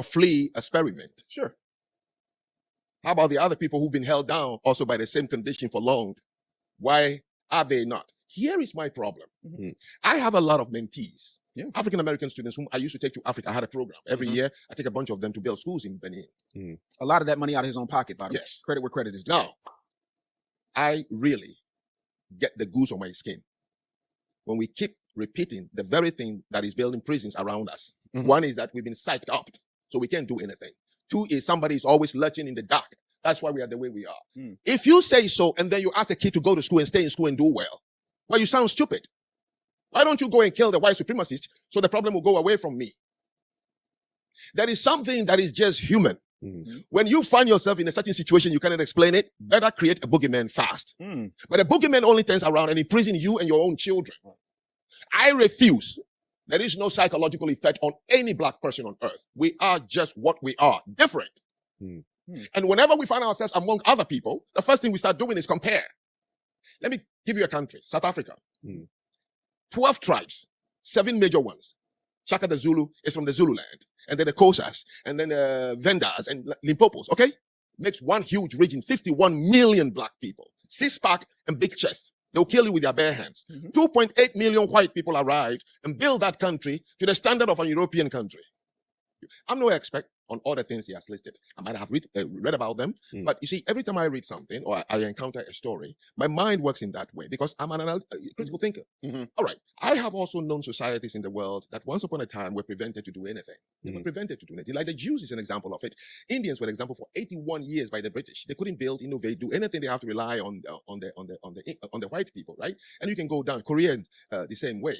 flea experiment. Sure. How about the other people who've been held down also by the same condition for long? Why are they not? Here is my problem. Mm-hmm. I have a lot of mentees, yeah. African-American students whom I used to take to Africa. I had a program. Every year, I take a bunch of them to build schools in Benin. A lot of that money out of his own pocket, by the way. Yes. Credit where credit is due. Now, I really get the goose on my skin when we keep repeating the very thing that is building prisons around us. One is that we've been psyched up, so we can't do anything. Two is somebody is always lurching in the dark. That's why we are the way we are. If you say so, and then you ask a kid to go to school and stay in school and do well, you sound stupid. Why don't you go and kill the white supremacist so the problem will go away from me? There is something that is just human. When you find yourself in a certain situation, you cannot explain it, better create a boogeyman fast. But a boogeyman only turns around and imprisons you and your own children. I refuse. There is no psychological effect on any black person on earth. We are just what we are, different. And whenever we find ourselves among other people, the first thing we start doing is compare. Let me give you a country, South Africa. 12 tribes, 7 major ones. Shaka the Zulu is from the Zululand, and then the Xhosas, and then the Vendas and Limpopos, okay? Makes one huge region, 51 million black people. Six-pack and big chest. They'll kill you with their bare hands. 2.8 million white people arrived and built that country to the standard of a European country. I'm no expert on all the things he has listed. I might have read about them, but you see, every time I read something or I encounter a story, my mind works in that way because I'm an critical thinker. All right. I have also known societies in the world that once upon a time were prevented to do anything. They were prevented to do anything. Like the Jews is an example of it. Indians were an example for 81 years by the British. They couldn't build, innovate, do anything. They have to rely on the white people, right? And you can go down Koreans the same way.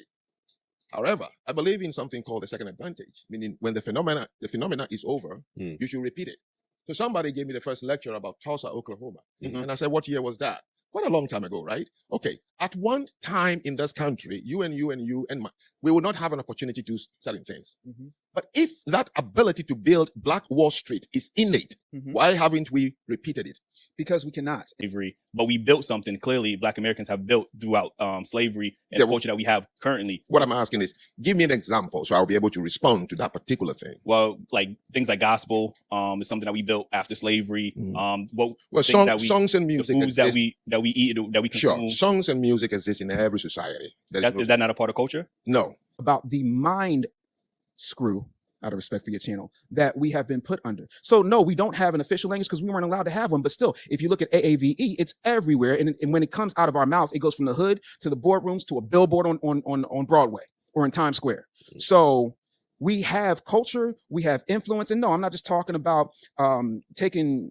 However, I believe in something called the second advantage, meaning when the phenomena is over, you should repeat it. So somebody gave me the first lecture about Tulsa, Oklahoma. And I said, what year was that? Quite a long time ago, right? Okay. At one time in this country, you and we will not have an opportunity to do certain things. But if that ability to build Black Wall Street is innate, why haven't we repeated it? Because we cannot. Slavery, but we built something clearly Black Americans have built throughout slavery and the culture that we have currently. What I'm asking is, give me an example so I'll be able to respond to that particular thing. Well, like things like gospel is something that we built after slavery. Songs and music, the foods that we eat, that we consume. Sure, songs and music exist in every society. Is that not a part of culture? No. About the mind screw, out of respect for your channel, that we have been put under. So no, we don't have an official language because we weren't allowed to have one. But still, if you look at AAVE, it's everywhere. And when it comes out of our mouth, it goes from the hood to the boardrooms to a billboard on Broadway or in Times Square. So we have culture, we have influence. And no, I'm not just talking about taking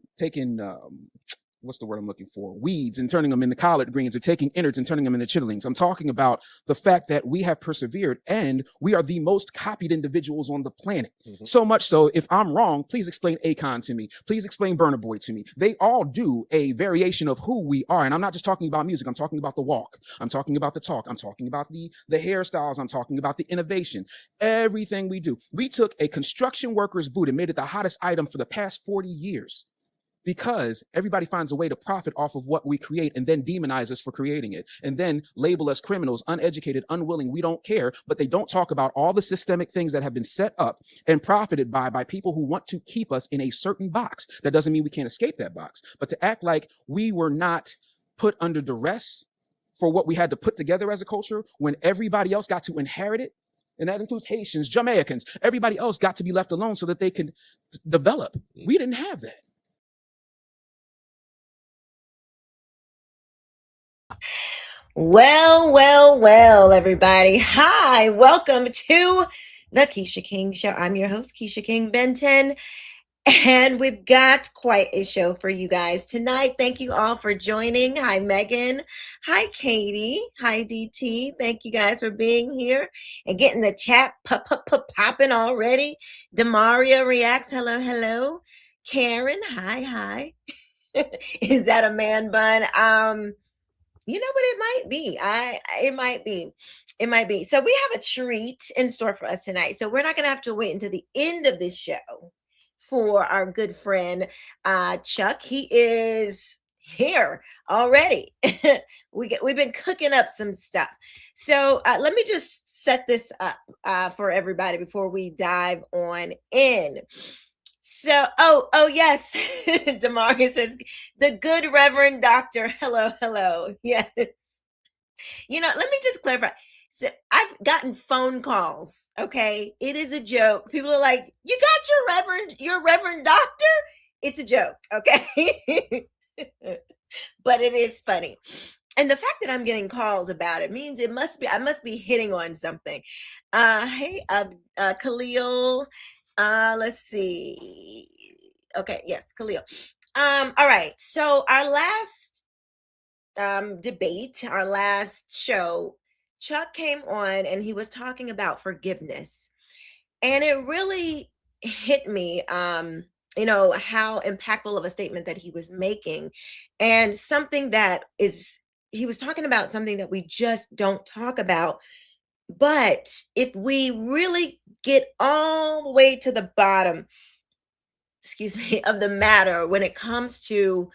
what's the word I'm looking for? Weeds and turning them into collard greens, or taking innards and turning them into chitterlings. I'm talking about the fact that we have persevered and we are the most copied individuals on the planet. So much so, if I'm wrong, please explain Akon to me. Please explain Burna Boy to me. They all do a variation of who we are. And I'm not just talking about music. I'm talking about the walk. I'm talking about the talk. I'm talking about the hairstyles. I'm talking about the innovation. Everything we do. We took a construction worker's boot and made it the hottest item for the past 40 years. Because everybody finds a way to profit off of what we create and then demonize us for creating it and then label us criminals, uneducated, unwilling. We don't care, but they don't talk about all the systemic things that have been set up and profited by people who want to keep us in a certain box. That doesn't mean we can't escape that box, but to act like we were not put under duress for what we had to put together as a culture when everybody else got to inherit it. And that includes Haitians, Jamaicans, everybody else got to be left alone so that they can develop. We didn't have that. Well, everybody. Hi, welcome to the Keisha King Show. I'm your host, Keisha King Benton, and we've got quite a show for you guys tonight. Thank you all for joining. Hi, Megan. Hi, Katie. Hi, DT. Thank you guys for being here and getting the chat popping already. Demaria reacts. Hello. Karen. Hi. Is that a man bun? You know what it might be. It might be. So we have a treat in store for us tonight. So we're not going to have to wait until the end of this show for our good friend Chuck. He is here already. We've been cooking up some stuff. So let me just set this up for everybody before we dive on in. So, oh yes, Demaria says, the good Reverend Doctor. Hello. Yes. You know, let me just clarify. So I've gotten phone calls. Okay. It is a joke. People are like, you got your Reverend Doctor? It's a joke. Okay. But it is funny. And the fact that I'm getting calls about it means I must be hitting on something. Hey, Khalil. Let's see. Okay. Yes. Khalil. All right. So our last debate, our last show, Chuck came on and he was talking about forgiveness, and it really hit me, you know, how impactful of a statement that he was making, and something that is, he was talking about something that we just don't talk about. But if we really get all the way to the bottom, excuse me, of the matter when it comes to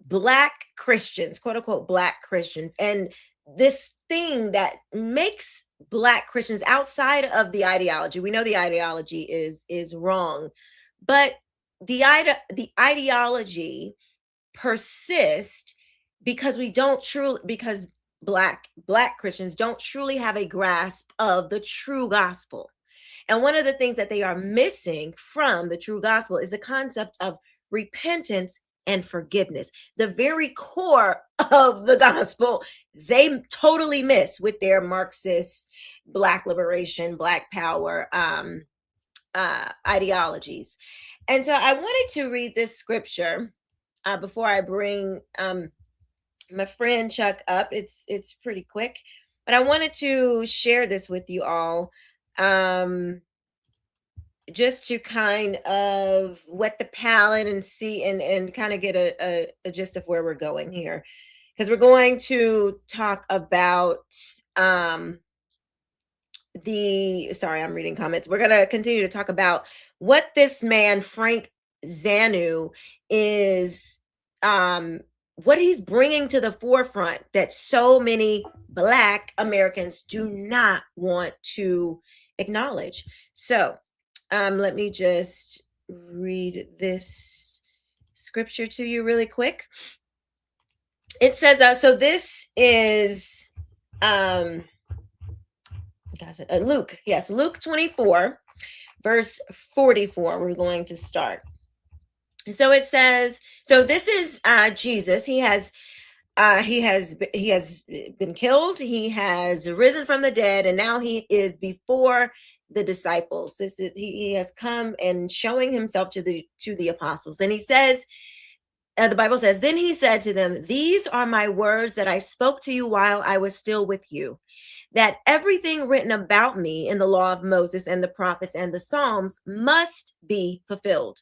Black Christians, quote unquote, Black Christians, and this thing that makes Black Christians outside of the ideology. We know the ideology is wrong, but the ideology persists because because Black Christians don't truly have a grasp of the true gospel. And one of the things that they are missing from the true gospel is the concept of repentance and forgiveness. The very core of the gospel, they totally miss with their Marxist, Black liberation, Black power ideologies. And so I wanted to read this scripture before I bring my friend Chuck up. It's pretty quick, but I wanted to share this with you all. Just to kind of wet the palate and see and kind of get a gist of where we're going here, because we're going to talk about sorry, I'm reading comments. We're going to continue to talk about what this man Frank Xanu is, what he's bringing to the forefront that so many Black Americans do not want to acknowledge. So let me just read this scripture to you really quick. It says, so this is Luke. Yes, Luke 24, verse 44. We're going to start. So it says, so this is Jesus. He has been killed. He has risen from the dead, and now he is before the disciples. He has come and showing himself to the apostles. And he says, the Bible says, then he said to them, these are my words that I spoke to you while I was still with you, that everything written about me in the law of Moses and the prophets and the Psalms must be fulfilled.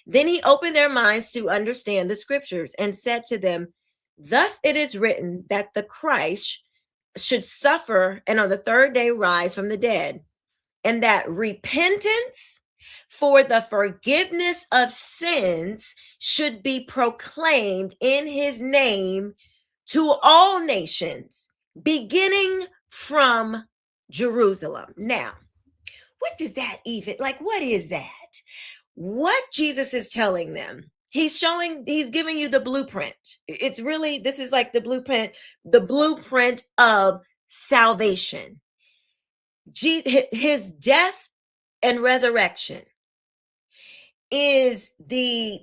Then he opened their minds to understand the scriptures and said to them, thus it is written that the Christ should suffer and on the third day rise from the dead, and that repentance for the forgiveness of sins should be proclaimed in his name to all nations, beginning from Jerusalem. Now, what does that even, like, what is that? What Jesus is telling them, he's giving you the blueprint. It's really, this is like the blueprint of salvation. His death and resurrection is the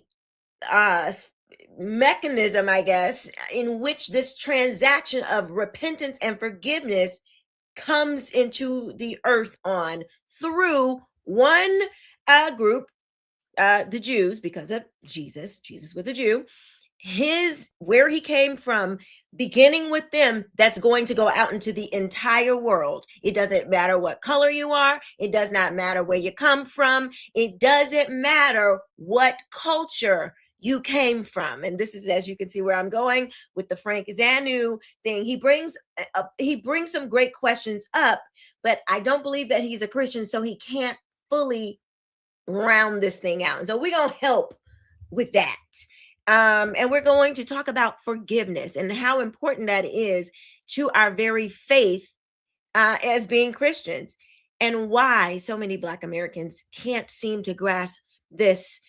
mechanism, I guess, in which this transaction of repentance and forgiveness comes into the earth on through one group, the Jews, because of Jesus. Jesus was a Jew. Where he came from, beginning with them, that's going to go out into the entire world. It doesn't matter what color you are. It does not matter where you come from. It doesn't matter what culture you came from. And this is, as you can see, where I'm going with the Frank Xanu thing. He brings some great questions up, but I don't believe that he's a Christian, so he can't fully round this thing out. And so we're going to help with that. And we're going to talk about forgiveness and how important that is to our very faith as being Christians, and why so many Black Americans can't seem to grasp this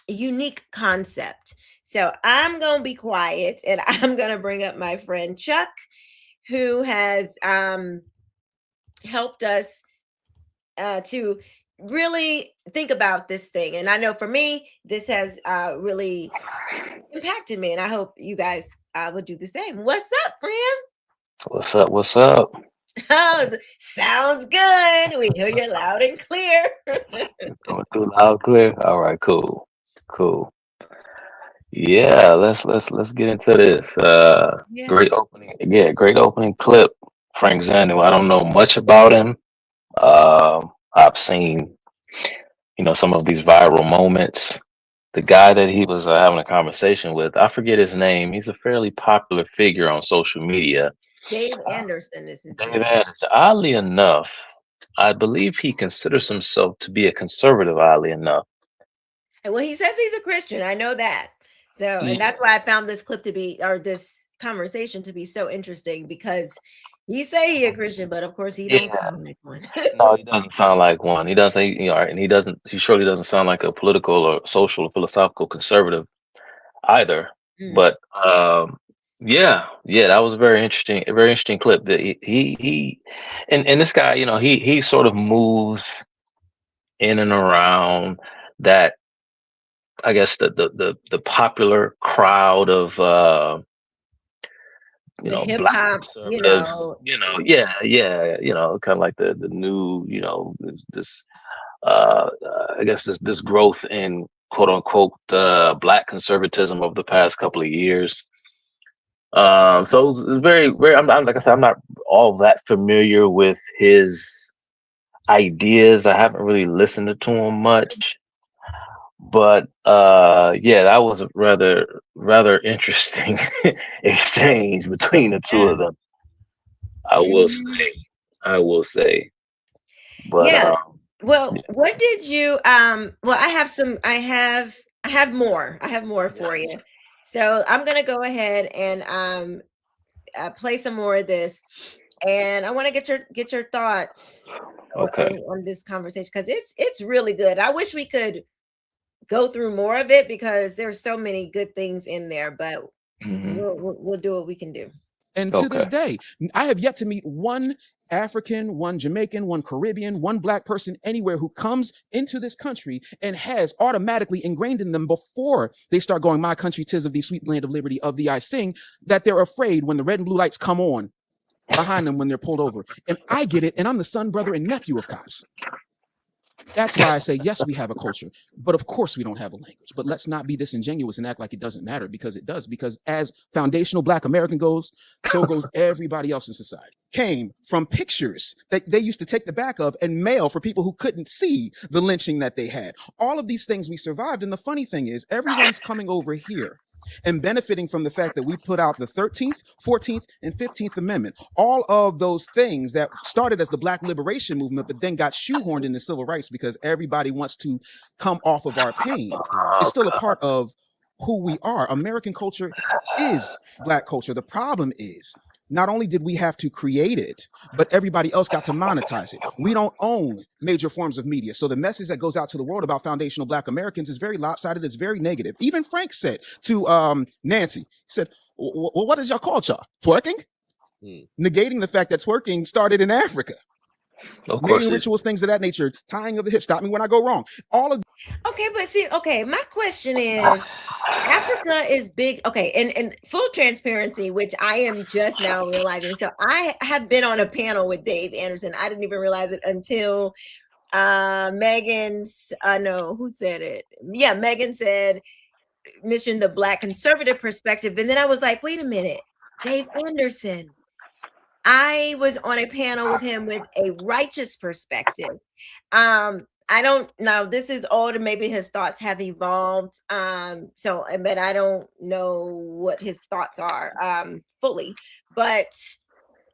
unique concept. So I'm going to be quiet and I'm going to bring up my friend Chuck, who has helped us to really think about this thing. And I know for me, this has really impacted me, and I hope you guys will do the same. What's up, friend? What's up? What's up? Oh, sounds good. We hear you loud and clear. Coming through loud clear. All right, cool, cool. Yeah, let's get into this. Yeah. Great opening. Yeah, great opening clip. Frank Zanu. I don't know much about him. I've seen, some of these viral moments. The guy that he was having a conversation with, I forget his name. He's a fairly popular figure on social media. Dave Anderson is his David name. Anderson. Oddly enough, I believe he considers himself to be a conservative. Oddly enough. And well, he says he's a Christian. I know that. So, and Yeah. that's why I found this clip to be, or this conversation to be so interesting, because he say he a Christian, but of course he don't Yeah. sound like one. No, he doesn't sound like one. He doesn't, and he surely doesn't sound like a political or social or philosophical conservative either. Mm. But yeah, that was a very interesting clip. That he and this guy, he sort of moves in and around that, I guess, the popular crowd of The hip black hop, conservatives, kind of like the new, this I guess this growth in quote unquote black conservatism of the past couple of years. So it's very, very. Like I said, I'm not all that familiar with his ideas. I haven't really listened to him much, but yeah, that was a rather interesting exchange between the two of them. I will say. But yeah. Well, yeah. what did you well, I have more. I have more for you. So I'm gonna go ahead and play some more of this, and I want to get your thoughts Okay. on this conversation, because it's really good. I wish we could go through more of it because there's so many good things in there, but Mhm. we'll do what we can do. And to this day, I have yet to meet one African, one Jamaican, one Caribbean, one Black person anywhere who comes into this country and has automatically ingrained in them before they start going, "My country, 'tis of thee, sweet land of liberty, of thee I sing," that they're afraid when the red and blue lights come on behind them when they're pulled over. And I get it, and I'm the son, brother, and nephew of cops. That's why I say, yes, we have a culture, but of course we don't have a language. But let's not be disingenuous and act like it doesn't matter, because it does. Because as foundational Black American goes, so goes everybody else in society. Came from pictures that they used to take the back of and mail for people who couldn't see the lynching that they had. All of these things we survived. And the funny thing is, everyone's coming over here and benefiting from the fact that we put out the 13th, 14th, and 15th Amendment. All of those things that started as the Black liberation movement, but then got shoehorned into civil rights because everybody wants to come off of our pain. It's still a part of who we are. American culture is Black culture. The problem is, not only did we have to create it, but everybody else got to monetize it. We don't own major forms of media. So the message that goes out to the world about foundational Black Americans is very lopsided. It's very negative. Even Frank said to Nancy, he said, well, what is your culture? Twerking? Negating the fact that twerking started in Africa. Of course. Mating rituals, things of that nature, tying of the hip, stop me when I go wrong. All of Okay, but see, okay, my question is, Africa is big. Okay, and full transparency, which I am just now realizing. So I have been on a panel with Dave Anderson. I didn't even realize it until Megan's no, who said it? Yeah, Megan said, mentioned the Black conservative perspective. And then I was like, wait a minute, Dave Anderson. I was on a panel with him with a righteous perspective. I don't know. This is old, and maybe his thoughts have evolved. But I don't know what his thoughts are fully. But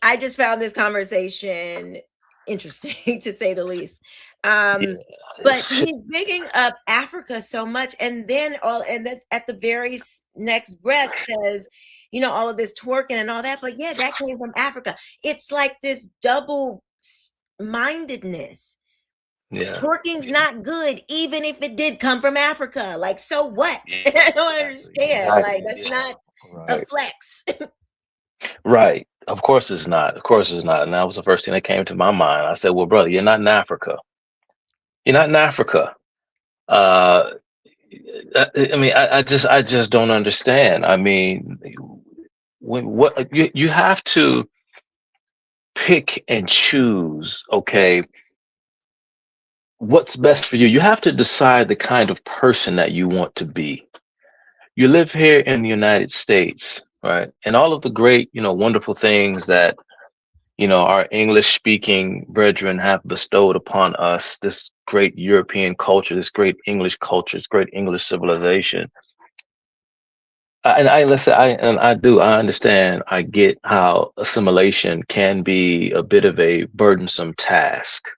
I just found this conversation interesting to say the least. Yeah, But shit. he's bigging up Africa so much, and then at the very next breath says, you know, all of this twerking and all that. But yeah, that came from Africa. It's like this double mindedness. Yeah. Twerking's not good, even if it did come from Africa. Like, so what? Yeah, I don't exactly. understand. Like, Exactly. that's Yeah. not a Right. flex. Right. Of course it's not. Of course it's not. And that was the first thing that came to my mind. I said, well, brother, you're not in Africa. You're not in Africa. Uh, I mean, I just don't understand. I mean, what you have to pick and choose, okay, what's best for you. You have to decide the kind of person that you want to be. You live here in the United States, right? And all of the great, wonderful things that, our English speaking brethren have bestowed upon us, this great European culture, this great English culture, this great English civilization. Listen, I understand, I get how assimilation can be a bit of a burdensome task,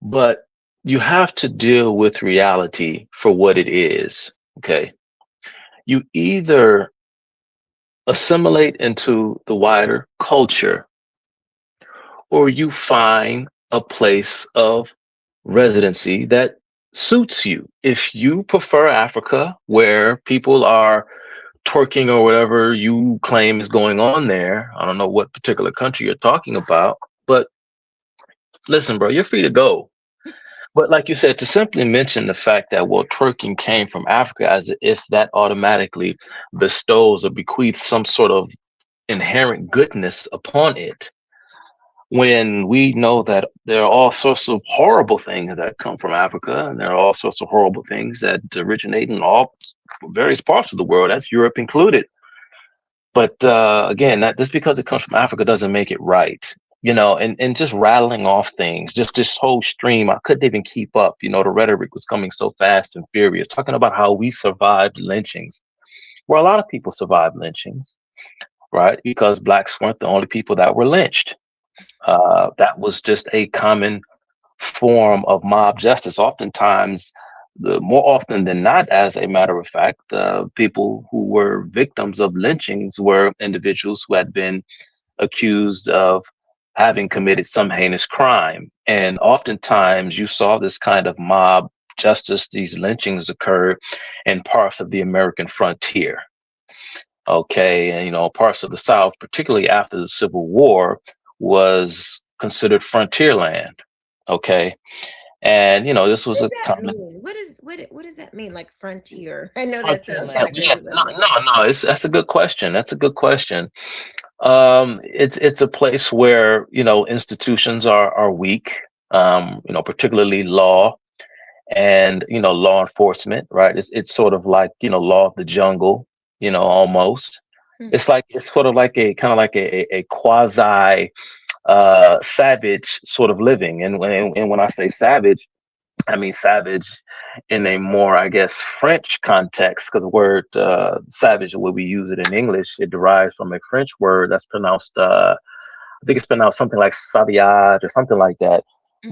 but you have to deal with reality for what it is. Okay. You either assimilate into the wider culture, or you find a place of residency that suits you. If you prefer Africa, where people are twerking or whatever you claim is going on there, I don't know what particular country you're talking about, but listen, bro, you're free to go. But like you said, to simply mention the fact that, well, twerking came from Africa, as if that automatically bestows or bequeaths some sort of inherent goodness upon it, when we know that there are all sorts of horrible things that come from Africa, and there are all sorts of horrible things that originate in all various parts of the world, that's Europe included. But again, that just because it comes from Africa doesn't make it right. And just rattling off things, just this whole stream, I couldn't even keep up. The rhetoric was coming so fast and furious, talking about how we survived lynchings. Well, a lot of people survived lynchings, right? Because blacks weren't the only people that were lynched. That was just a common form of mob justice. Oftentimes, more often than not, as a matter of fact, people who were victims of lynchings were individuals who had been accused of having committed some heinous crime. And oftentimes, you saw this kind of mob justice, these lynchings occur in parts of the American frontier. Okay, and parts of the South, particularly after the Civil War, was considered frontier land. Okay, and this What was does a that common mean? What does that mean? Like frontier? I know that frontier sounds kind land. of Yeah, crazy, but no, like, no, no. That's a good question. That's a good question. It's a place where institutions are weak. Particularly law and law enforcement. Right. It's sort of like law of the jungle. Almost. hmm. It's sort of like a kind of like a quasi savage sort of living. And when I say savage, I mean savage in a more, I guess, French context, because the word savage, the way we use it in English, it derives from a French word that's pronounced, I think it's pronounced something like savage or something like that.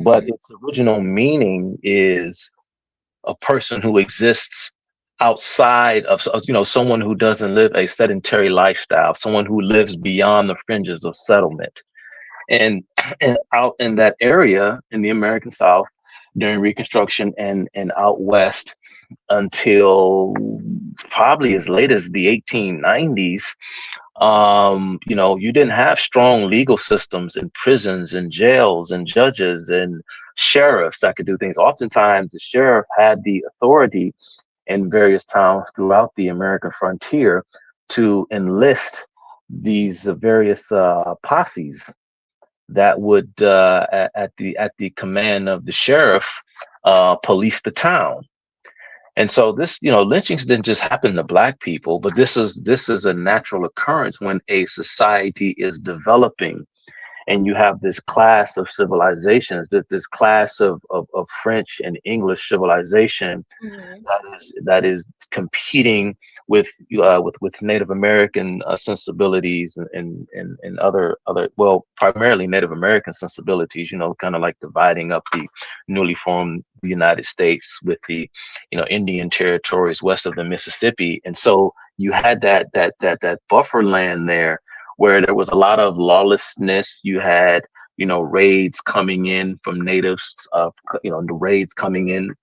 But Hmm. its original meaning is a person who exists outside of someone who doesn't live a sedentary lifestyle, someone who lives beyond the fringes of settlement. And out in that area in the American South during Reconstruction and out west until probably as late as the 1890s, you didn't have strong legal systems and prisons and jails and judges and sheriffs that could do things. Oftentimes, the sheriff had the authority in various towns throughout the American frontier to enlist these various posses that would, at the command of the sheriff, police the town. And so this, lynchings didn't just happen to black people, but this is a natural occurrence when a society is developing, and you have this class of civilizations, this class of French and English civilization Hmm. that is competing with Native American sensibilities and other well, primarily Native American sensibilities. You know, kind of like dividing up the newly formed United States with the Indian territories west of the Mississippi, and so you had that buffer land there where there was a lot of lawlessness. You had raids coming in from natives, the raids coming in,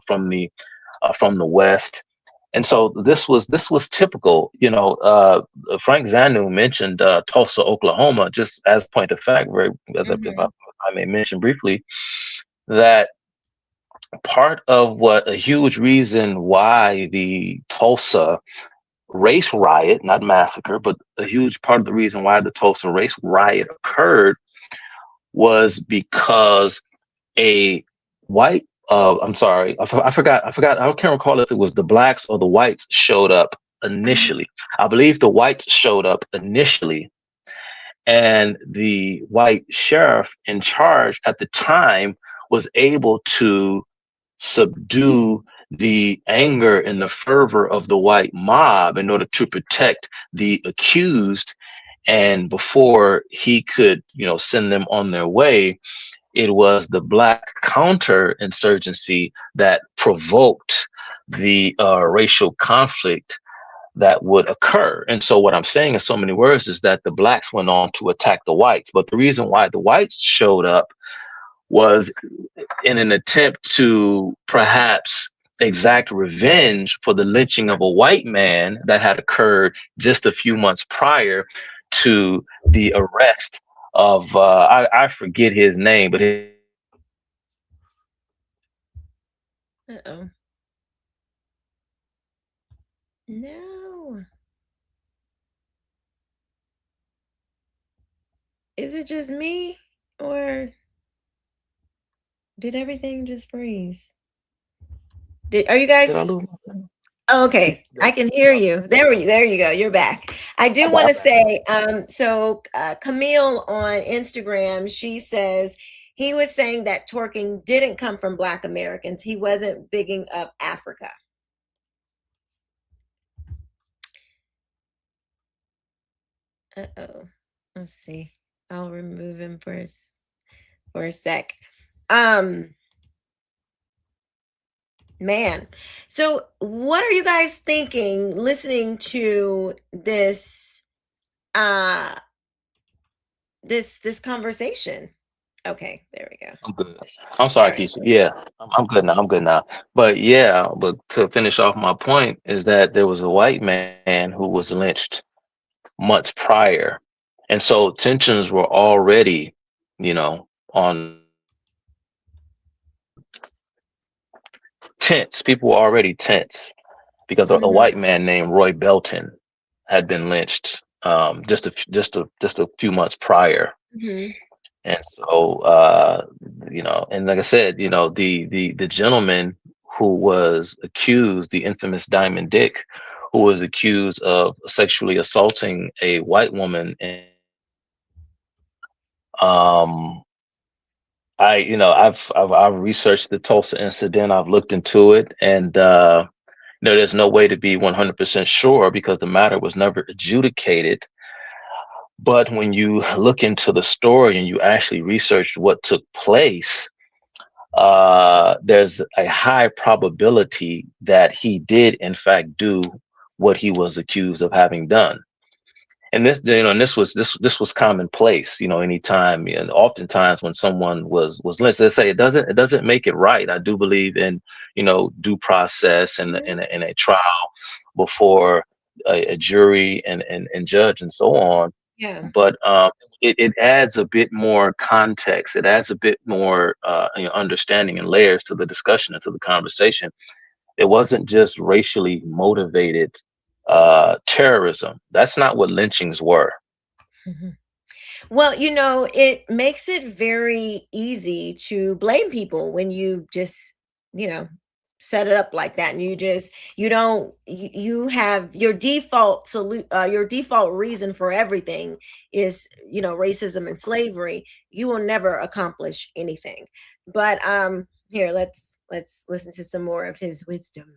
from the west. And so this was typical. Frank Zanu mentioned Tulsa, Oklahoma, just as a point of fact, if I may mention briefly, that part of what a huge reason why the Tulsa race riot, not massacre, but a huge part of the reason why the Tulsa race riot occurred was because a white I'm sorry, I forgot. I can't recall if it was the blacks or the whites showed up initially. I believe the whites showed up initially, and the white sheriff in charge at the time was able to subdue the anger and the fervor of the white mob in order to protect the accused. And before he could, send them on their way, it was the black counterinsurgency that provoked the racial conflict that would occur. And so what I'm saying in so many words is that the blacks went on to attack the whites. But the reason why the whites showed up was in an attempt to perhaps exact revenge for the lynching of a white man that had occurred just a few months prior to the arrest of I forget his name, but Uh-oh. No. Is it just me, or did everything just freeze? Are you did I guys? lose my thing? Oh, okay, I can hear you. There you go. You're back. I do want to say, so Camille on Instagram, she says he was saying that twerking didn't come from Black Americans. He wasn't bigging up Africa. Uh-oh. Let's see. I'll remove him for a sec. Man. So what are you guys thinking listening to this this conversation? Okay, there we go. I'm good. I'm sorry, All right. Keisha. Yeah, I'm good now. I'm good now. But yeah, but to finish off my point is that there was a white man who was lynched months prior. And so tensions were already, on tense. People were already tense because a white man named Roy Belton had been lynched just a few months prior. And so and like I said, the gentleman who was accused, the infamous Diamond Dick, who was accused of sexually assaulting a white woman, and I've researched the Tulsa incident. I've looked into it, and there's no way to be 100% sure because the matter was never adjudicated. But when you look into the story and you actually research what took place, there's a high probability that he did in fact do what he was accused of having done. And this was commonplace, anytime, and oftentimes when someone was lynched, they say it doesn't make it right. I do believe in, due process and in a trial before a jury and judge and so on. Yeah. But it adds a bit more context. It adds a bit more understanding and layers to the discussion and to the conversation. It wasn't just racially motivated terrorism. That's not what lynchings were. Well, it makes it very easy to blame people when you just, set it up like that, and you have your default your default reason for everything is racism and slavery. You will never accomplish anything. But here, let's listen to some more of his wisdom.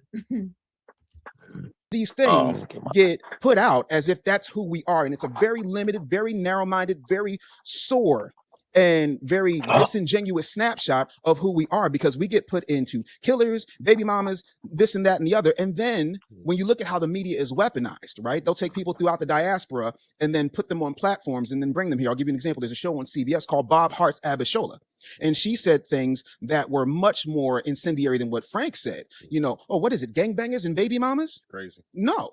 these Oh, things okay. get put out as if that's who we are. And it's a very limited, very narrow-minded, very sore and very disingenuous snapshot of who we are, because we get put into killers, baby mamas, this and that and the other. And then when you look at how the media is weaponized, right? They'll take people throughout the diaspora and then put them on platforms and then bring them here. I'll give you an example. There's a show on CBS called Bob Hart's Abishola. And she said things that were much more incendiary than what Frank said. You know, oh, what is it? Gangbangers and baby mamas? Crazy. No.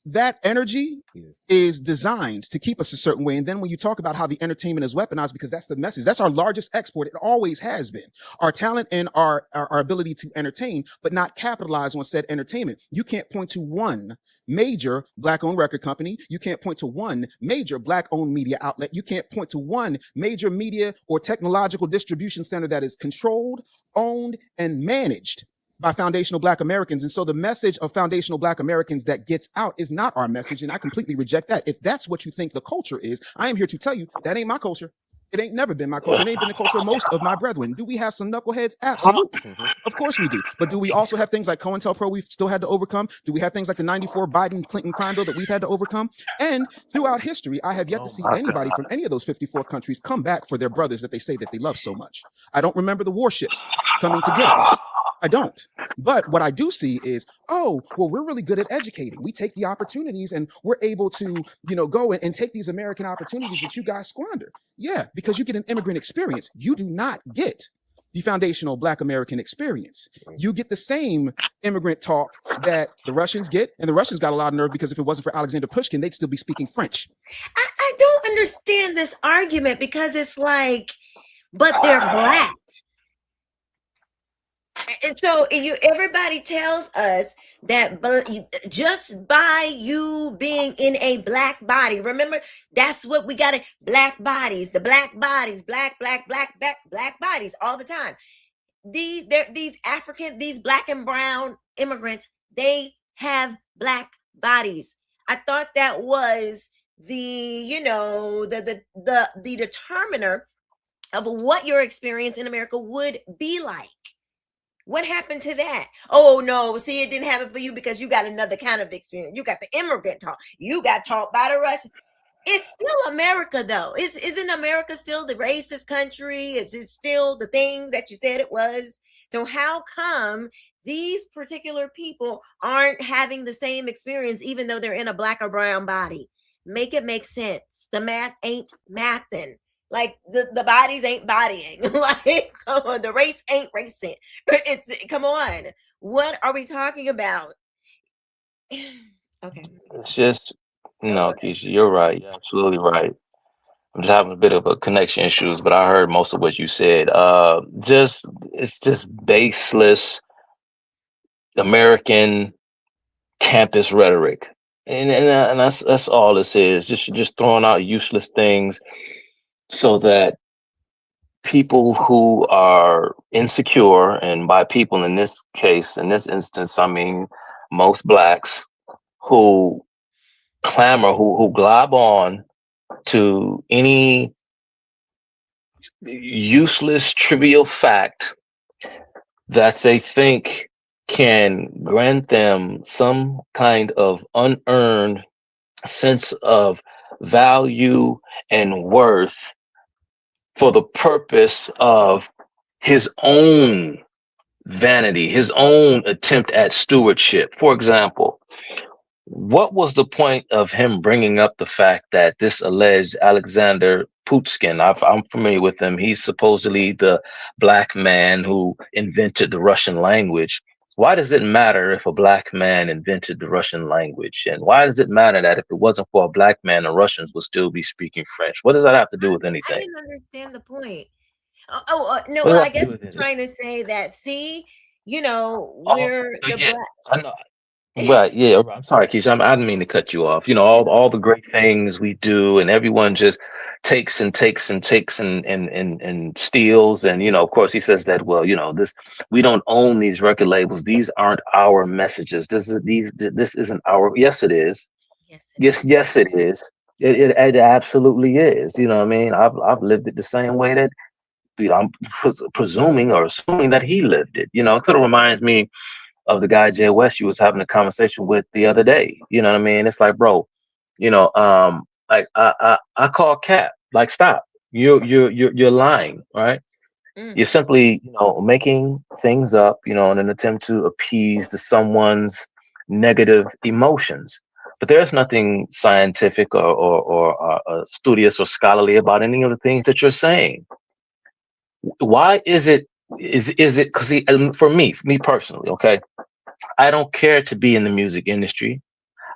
That energy is designed to keep us a certain way. And then when you talk about how the entertainment is weaponized, because that's the message, that's our largest export. It always has been. Our talent and our ability to entertain, but not capitalize on said entertainment. You can't point to one major Black-owned record company. You can't point to one major Black-owned media outlet. You can't point to one major media or technological distribution center that is controlled, owned, and managed by foundational Black Americans. And so the message of foundational Black Americans that gets out is not our message. And I completely reject that. If that's what you think the culture is, I am here to tell you that ain't my culture. It ain't never been my culture. It ain't been the culture of most of my brethren. Do we have some knuckleheads? Absolutely. Of course we do. But do we also have things like COINTELPRO we've still had to overcome? Do we have things like the 94 Biden-Clinton crime bill that we've had to overcome? And throughout history, I have yet to see anybody from any of those 54 countries come back for their brothers that they say that they love so much. I don't remember the warships coming to get us. I don't. But what I do see is, oh, well, we're really good at educating. We take the opportunities and we're able to, you know, go and take these American opportunities that you guys squander. Yeah, because you get an immigrant experience. You do not get the foundational Black American experience. You get the same immigrant talk that the Russians get, and the Russians got a lot of nerve because if it wasn't for Alexander Pushkin, they'd still be speaking French. I don't understand this argument, because it's like, but they're Black. And so everybody tells us that just by you being in a Black body, remember, that's what we got to, Black bodies, the Black bodies, black bodies all the time. These Black and brown immigrants, they have Black bodies. I thought that was the determiner of what your experience in America would be like. What happened to that? Oh, no. See, it didn't happen for you because you got another kind of experience. You got the immigrant talk. You got taught by the Russians. It's still America, though. Isn't America still the racist country? Is it still the thing that you said it was? So how come these particular people aren't having the same experience, even though they're in a Black or brown body? Make it make sense. The math ain't mathing. Like the bodies ain't bodying. Like, come on, the race ain't racing. Come on. What are we talking about? Okay. It's just no, Keisha, you're right. You're absolutely right. I'm just having a bit of a connection issues, but I heard most of what you said. It's just baseless American campus rhetoric, and that's all this is. Just throwing out useless things so that people who are insecure, and by people in this case, in this instance, I mean most Blacks who clamor, who glob on to any useless, trivial fact that they think can grant them some kind of unearned sense of value and worth for the purpose of his own vanity, his own attempt at stewardship. For example, what was the point of him bringing up the fact that this alleged Alexander Pushkin, I'm familiar with him, he's supposedly the Black man who invented the Russian language. Why does it matter if a Black man invented the Russian language? And why does it matter that if it wasn't for a Black man, the Russians would still be speaking French? What does that have to do with anything? I didn't understand the point. No, well, I guess I'm trying to say that, see, we're the yeah, Black. I know. Right, yeah. I'm sorry, Keisha. I didn't mean to cut you off. All the great things we do, and everyone just takes and steals. And of course, he says that. Well, we don't own these record labels. These aren't our messages. This isn't our. Yes, it is. Yes, it is. It absolutely is. You know what I mean? I've lived it the same way that I'm presuming or assuming that he lived it. It kind of reminds me of the guy Jay West you was having a conversation with the other day. You know what I mean? It's like, bro, like I call cap. Like, stop. You're lying, right? Mm. You're simply, making things up, in an attempt to appease someone's negative emotions. But there's nothing scientific or studious or scholarly about any of the things that you're saying. Why is it? Is it because for me personally, okay? I don't care to be in the music industry.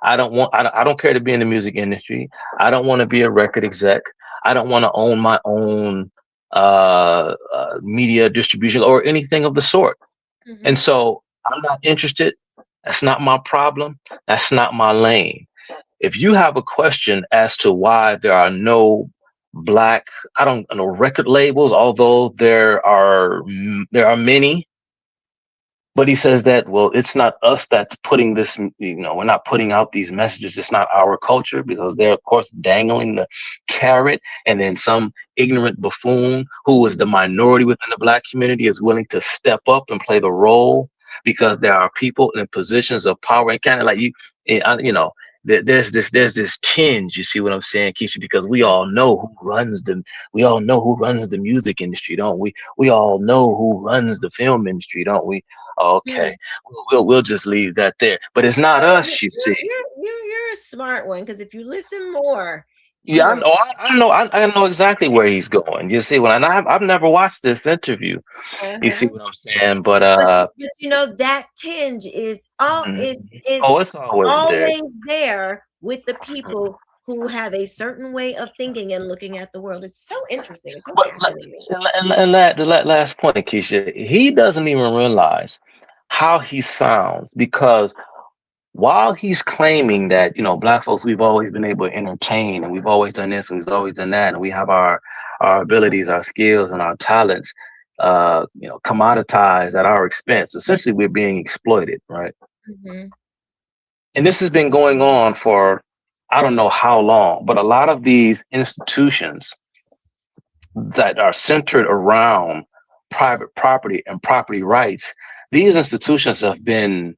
I don't care to be in the music industry. I don't want to be a record exec. I don't want to own my own media distribution or anything of the sort. Mhm. And so I'm not interested. That's not my problem. That's not my lane. If you have a question as to why there are no black, I don't know, record labels, although there are many, but he says that, well, it's not us that's putting this, we're not putting out these messages. It's not our culture, because they're, of course, dangling the carrot. And then some ignorant buffoon who is the minority within the black community is willing to step up and play the role, because there are people in positions of power. And kind of like there's this tinge, you see what I'm saying, Keisha, because we all know who runs the music industry, don't we? We all know who runs the film industry, don't we? Okay, we'll just leave that there. But it's not us, you see. You're a smart one, because if you listen more, Yeah, I know. I know exactly where he's going. You see, I've never watched this interview. You see uh-huh. what I'm saying? But But that tinge is mhm. Oh, it's it's always there. always there with the people who have a certain way of thinking and looking at the world. It's so interesting. It's so But fascinating. and that last point, Keisha, he doesn't even realize how he sounds, because while he's claiming that, black folks, we've always been able to entertain, and we've always done this and we've always done that, and we have our abilities, our skills, and our talents commoditized at our expense. Essentially, we're being exploited, right? Mhm. And this has been going on for I don't know how long, but a lot of these institutions that are centered around private property and property rights, these institutions have been,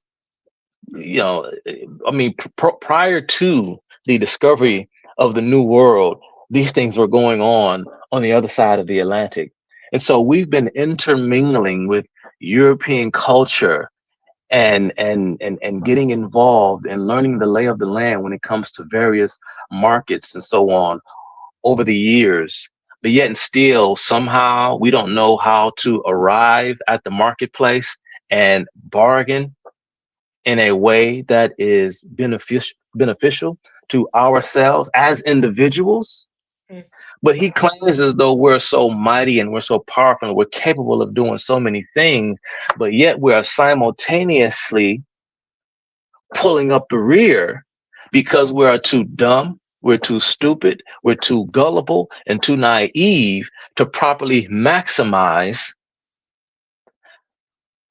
I mean, prior to the discovery of the New World, these things were going on the other side of the Atlantic. And so we've been intermingling with European culture and getting involved and learning the lay of the land when it comes to various markets and so on over the years. But yet and still, somehow we don't know how to arrive at the marketplace and bargain in a way that is beneficial to ourselves as individuals. Mm. But he claims as though we're so mighty and we're so powerful and we're capable of doing so many things, but yet we are simultaneously pulling up the rear because we are too dumb, we're too stupid, we're too gullible and too naive to properly maximize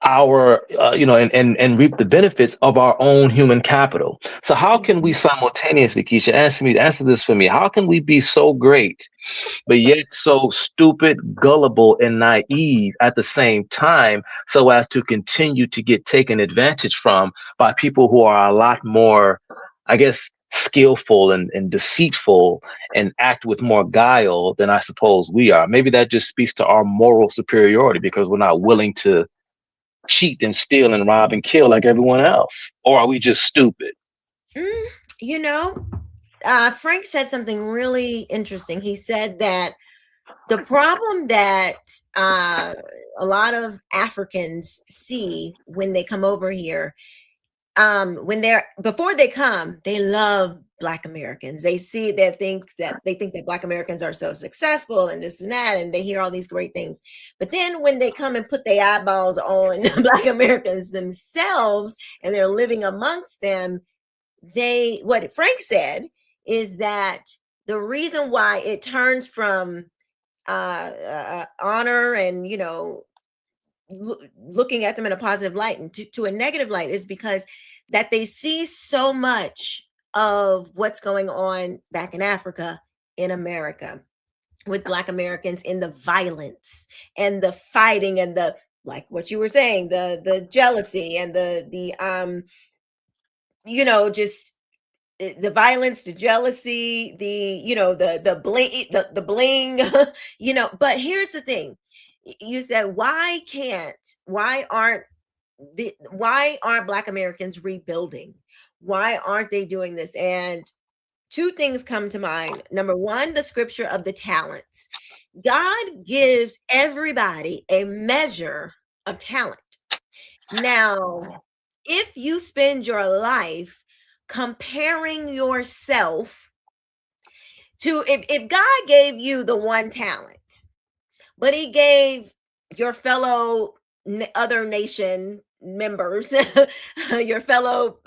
our and reap the benefits of our own human capital. So how can we simultaneously, Keisha, answer this for me, how can we be so great but yet so stupid, gullible, and naive at the same time, so as to continue to get taken advantage from by people who are a lot more, I guess, skillful and deceitful and act with more guile than I suppose we are? Maybe that just speaks to our moral superiority, because we're not willing to cheat and steal and rob and kill like everyone else. Or are we just stupid? Mm, you know, Frank said something really interesting. He said that the problem that a lot of Africans see when they come over here, when they're before they come, they love Black Americans. They think that Black Americans are so successful and this and that, and they hear all these great things. But then when they come and put their eyeballs on Black Americans themselves and they're living amongst them, what Frank said is that the reason why it turns from honor and looking at them in a positive light and to a negative light is because that they see so much of what's going on back in Africa in America with Black Americans, in the violence and the fighting and the like what you were saying, the jealousy and the you know, just the violence, the jealousy, the, you know, the bling, the bling, you know. But here's the thing. You said, why aren't Black Americans rebuilding? Why aren't they doing this? And two things come to mind. Number one, the scripture of the talents. God gives everybody a measure of talent. Now, if you spend your life comparing yourself to, if God gave you the one talent, but he gave your fellow other nation members, your fellow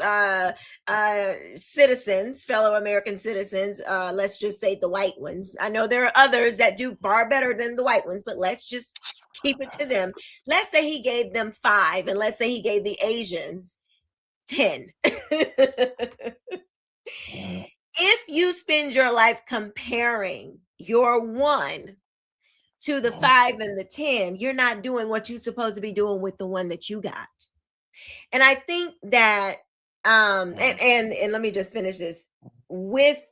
citizens, fellow American citizens, let's just say the white ones. I know there are others that do far better than the white ones, but let's just keep it to them. Let's say he gave them 5, and let's say he gave the Asians 10. If you spend your life comparing your 1 to the 5 and the 10, you're not doing what you're supposed to be doing with the 1 that you got. And I think that and let me just finish this with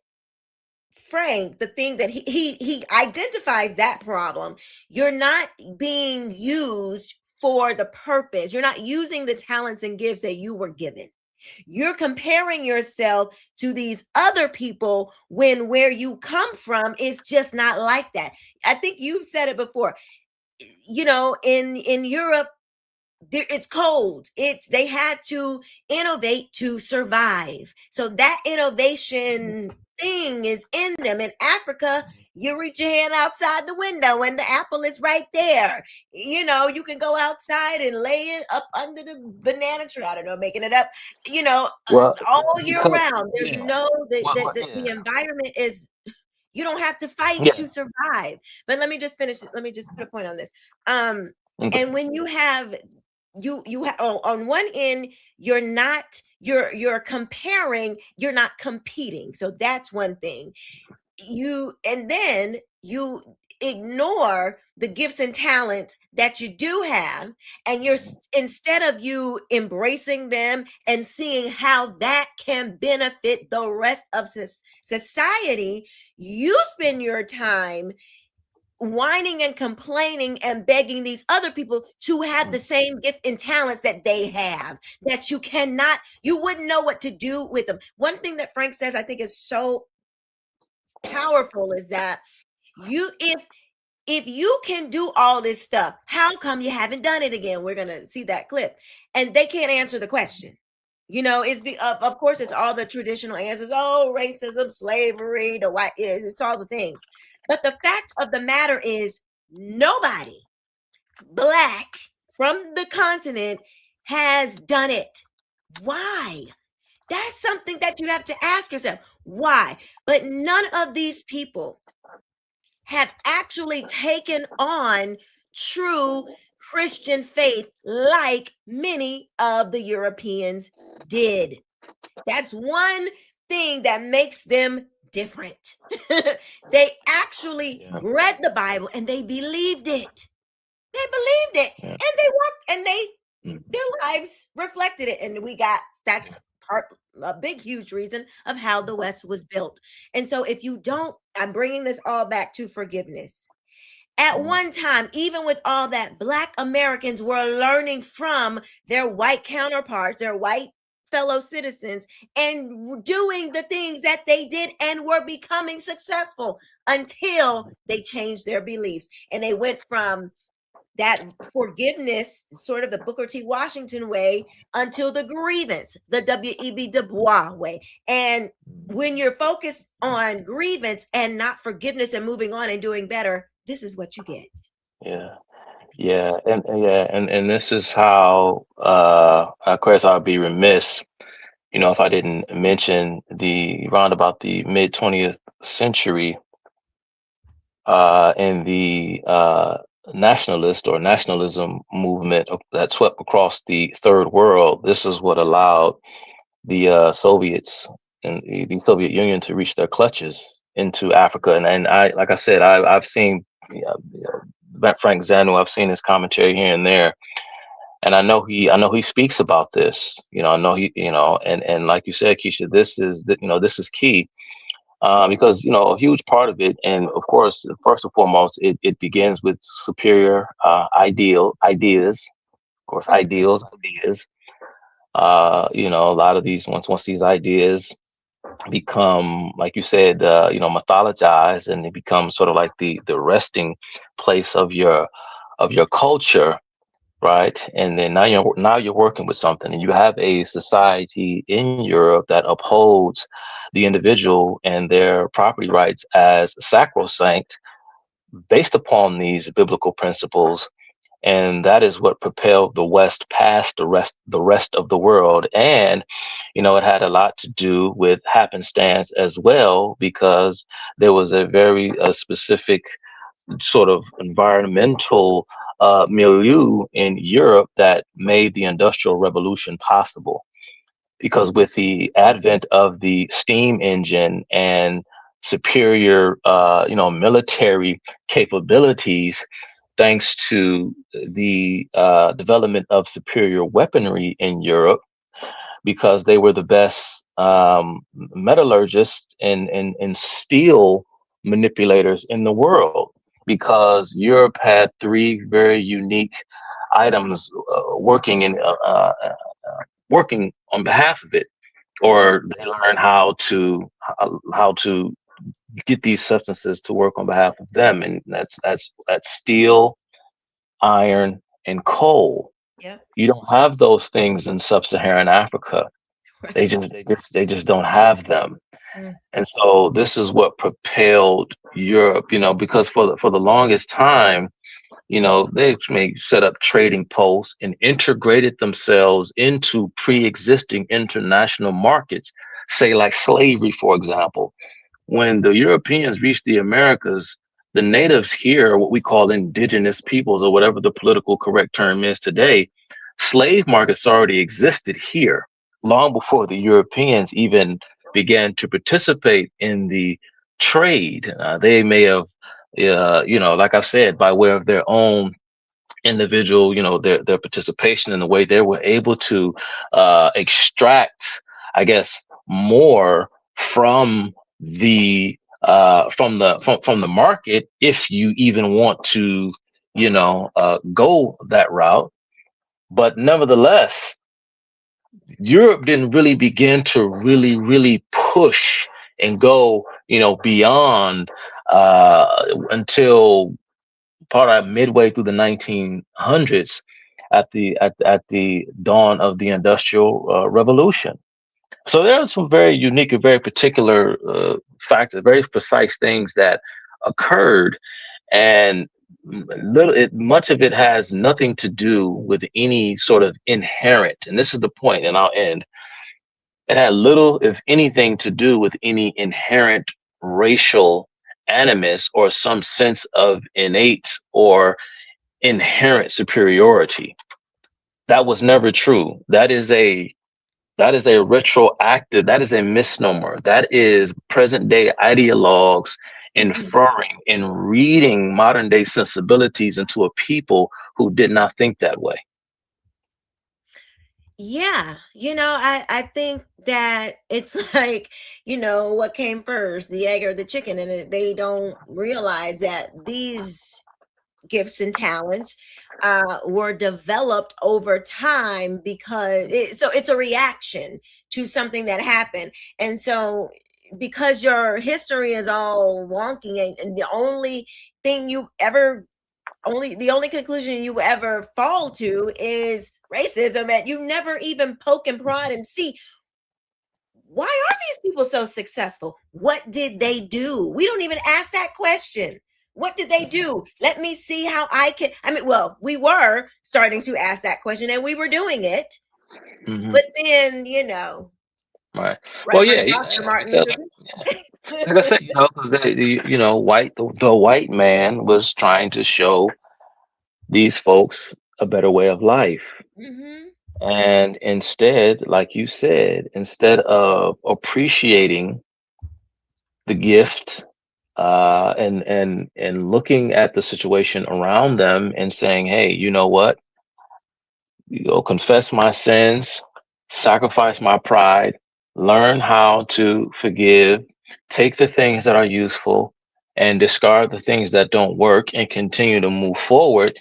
Frank. The thing that he identifies that problem. You're not being used for the purpose. You're not using the talents and gifts that you were given. You're comparing yourself to these other people when where you come from is just not like that. I think you've said it before. You know, in Europe, it's cold. They had to innovate to survive. So that innovation thing is in them. In Africa, you reach your hand outside the window and the apple is right there. You know, you can go outside and lay it up under the banana tree. I don't know, making it up, you know, Well, all year because, round. There's yeah, no, well, the environment is, you don't have to fight yeah. to survive. But let me just finish. Let me just put a point on this. Okay. And when you have, you have, on one end, you're comparing, you're not competing. So that's one thing. And then you ignore the gifts and talents that you do have, and instead of you embracing them and seeing how that can benefit the rest of society, you spend your time whining and complaining and begging these other people to have the same gift and talents that they have, that you wouldn't know what to do with them. One thing that Frank says I think is so powerful is that if you can do all this stuff, how come you haven't done it again? We're gonna see that clip, and they can't answer the question. You know, of course it's all the traditional answers. Oh, racism, slavery, the white, it's all the things. But the fact of the matter is, nobody Black from the continent has done it. Why? That's something that you have to ask yourself. Why? But none of these people have actually taken on true Christian faith like many of the Europeans did. That's one thing that makes them different. They actually read the Bible and they believed it. They believed it, and they walked, and their lives reflected it. And that's a big, huge reason of how the West was built. And so if you don't, I'm bringing this all back to forgiveness. At one time, even with all that, Black Americans were learning from their white counterparts, their white fellow citizens, and doing the things that they did and were becoming successful until they changed their beliefs. And they went from that forgiveness, sort of the Booker T. Washington way, until the grievance, the W.E.B. Du Bois way. And when you're focused on grievance and not forgiveness and moving on and doing better, this is what you get. And this is how, of course, I'd be remiss, if I didn't mention around about the mid 20th century, in the nationalist or nationalism movement that swept across the third world. This is what allowed the Soviets and the Soviet Union to reach their clutches into Africa. And I, like I said, I've seen Frank Zanu, I've seen his commentary here and there. And I know he speaks about this. I know and like you said, Keisha, this is key. Because a huge part of it, and of course, first and foremost, it begins with superior ideas, of course, ideas. A lot of these once these ideas become, like you said, mythologized, and it becomes sort of like the resting place of your culture, right? And then now you're working with something, and you have a society in Europe that upholds the individual and their property rights as sacrosanct based upon these biblical principles. And that is what propelled the West past the rest of the world. And it had a lot to do with happenstance as well, because there was a very specific sort of environmental milieu in Europe that made the Industrial Revolution possible. Because with the advent of the steam engine and superior, military capabilities, thanks to the development of superior weaponry in Europe, because they were the best metallurgists and steel manipulators in the world, because Europe had three very unique items working on behalf of it, or they learned how to get these substances to work on behalf of them, and that's steel, iron, and coal. Yep. You don't have those things in sub-Saharan Africa. They Right. just don't have them. Mm. And so this is what propelled Europe, because for the longest time, they may set up trading posts and integrated themselves into pre-existing international markets, say like slavery, for example. When the Europeans reached the Americas, the natives here, what we call indigenous peoples, or whatever the political correct term is today, slave markets already existed here long before the Europeans even began to participate in the trade. They may have, like I said, by way of their own individual, their participation in the way they were able to extract, I guess, more from the market, if you even want to, go that route. But nevertheless, Europe didn't really begin to really push and go, beyond until part of midway through the 1900s, at the dawn of the Industrial Revolution. So there are some very unique and very particular factors, very precise things that occurred, and much of it has nothing to do with any sort of inherent. And this is the point, and I'll end. It had little, if anything, to do with any inherent racial animus or some sense of innate or inherent superiority. That was never true. That is a retroactive, that is a misnomer. That is present day ideologues inferring and reading modern day sensibilities into a people who did not think that way. Yeah, I think that it's like, what came first, the egg or the chicken, and they don't realize that these gifts and talents were developed over time, because so it's a reaction to something that happened. And so, because your history is all wonky, and thing you ever the only conclusion you ever fall to is racism, and you never even poke and prod and see, why are these people so successful? What did they do? We don't even ask that question. What did they do? Let me see how I can. I mean, well, we were starting to ask that question, and we were doing it. Mhm. But then, Right. Well, yeah, Dr. Martin because, Luther King. like I said, because the white man was trying to show these folks a better way of life. Hmm. And instead, like you said, instead of appreciating the gift, and looking at the situation around them and saying, hey, you know what? confess my sins, sacrifice my pride, learn how to forgive, take the things that are useful, and discard the things that don't work, and continue to move forward.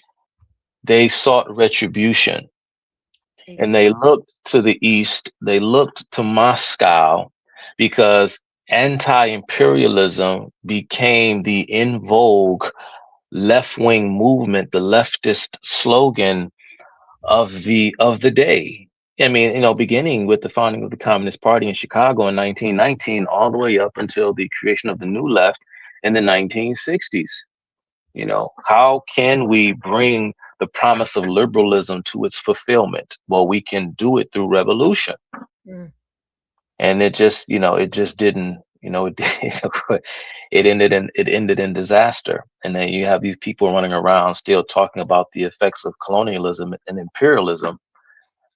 They sought retribution, and they looked to the east, they looked to Moscow, because anti-imperialism became the in vogue left-wing movement, the leftist slogan of the day. I mean, beginning with the founding of the Communist Party in Chicago in 1919, all the way up until the creation of the New Left in the 1960s. How can we bring the promise of liberalism to its fulfillment? Well, we can do it through revolution. Mm. And it just didn't, it ended in disaster. And then you have these people running around still talking about the effects of colonialism and imperialism.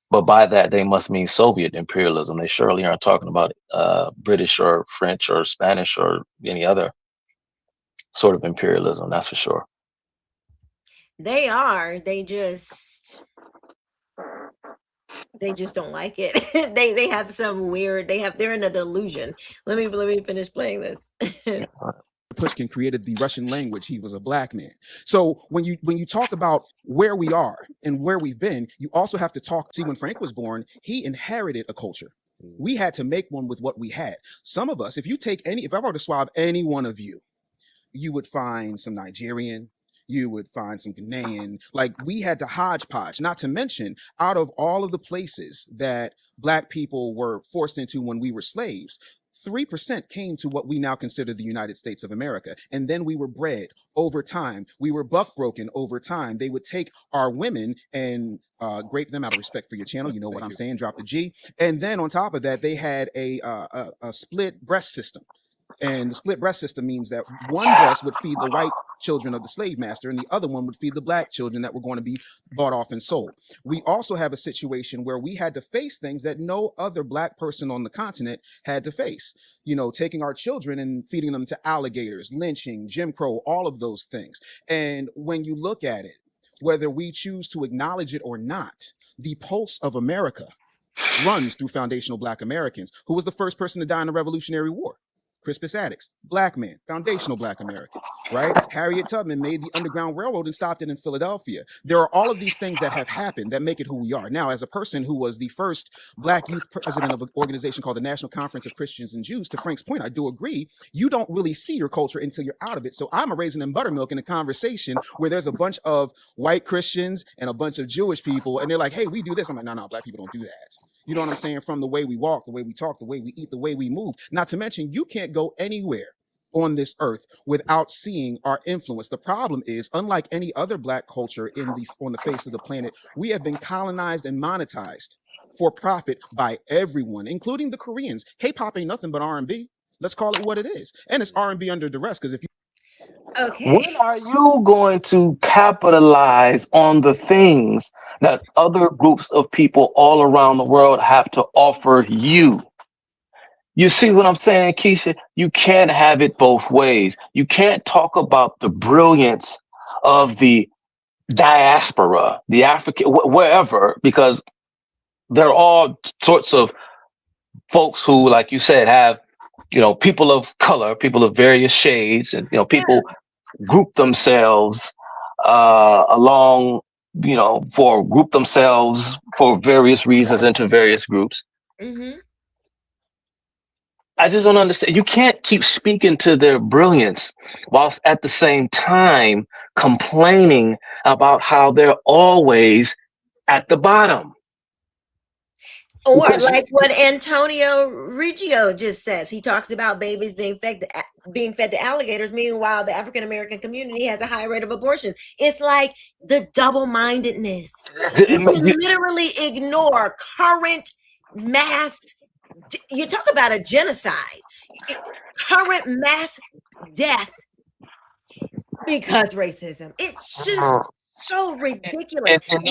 But by that, they must mean Soviet imperialism. They surely aren't talking about British or French or Spanish or any other sort of imperialism, that's for sure. They are. They just don't like it. they have some weird. They're in a delusion. Let me finish playing this. Pushkin created the Russian language. He was a black man. So when you talk about where we are and where we've been, you also have to talk. See, when Frank was born, he inherited a culture. We had to make one with what we had. Some of us, if I were to swab any one of you, you would find some Nigerian, you would find some Ghanaian. Like, we had to hodgepodge, not to mention, out of all of the places that black people were forced into when we were slaves, 3% came to what we now consider the United States of America. And then we were bred over time. We were buck broken over time. They would take our women and grape them, out of respect for your channel. You know what I'm saying? Drop the G. And then on top of that, they had a split breast system. And the split breast system means that one breast would feed the white children of the slave master, and the other one would feed the black children that were going to be bought off and sold. We also have a situation where we had to face things that no other black person on the continent had to face. Taking our children and feeding them to alligators, lynching, Jim Crow, all of those things. And when you look at it, whether we choose to acknowledge it or not, the pulse of America runs through foundational black Americans. Who was the first person to die in the Revolutionary War? Crispus Attucks, black man, foundational black American, right? Harriet Tubman made the Underground Railroad and stopped it in Philadelphia. There are all of these things that have happened that make it who we are. Now, as a person who was the first black youth president of an organization called the National Conference of Christians and Jews, to Frank's point, I do agree, you don't really see your culture until you're out of it. So I'm a raisin and buttermilk in a conversation where there's a bunch of white Christians and a bunch of Jewish people, and they're like, hey, we do this. I'm like, no, black people don't do that. You know what I'm saying? From the way we walk, the way we talk, the way we eat, the way we move. Not to mention, you can't go anywhere on this earth without seeing our influence. The problem is, unlike any other black culture on the face of the planet, we have been colonized and monetized for profit by everyone, including the Koreans. K-pop ain't nothing but R&B. Let's call it what it is. And it's R&B under duress, because if you When are you going to capitalize on the things that other groups of people all around the world have to offer you? You see what I'm saying, Keisha? You can't have it both ways. You can't talk about the brilliance of the diaspora, the African, wherever, because there are all sorts of folks who, like you said, have, people of color, people of various shades, and, people group themselves group themselves for various reasons into various groups. Mm-hmm. I just don't understand. You can't keep speaking to their brilliance whilst at the same time complaining about how they're always at the bottom. Or like what Antonio Riggio just says. He talks about babies being fed to alligators. Meanwhile, the African American community has a high rate of abortions. It's like the double-mindedness. You can literally ignore current mass. You talk about a genocide. Current mass death because racism. It's just so ridiculous. And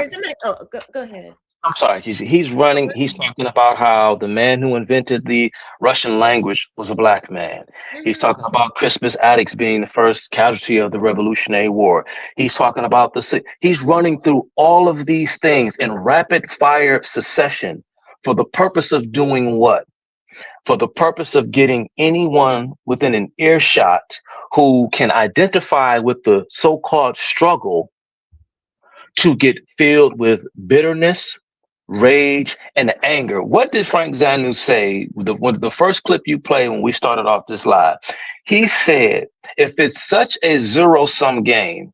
Somebody, go ahead. I'm sorry. He's running. He's talking about how the man who invented the Russian language was a black man. He's Mhm. talking about Crispus Attucks being the first casualty of the Revolutionary War. He's talking about he's running through all of these things in rapid fire succession for the purpose of doing what? For the purpose of getting anyone within an earshot who can identify with the so-called struggle to get filled with bitterness, rage, and anger. What did Frank Zanu say? The first clip you played when we started off this live, he said, if it's such a zero-sum game,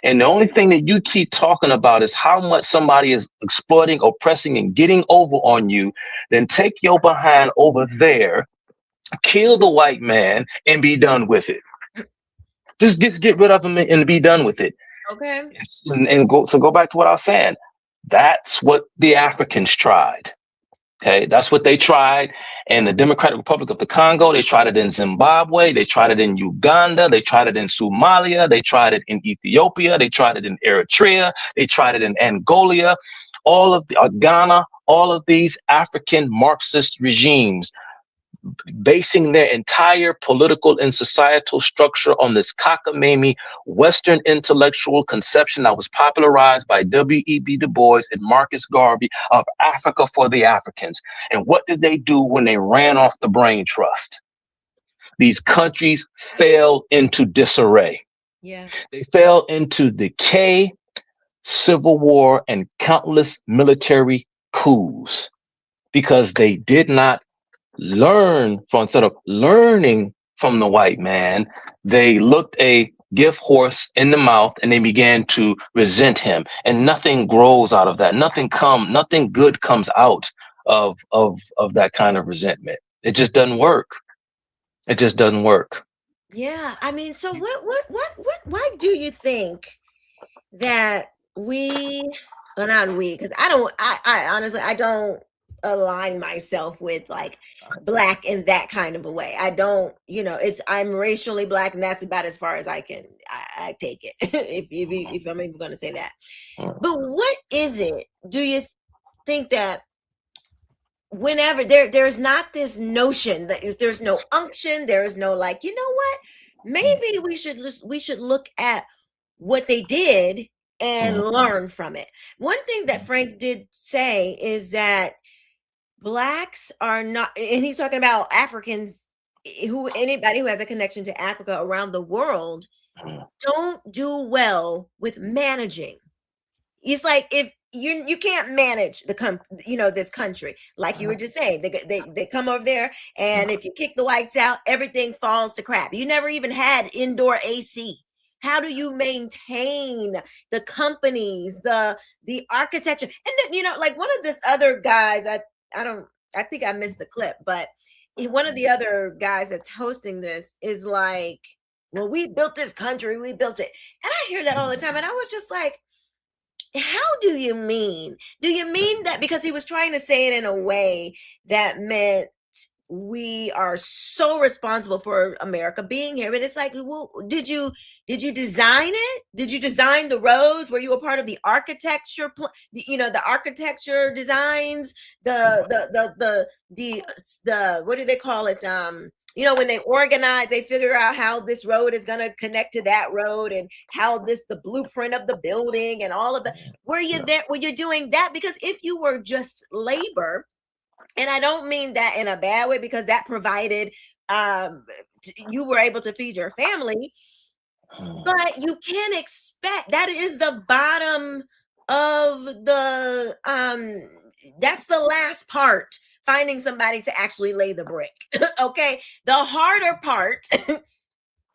and the only thing that you keep talking about is how much somebody is exploiting, oppressing, and getting over on you, then take your behind over there, kill the white man, and be done with it. Just get rid of him and be done with it. Okay. And go back to what I was saying. That's what the Africans tried. Okay, that's what they tried in the Democratic Republic of the Congo. They tried it in Zimbabwe. They tried it in Uganda. They tried it in Somalia. They tried it in Ethiopia. They tried it in Eritrea. They tried it in Angola. All of the Ghana. All of these African Marxist regimes basing their entire political and societal structure on this cockamamie Western intellectual conception that was popularized by W.E.B. Du Bois and Marcus Garvey of Africa for the Africans. And what did they do when they ran off the brain trust? These countries fell into disarray. Yeah. They fell into decay, civil war, and countless military coups because they did not instead of learning from the white man, they looked a gift horse in the mouth and they began to resent him. And nothing grows out of that. Nothing good comes out of that kind of resentment. It just doesn't work. It just doesn't work. Yeah. I mean, so why do you think that or not we, because I honestly, I don't align myself with like black in that kind of a way. I don't, I'm racially black, and that's about as far as I take it. if I'm even going to say that. But what is it? Do you think that whenever there's not this notion that there's no unction, there is no like, you know what? Maybe we should look at what they did and learn from it. One thing that Frank did say is that blacks are not, and he's talking about Africans, anybody who has a connection to Africa around the world, don't do well with managing. It's like if you can't manage this country, like you were just saying, they come over there, and if you kick the whites out, everything falls to crap. You never even had indoor AC. How do you maintain the companies, the architecture? And then, like one of this other guys, I think I missed the clip, but one of the other guys that's hosting this is like, well, we built this country, we built it. And I hear that all the time. And I was just like, how do you mean? Do you mean that because he was trying to say it in a way that meant we are so responsible for America being here? But it's like, well, did you design it? Did you design the roads? Were you a part of the architecture? The architecture designs, the what do they call it? When they organize, they figure out how this road is going to connect to that road and how the blueprint of the building and all of that. Were you there? Were you doing that? Because if you were just labor, and I don't mean that in a bad way, because that provided, you were able to feed your family, but you can't expect, that is the bottom of that's the last part. Finding somebody to actually lay the brick. Okay. The harder part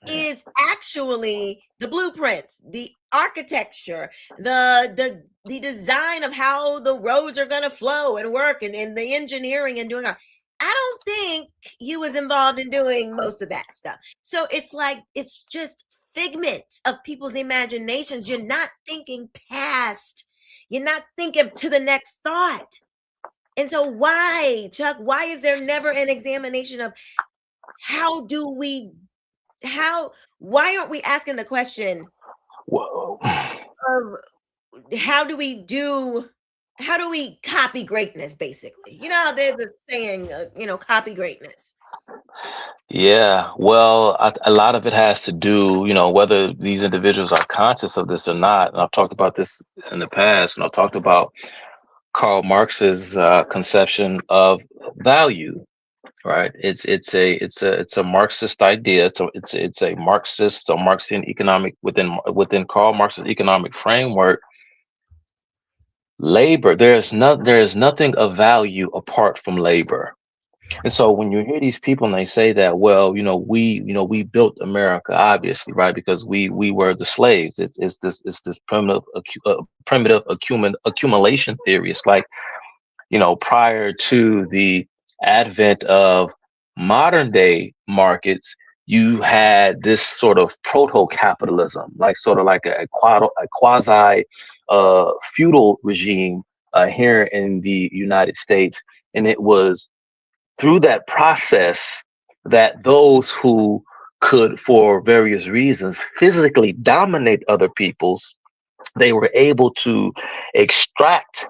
is actually the blueprints, the architecture, the design of how the roads are going to flow and work, and the engineering and doing all. I don't think you was involved in doing most of that stuff. So it's like, it's just figments of people's imaginations. You're not thinking past, you're not thinking to the next thought. And so why, Chuck, why is there never an examination of why aren't we asking the question Whoa. of how do we do how do we copy greatness, basically? You know how there's a saying, copy greatness. Yeah, well, a lot of it has to do, whether these individuals are conscious of this or not. And I've talked about this in the past, and I've talked about Karl Marx's conception of value. Right? It's a Marxist idea. It's a Marxist or Marxian economic within Karl Marx's economic framework. Labor, there is nothing of value apart from labor. And so when you hear these people and they say that, well, we built America, obviously, right? Because we were the slaves. It's this primitive accumulation theory. It's like, prior to the advent of modern day markets, you had this sort of proto-capitalism, like sort of like a quasi feudal regime here in the United States. And it was through that process that those who could, for various reasons, physically dominate other peoples, they were able to extract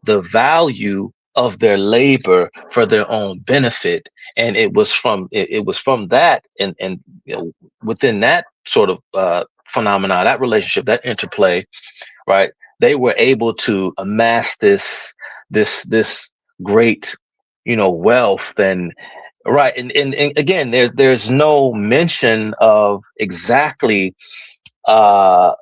the value of their labor for their own benefit. And it was from that and within that sort of phenomena, that relationship, that interplay, right, they were able to amass this great wealth. And right, and again, there's no mention of exactly where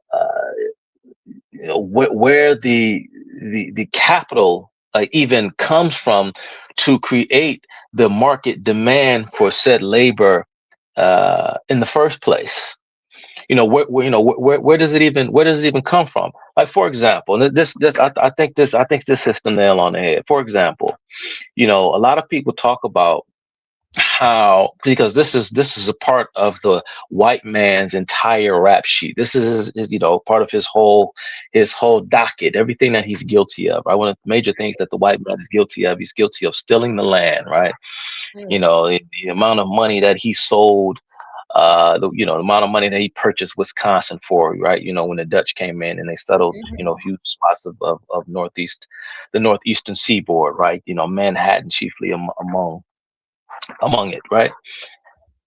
the capital even comes from to create the market demand for said labor in the first place. Where does it even come from? Like, for example, I think this hits the nail on the head. For example, a lot of people talk about how, because this is a part of the white man's entire rap sheet. This is part of his whole docket, everything that he's guilty of. Right? One of the major things that the white man is guilty of, he's guilty of stealing the land, right? The amount of money that he sold, the amount of money that he purchased Wisconsin for, right? When the Dutch came in and they settled, huge swaths of the northeastern seaboard, right? Manhattan chiefly among it, right?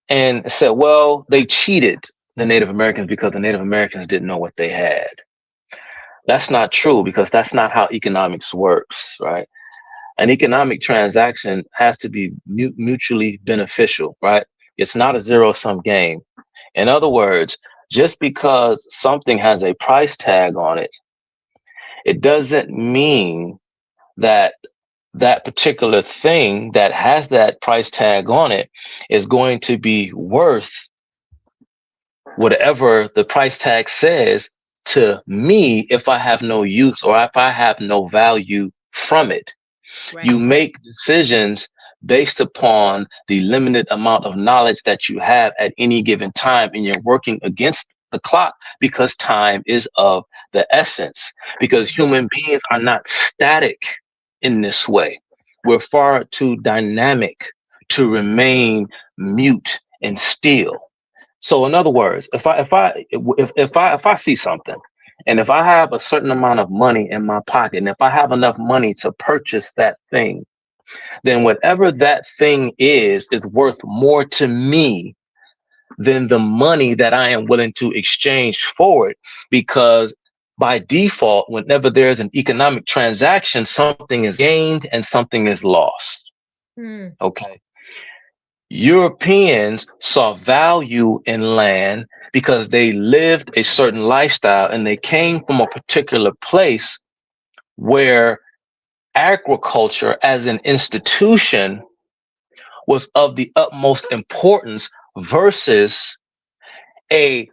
And said, well, they cheated the Native Americans because the Native Americans didn't know what they had. That's not true, because that's not how economics works, right? An economic transaction has to be mutually beneficial, right? It's not a zero-sum game. In other words, just because something has a price tag on it, it doesn't mean that that particular thing that has that price tag on it is going to be worth whatever the price tag says to me if I have no use or if I have no value from it. Right. You make decisions based upon the limited amount of knowledge that you have at any given time, and you're working against the clock because time is of the essence, because human beings are not static in this way. We're far too dynamic to remain mute and still. So in other words, if I see something, and if I have a certain amount of money in my pocket, and if I have enough money to purchase that thing, then whatever that thing is worth more to me than the money that I am willing to exchange for it, because by default, whenever there's an economic transaction, something is gained and something is lost. Okay. Europeans saw value in land because they lived a certain lifestyle and they came from a particular place where agriculture as an institution was of the utmost importance, versus a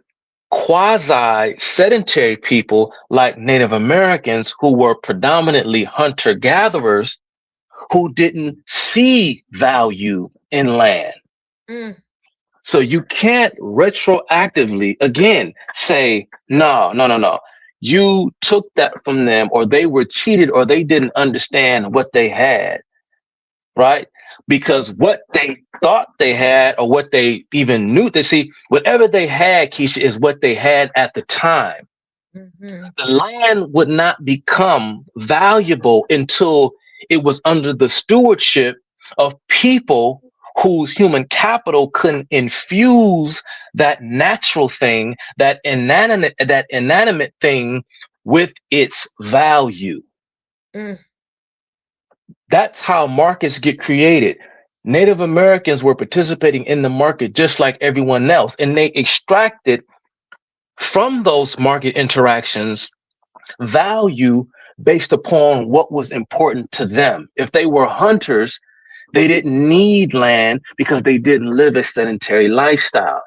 quasi-sedentary people like Native Americans, who were predominantly hunter-gatherers, who didn't see value in land. So you can't retroactively, again, say, no. You took that from them, or they were cheated, or they didn't understand what they had, right? Because what they thought they had, or what they even knew, whatever they had, Keisha, is what they had at the time. Mhm. The land would not become valuable until it was under the stewardship of people whose human capital couldn't infuse that natural thing, that inanimate thing with its value. Mm. That's how markets get created. Native Americans were participating in the market just like everyone else, and they extracted from those market interactions value based upon what was important to them. If they were hunters, they didn't need land because they didn't live a sedentary lifestyle.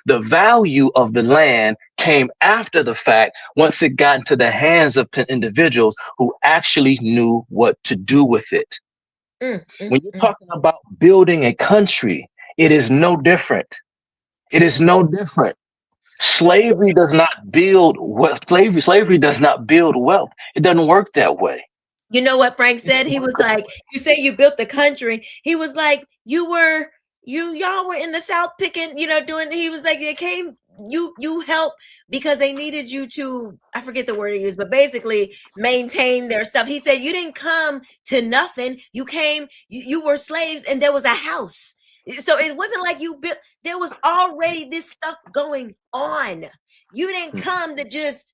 The value of the land came after the fact once it got into the hands of individuals who actually knew what to do with it. Mm, mm, When you're mm. talking about building a country, it is no different. It is no different. Slavery does not build wealth. Slavery does not build wealth. It doesn't work that way. You know what Frank It said? doesn't He work was that like, way. "You say you built the country." He was like, y'all were in the South picking, doing." He was like, "They came, you helped because they needed you to." I forget the word he used, but basically maintain their stuff. He said, "You didn't come to nothing. You came. You were slaves, and there was a house. So it wasn't like you built. There was already this stuff going on. You didn't come to just."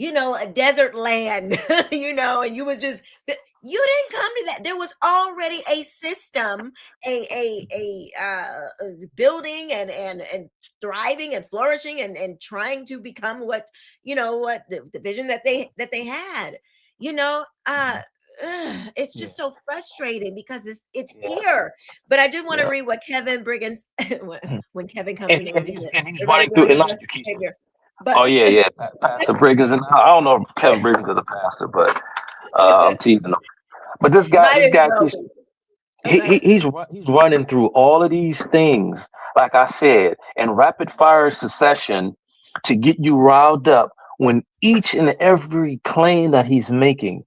A desert land, and you was just, you didn't come to that. There was already a system, a building and thriving and flourishing and trying to become what, what the vision that they had, you know, uh, it's Yeah. just so frustrating because it's Yeah. here. But I do want to Yeah. read what Kevin Briggins, Mhm. when Kevin comes in, And he's everybody running be on through his Elijah best Keisha. behavior. Oh But yeah, yeah. Pastor Briggins, and I don't know if Kevin Briggins is a pastor, but I'm teasing him. But this guy, might as well Keisha, be. Oh, go ahead. he's running through all of these things, like I said, in rapid fire succession to get you riled up when each and every claim that he's making.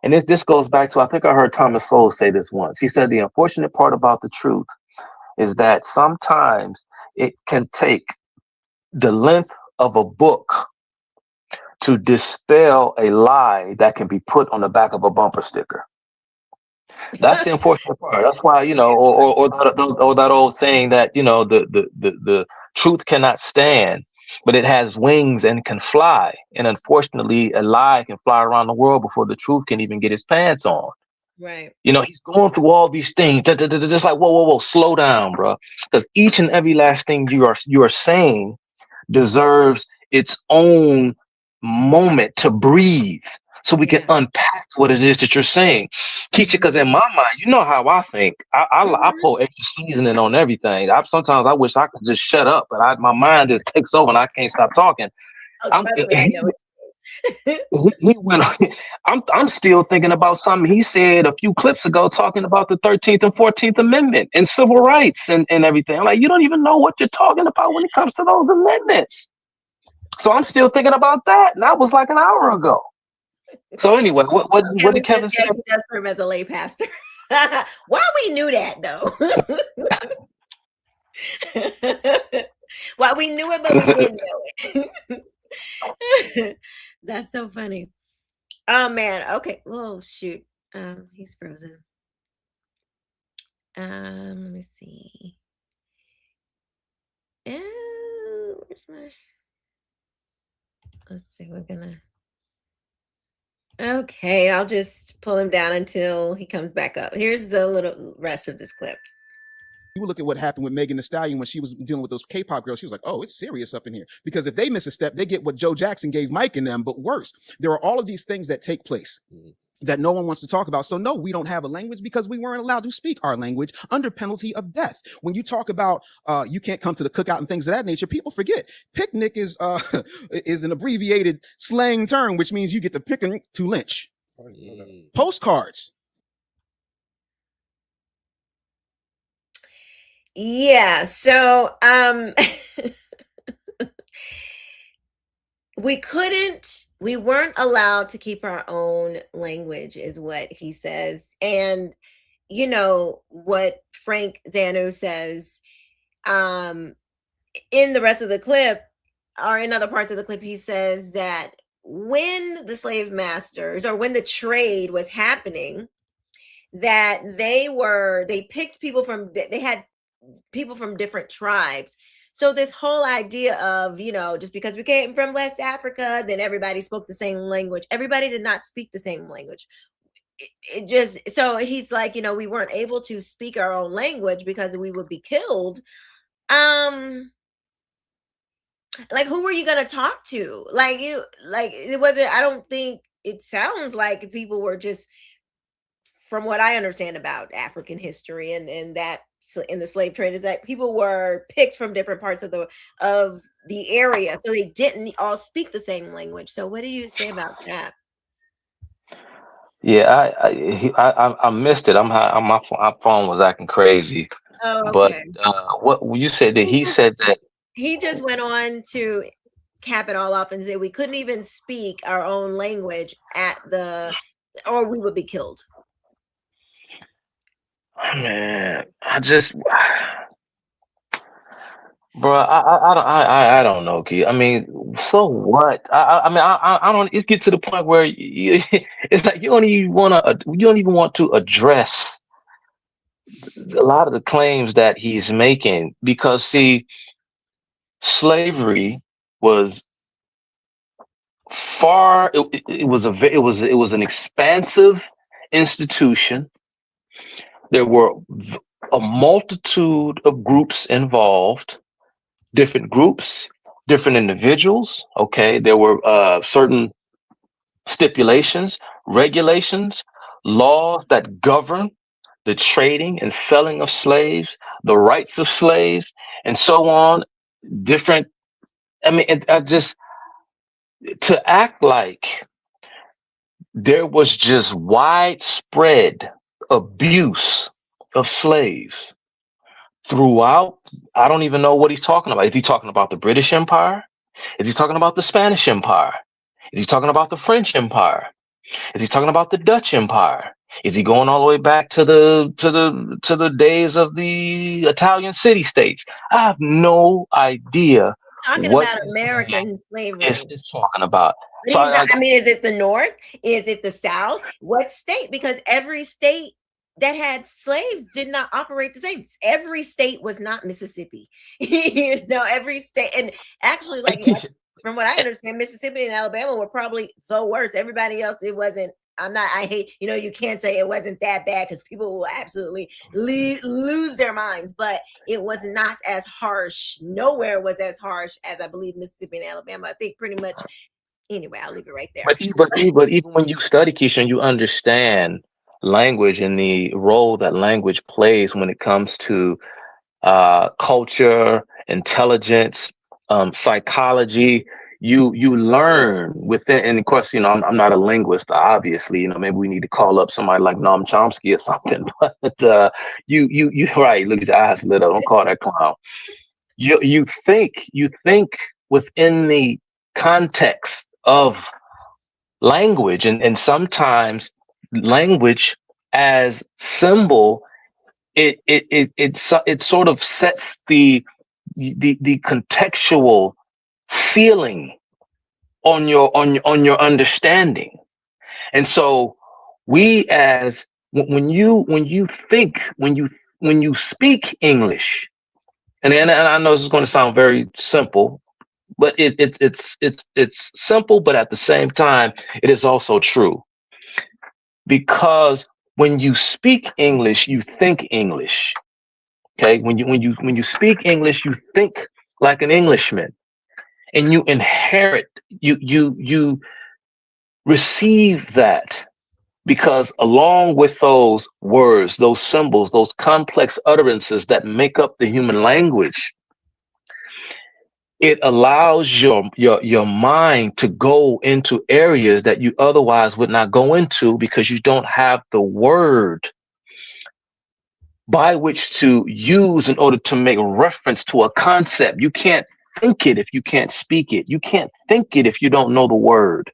And this goes back to, I think I heard Thomas Sowell say this once. He said the unfortunate part about the truth is that sometimes it can take the length of a book to dispel a lie that can be put on the back of a bumper sticker. That's the unfortunate part. That's why, or that old saying that, the truth cannot stand, but it has wings and can fly. And unfortunately, a lie can fly around the world before the truth can even get its pants on. Right. He's going through all these things, just like, whoa, slow down, bro. Because each and every last thing you are saying deserves its own moment to breathe, so we can Yeah. unpack what it is that you're saying, Keisha. Because in my mind, you know how I think. I Mhm. pour extra seasoning on everything. Sometimes I wish I could just shut up, but my mind just takes over and I can't stop talking. Oh, I'm trust me, I know it. he went. I'm still thinking about something he said a few clips ago, talking about the 13th and 14th Amendment and civil rights and everything. I'm like, you don't even know what you're talking about when it comes to those amendments. So I'm still thinking about that, and that was like an hour ago. So anyway, what Kevin did says Kevin say? yes, he does serve as a lay pastor. Why we knew that though? Why we knew it, but we didn't know it. That's so funny. Oh man. Okay. Oh shoot. He's frozen. Let me see. Where's my? Let's see. We're gonna. Okay, I'll just pull him down until he comes back up. Here's the little rest of this clip. You look at what happened with Megan Thee Stallion when she was dealing with those K-pop girls. She was like, "Oh, it's serious up in here." Because if they miss a step, they get what Joe Jackson gave Mike and them, but worse. There are all of these things that take place that no one wants to talk about. So no, we don't have a language because we weren't allowed to speak our language under penalty of death. When you talk about you can't come to the cookout and things of that nature, people forget picnic is is an abbreviated slang term, which means you get the picnic to lynch. Postcards. Yeah, so we weren't allowed to keep our own language, is what he says. And what Frank Zanu says in the rest of the clip, or in other parts of the clip, he says that when the slave masters, or when the trade was happening, that they picked people from, they had people from different tribes. So this whole idea of, just because we came from West Africa, then everybody spoke the same language. Everybody did not speak the same language. It just, so he's like, we weren't able to speak our own language because we would be killed. Like, who were you going to talk to? It wasn't, I don't think, it sounds like people were just, from what I understand about African history and that in the slave trade, is that people were picked from different parts of the area, so they didn't all speak the same language. So what do you say about that? Yeah, I missed it. My phone was acting crazy. Oh, But okay. what you said that he said that He just went on to cap it all off and say we couldn't even speak our own language or we would be killed. Man, bro, I don't know, Key. I mean, so what? I mean, I don't. It gets to the point where it's like you don't even want to address a lot of the claims that he's making, because see, slavery was far. It was an expansive institution. There were a multitude of groups involved, different groups, different individuals. Okay, there were certain stipulations, regulations, laws that govern the trading and selling of slaves, the rights of slaves, and so on. Different. I mean, to act like there was just widespread abuse of slaves throughout. I don't even know what he's talking about. Is he talking about the British Empire? Is he talking about the Spanish Empire? Is he talking about the French Empire? Is he talking about the Dutch Empire? Is he going all the way back to the days of the Italian city-states? I have no idea Talking what about American slavery. is talking about. But So I mean, is it the North? Is it the South? What state? Because every state that had slaves did not operate the same. Every state was not Mississippi. Every state, and actually, from what I understand, Mississippi and Alabama were probably the worst. Everybody else, it wasn't. I hate, you can't say it wasn't that bad because people will absolutely lose their minds, but it was not as harsh. Nowhere was as harsh as, I believe, Mississippi and Alabama. I think pretty much. Anyway, I'll leave it right there. But even when you study, Keisha, and you understand language and the role that language plays when it comes to culture, intelligence, psychology, you learn within. And of course, I'm not a linguist, obviously. Maybe we need to call up somebody like Noam Chomsky or something. But you right. Look at your eyes lit up. Don't call that clown. You think within the context of language, and sometimes language as symbol, it sort of sets the contextual ceiling on your understanding. And so when you speak English, and I know this is going to sound very simple, but it's simple, but at the same time, it is also true. Because when you speak English, you think English. Okay, when you speak English, you think like an Englishman, and you inherit, you receive that, because along with those words, those symbols, those complex utterances that make up the human language, it allows your mind to go into areas that you otherwise would not go into, because you don't have the word by which to use in order to make reference to a concept. You can't think it if you can't speak it. You can't think it if you don't know the word.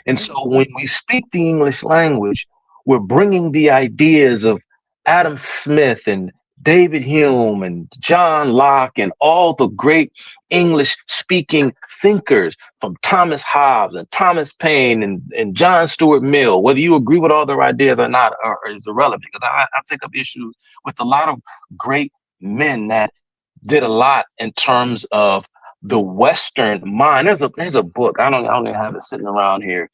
And so when we speak the English language, we're bringing the ideas of Adam Smith and David Hume and John Locke and all the great English speaking thinkers from Thomas Hobbes and Thomas Paine and John Stuart Mill, whether you agree with all their ideas or not, is irrelevant, because I take up issues with a lot of great men that did a lot in terms of the Western mind. There's a book. I don't even have it sitting around here.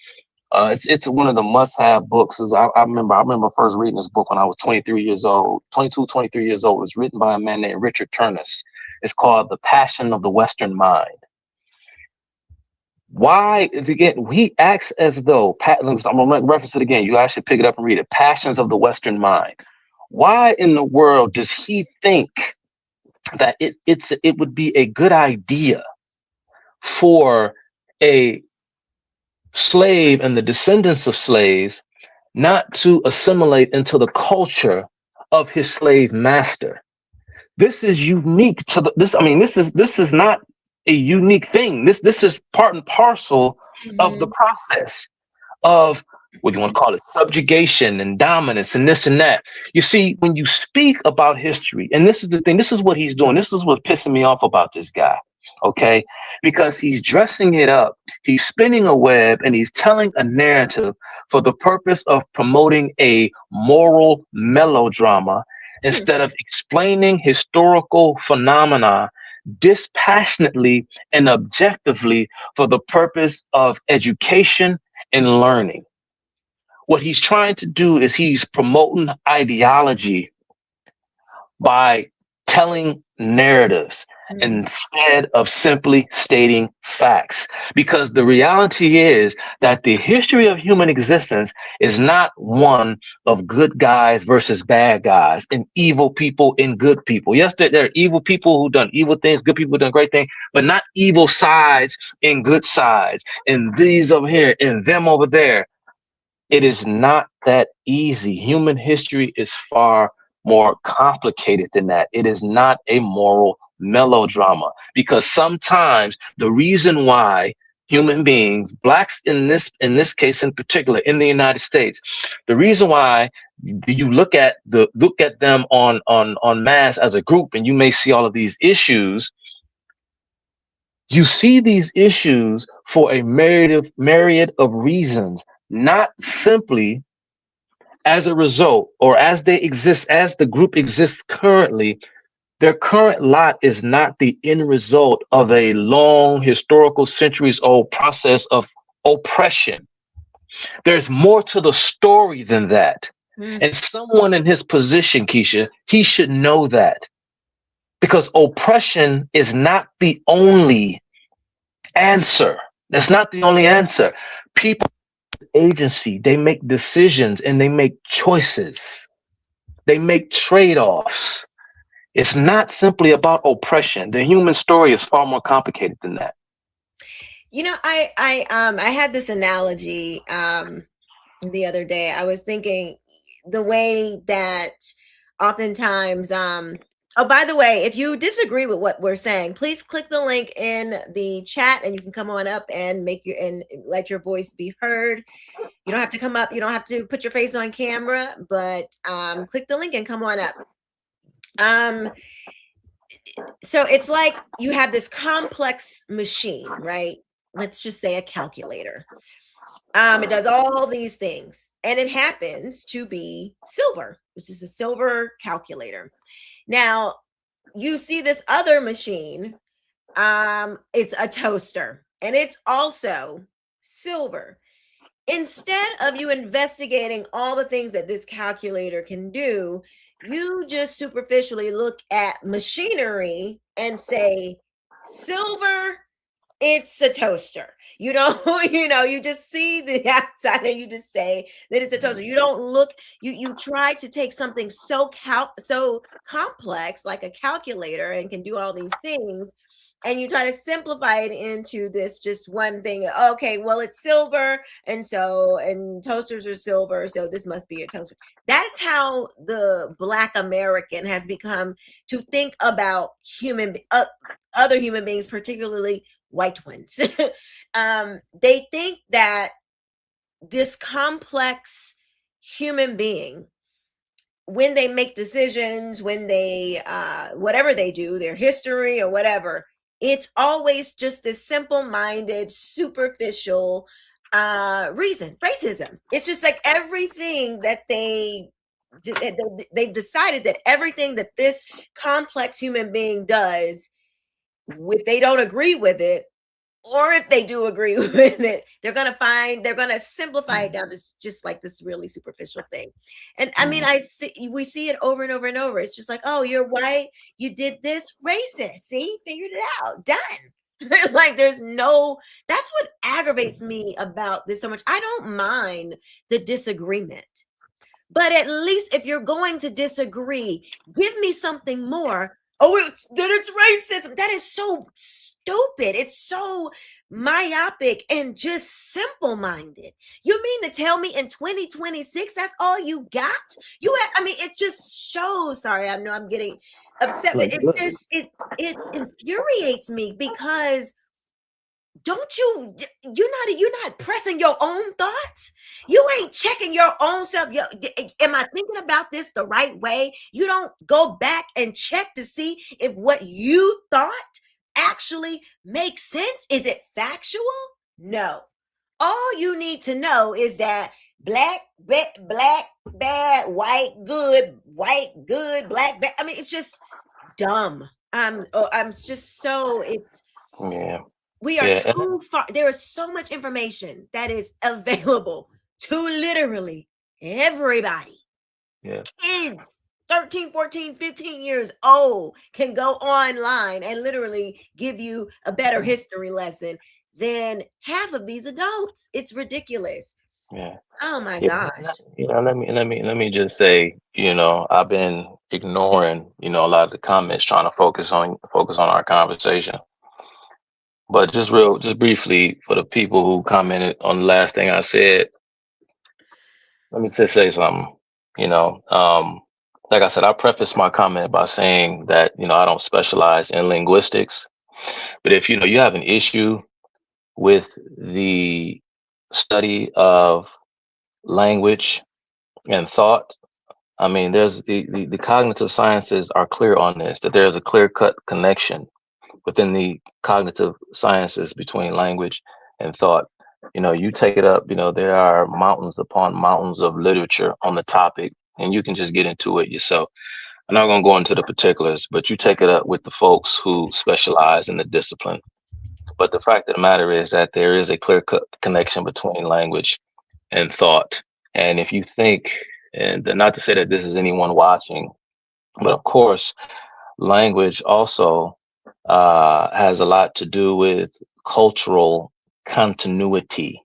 It's one of the must-have books. I remember first reading this book when I was 23 years old, 22, 23 years old. It was written by a man named Richard Turnus. It's called The Passion of the Western Mind. Why, again, he acts as though, I'm going to reference it again. You guys should pick it up and read it. Passions of the Western Mind. Why in the world does he think that it would be a good idea for a slave and the descendants of slaves not to assimilate into the culture of his slave master? This is unique to this. I mean, this is not a unique thing. This is part and parcel of the process of what you want to call it, subjugation and dominance and this and that. You see, when you speak about history, and this is the thing, this is what he's doing. This is what's pissing me off about this guy. Okay, because he's dressing it up, he's spinning a web, and he's telling a narrative for the purpose of promoting a moral melodrama instead of explaining historical phenomena dispassionately and objectively for the purpose of education and learning. What he's trying to do is he's promoting ideology by telling narratives instead of simply stating facts. Because the reality is that the history of human existence is not one of good guys versus bad guys and evil people and good people. Yes, there are evil people who done evil things, good people who done great things, but not evil sides and good sides, and these over here and them over there. It is not that easy. Human history is far more complicated than that. It is not a moral melodrama, because sometimes the reason why human beings, blacks in this case in particular in the United States, the reason why you look at them on mass as a group, and you may see all of these issues. You see these issues for a myriad of reasons, not simply as a result or as they exist, as the group exists currently. Their current lot is not the end result of a long historical centuries old process of oppression. There's more to the story than that. And someone in his position, Keisha, he should know that, because oppression is not the only answer. That's not the only answer. People, agency, they make decisions and they make choices. They make trade-offs. It's not simply about oppression. The human story is far more complicated than that. You know, I had this analogy the other day. I was thinking the way that oftentimes oh, by the way, if you disagree with what we're saying, please click the link in the chat and you can come on up and let your voice be heard. You don't have to come up. You don't have to put your face on camera, but click the link and come on up. So it's like you have this complex machine, right? Let's just say a calculator. It does all these things, and it happens to be silver, which is a silver calculator. Now, you see this other machine, it's a toaster, and it's also silver. Instead of you investigating all the things that this calculator can do, you just superficially look at machinery and say, silver, it's a toaster. You don't, you just see the outside and you just say that it's a toaster. You don't look, you try to take something so complex like a calculator and can do all these things, and you try to simplify it into this just one thing. Okay, well, it's silver, and toasters are silver, so this must be a toaster. That's how the Black American has become to think about other human beings, particularly white ones. They think that this complex human being when they make decisions, when they whatever they do, their history or whatever, it's always just this simple-minded, superficial reason. Racism. It's just like everything that they've decided that everything that this complex human being does, if they don't agree with it, or if they do agree with it, they're gonna simplify it down to just like this really superficial thing. And I mean, we see it over and over and over. It's just like, oh, you're white, you did this, racist. See, figured it out, done. Like that's what aggravates me about this so much. I don't mind the disagreement, but at least if you're going to disagree, give me something more. Oh, it's racism. That is so stupid. It's so myopic and just simple-minded. You mean to tell me in 2026 that's all you got? I mean, it just shows. Sorry, I know I'm getting upset, but it infuriates me because you're not pressing your own thoughts. You ain't checking your own self. Am I thinking about this the right way? You don't go back and check to see if what you thought actually makes sense. Is it factual? No. All you need to know is that black bad, white good, black bad. I mean, it's just dumb. I'm just so Yeah. we are Yeah. too far. There is so much information that is available to literally everybody. Yeah. Kids 13, 14, 15 years old can go online and literally give you a better history lesson than half of these adults. It's ridiculous. Yeah. Oh my Yeah. gosh. Let me just say, I've been ignoring, a lot of the comments, trying to focus on our conversation. But just briefly, for the people who commented on the last thing I said, let me just say something. Like I said, I prefaced my comment by saying that, I don't specialize in linguistics. But if you have an issue with the study of language and thought, I mean, there's the cognitive sciences are clear on this, that there's a clear-cut connection within the cognitive sciences between language and thought. You take it up, there are mountains upon mountains of literature on the topic, and you can just get into it yourself. I'm not going to go into the particulars, but you take it up with the folks who specialize in the discipline. But the fact of the matter is that there is a clear connection between language and thought. And if you think, and not to say that this is anyone watching, but of course, language also has a lot to do with cultural continuity.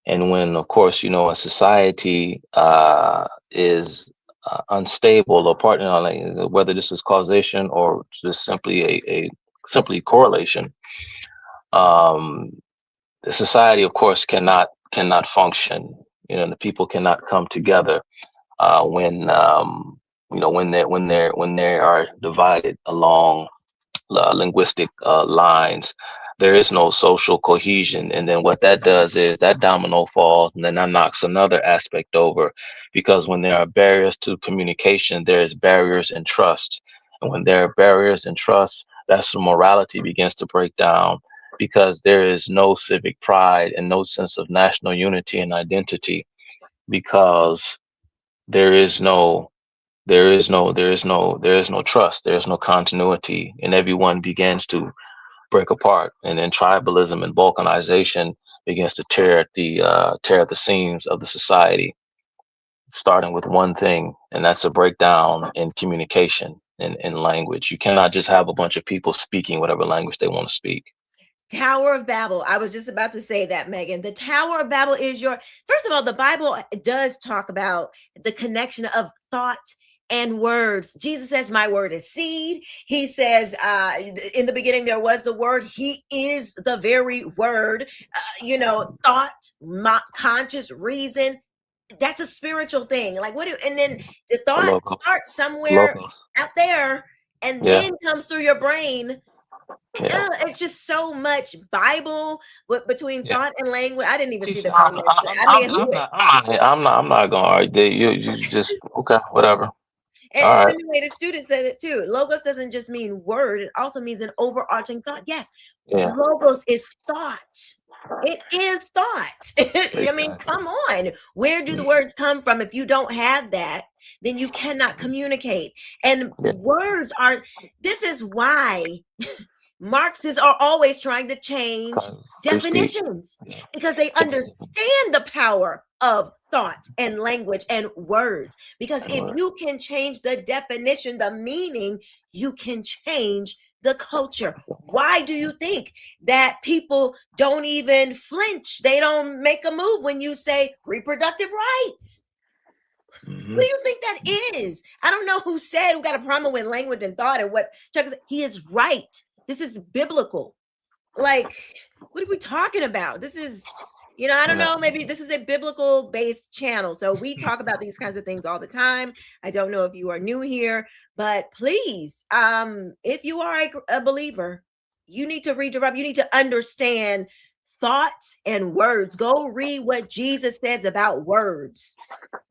And when, of course, a society is unstable, or partner, whether this is causation or just simply simply correlation, the society, of course, cannot function. The people cannot come together when they are divided along linguistic lines. There is no social cohesion, and then what that does is that domino falls, and then that knocks another aspect over, because when there are barriers to communication, there's barriers in trust, and when there are barriers in trust, that's when morality begins to break down, because there is no civic pride and no sense of national unity and identity, because there is no trust, there is no continuity, and everyone begins to break apart, and then tribalism and balkanization begins to tear at the seams of the society, starting with one thing, and that's a breakdown in communication in language. You cannot just have a bunch of people speaking whatever language they want to speak. Tower of Babel. I was just about to say that, Megan. The Tower of Babel is first of all, the Bible does talk about the connection of thought and words. Jesus says, my word is seed. He says, in the beginning, there was the word. He is the very word. Thought, conscious reason. That's a spiritual thing. Like and then the thought starts somewhere out there and then comes through your brain Yeah. It's just so much Bible between Yeah. thought and language. I didn't even see the I'm, comments, but I'm, I mean, I'm not, I'm not gonna argue. You just okay, whatever. and All right. simulated student said it too. Logos doesn't just mean word; it also means an overarching thought. Yes, Yeah. logos is thought. It is thought. I mean, Exactly. come on. Where do the Yeah. words come from? If you don't have that, then you cannot communicate. And Yeah. words are. This is why Marxists are always trying to change Free speech. definitions Yeah. because they understand the power of thought and language and words. Because if Right. you can change the definition, the meaning, you can change the culture. Why do you think that people don't even flinch? They don't make a move when you say reproductive rights. Mhm. What do you think that is? I don't know who said who got a problem with language and thought and what Chuck said. He is right. This is biblical. Like, what are we talking about? This is, I don't know. Maybe this is a biblical based channel. So we talk about these kinds of things all the time. I don't know if you are new here, but please, if you are a believer, you need to read your Bible. You need to understand thoughts and words. Go read what Jesus says about words.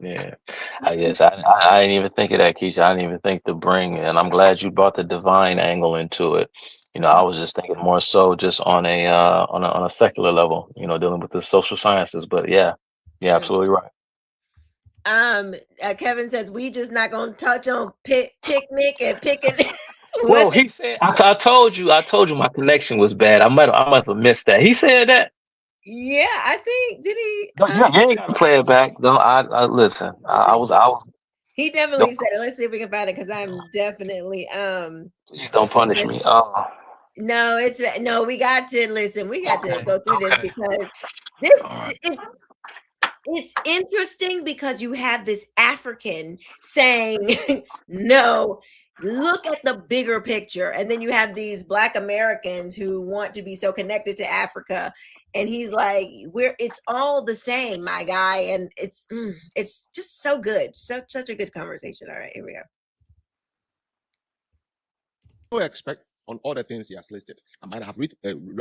Yeah, I guess I didn't even think of that, Keisha. I didn't even think to bring, and I'm glad you brought the divine angle into it. I was just thinking more so just on a secular level, dealing with the social sciences. But yeah, absolutely right. Kevin says we just not gonna touch on picnic and picking. Well, he said I told you my connection was bad. I must have missed that. He said that. Yeah, I think did he? No, you ain't gotta play it back. No, I listen. I was. He definitely said it. Let's see if we can find it because I'm definitely Please don't punish me. No, we got to listen. We got to go through this because this it's interesting because you have this African saying no. Look at the bigger picture, and then you have these Black Americans who want to be so connected to Africa, and he's like, it's all the same, my guy, and it's just so good, such a good conversation. All right, here we go. I expect on all the things he has listed. I might have read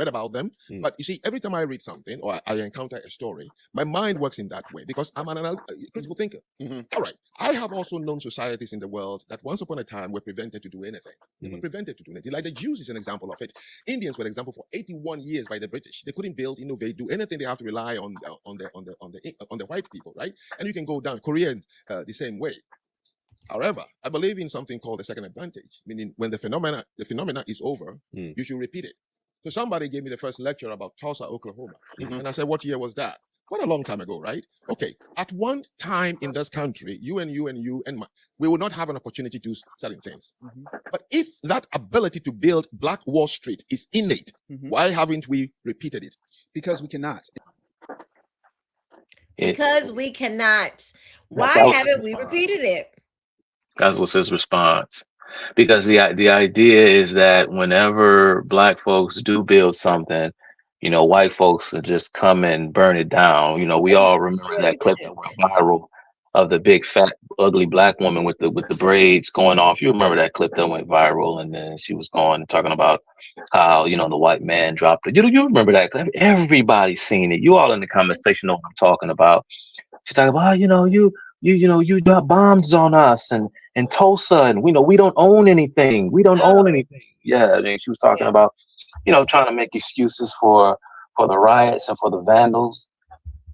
about them, but you see, every time I read something or I encounter a story, my mind works in that way because I'm an critical thinker. All right. I have also known societies in the world that once upon a time were prevented to do anything. They were prevented to do anything. Like the Jews is an example of it. Indians were an example for 81 years by the British. They couldn't build, innovate, do anything. They have to rely on the white people, right? And you can go down Koreans the same way. However, I believe in something called the second advantage, meaning when the phenomena is over, you should repeat it. So somebody gave me the first lecture about Tulsa, Oklahoma. And I said, what year was that? Quite a long time ago, right? Okay. At one time in this country, you and we will not have an opportunity to do certain things. But if that ability to build Black Wall Street is innate, why haven't we repeated it? Because we cannot. Because we cannot. Why haven't we repeated it? That was his response. Because the idea is that whenever Black folks do build something, white folks will just come and burn it down. We all remember that clip that went viral of the big fat ugly Black woman with the braids going off. You remember that clip that went viral, and then she was talking about how the white man dropped it. You remember that clip? Everybody's seen it. You all in the comment section know what I'm talking about. She's talking about you got bombs on us and Tulsa, and we don't own anything. We don't own anything. Yeah, I mean, she was talking about, trying to make excuses for the riots and for the vandals.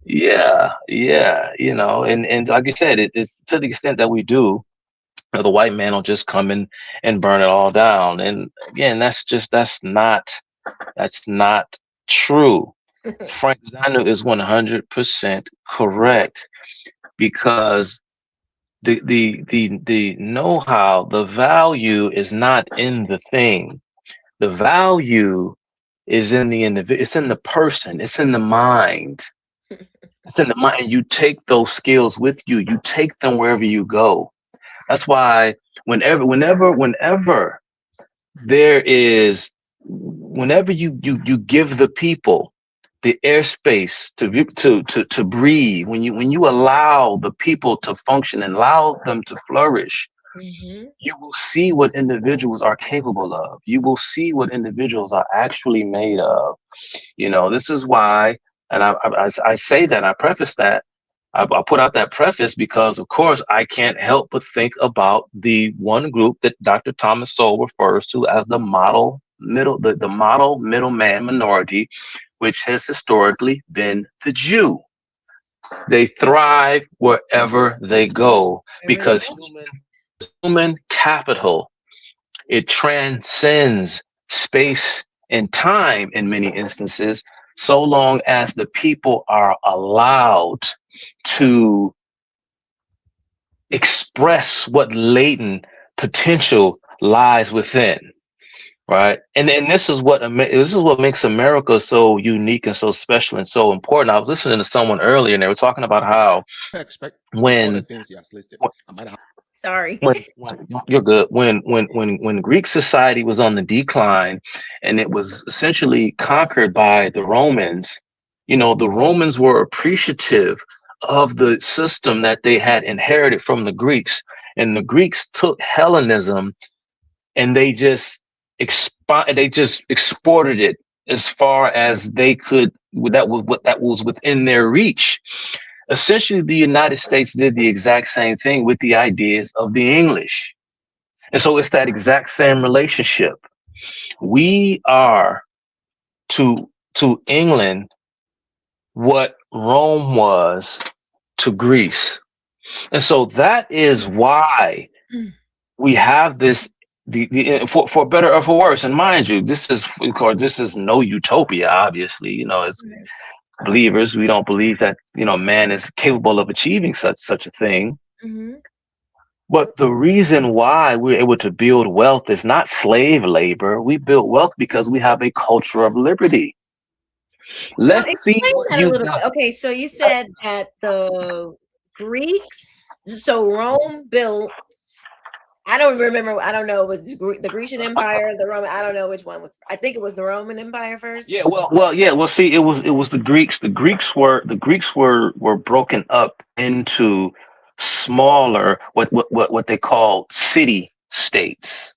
Yeah, and like you said, it's to the extent that we do, the white man will just come in and burn it all down. And again, that's not true. Frank Zanu is 100% correct. Because the know-how, the value is not in the thing. The value is in the individual. It's in the person. It's in the mind. It's in the mind. You take those skills with you. You take them wherever you go. That's why whenever you give the people the airspace to breathe, when you allow the people to function and allow them to flourish, you will see what individuals are capable of. You will see what individuals are actually made of. You know, this is why, and I say that, I preface that, I put out that preface because, of course, I can't help but think about the one group that Dr. Thomas Sowell refers to as the model middleman minority, which has historically been the Jew. They thrive wherever they go because human capital, it transcends space and time in many instances, so long as the people are allowed to express what latent potential lies within. Right, and this is what makes America so unique and so special and so important. I was listening to someone earlier, and they were talking about how I expect all the things he has listed. I might have Sorry. when you're good, when Greek society was on the decline, and it was essentially conquered by the Romans, you know, the Romans were appreciative of the system that they had inherited from the Greeks, and the Greeks took Hellenism and they just exported it as far as they could. That was within their reach. Essentially, the United States did the exact same thing with the ideas of the English, and so it's that exact same relationship. We are to England what Rome was to Greece, and so that is why we have this. For better or for worse, and mind you, this is no utopia. Obviously, you know, as believers, we don't believe that, you know, man is capable of achieving such a thing. But the reason why we're able to build wealth is not slave labor. We build wealth because we have a culture of liberty. Let's see what that a little bit. Okay, so you said that the Greeks, so Rome built. I don't remember. I don't know. Was the Grecian Empire, the Roman? I don't know which one was. I think it was the Roman Empire first. Yeah. Well. See, it was the Greeks. The Greeks were broken up into smaller what they call city states.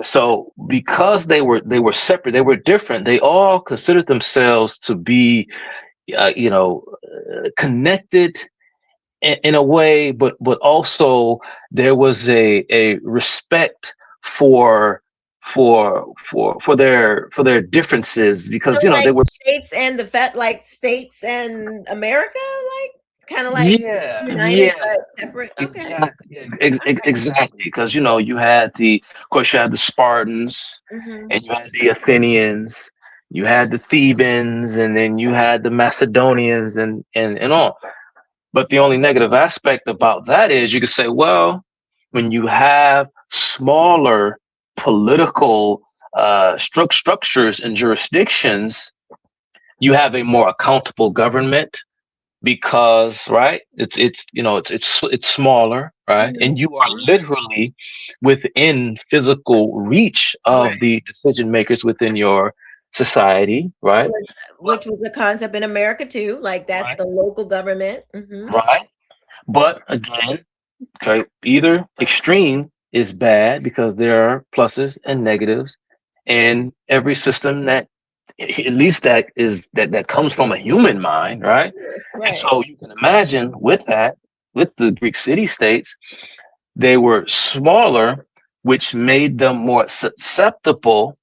So because they were separate, they were different. They all considered themselves to be, connected in a way, but also there was a respect for their differences, because so, you know, like, they were states and states and America, like kind of like united but separate. Okay, exactly, because you know, you had of course you had the Spartans, and you had the Athenians, you had the Thebans, and then you had the Macedonians, and all. But the only negative aspect about that is you could say, well, when you have smaller political structures and jurisdictions, you have a more accountable government, because it's smaller, right? And you are literally within physical reach of the decision makers within your society, right? Which was the concept in America too. Like that's the local government, right? But again, okay, either extreme is bad, because there are pluses and negatives, and every system that, at least that comes from a human mind, right? And so you can imagine with the Greek city-states, they were smaller, which made them more susceptible